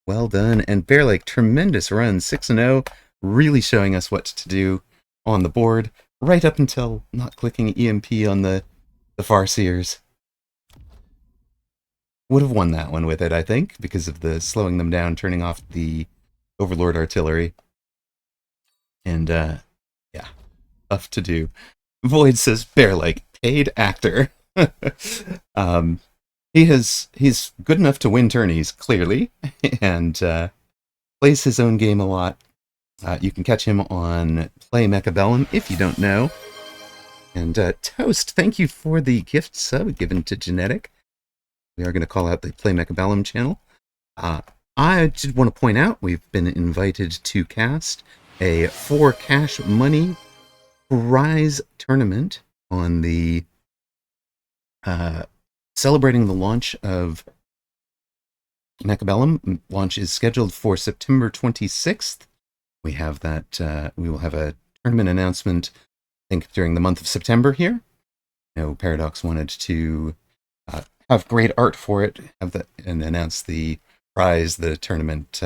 Well done. And Bearlike, tremendous run. 6-0. Really showing us what to do on the board, right up until not clicking EMP on the Farseers. Would have won that one with it, I think, because of the slowing them down, turning off the Overlord artillery. And, yeah, tough to do. Void says, Bearlike, paid actor. He's good enough to win tourneys, clearly, and plays his own game a lot. You can catch him on Play Mechabellum if you don't know. And Toast, thank you for the gift sub given to Genetic. We are going to call out the Play Mechabellum channel. I did want to point out we've been invited to cast a 4 cash money prize tournament on the celebrating the launch of Mechabellum. Launch is scheduled for September 26th. We have that. We will have a tournament announcement, I think, during the month of September here. You know, Paradox wanted to have great art for it, have that, and announce the prize, the tournament,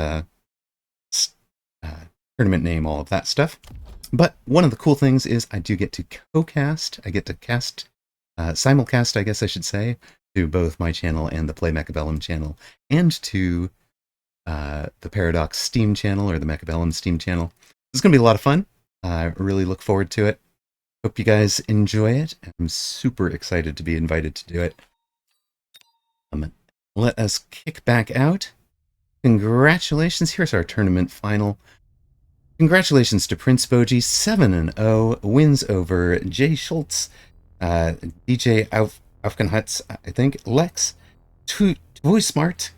tournament name, all of that stuff. But one of the cool things is I do get to co-cast. I get to cast, simulcast, I guess I should say, to both my channel and the Play Mechabellum channel, and to the Paradox Steam channel, or the Mechabellum Steam channel. It's going to be a lot of fun. I really look forward to it. Hope you guys enjoy it. I'm super excited to be invited to do it. Let us kick back out. Congratulations. Here's our tournament final. Congratulations to Prince Bojji, 7-0, wins over Jay Schultz, DJ Aufgenhutz, I think, Lex, too smart,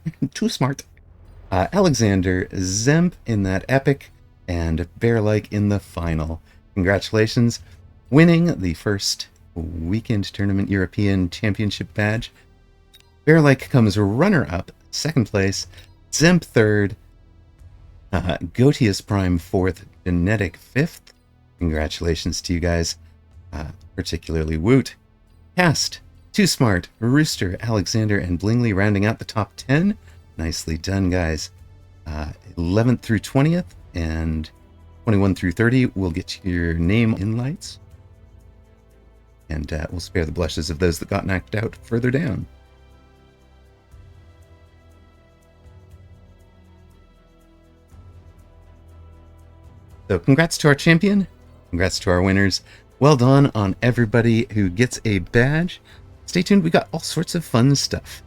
Alexander, Dzemp in that epic, and Bearlike in the final. Congratulations, winning the first Weekend Tournament European Championship badge. Bearlike comes runner-up, second place, Dzemp third, Gotius Prime fourth, Genetic fifth. Congratulations to you guys, particularly Woot. Cast, Too Smart, Rooster, Alexander, and Blingley rounding out the top 10. Nicely done, guys. 11th through 20th and 21 through 30 will get your name in lights. And we'll spare the blushes of those that got knocked out further down. So congrats to our champion. Congrats to our winners. Well done on everybody who gets a badge. Stay tuned, we got all sorts of fun stuff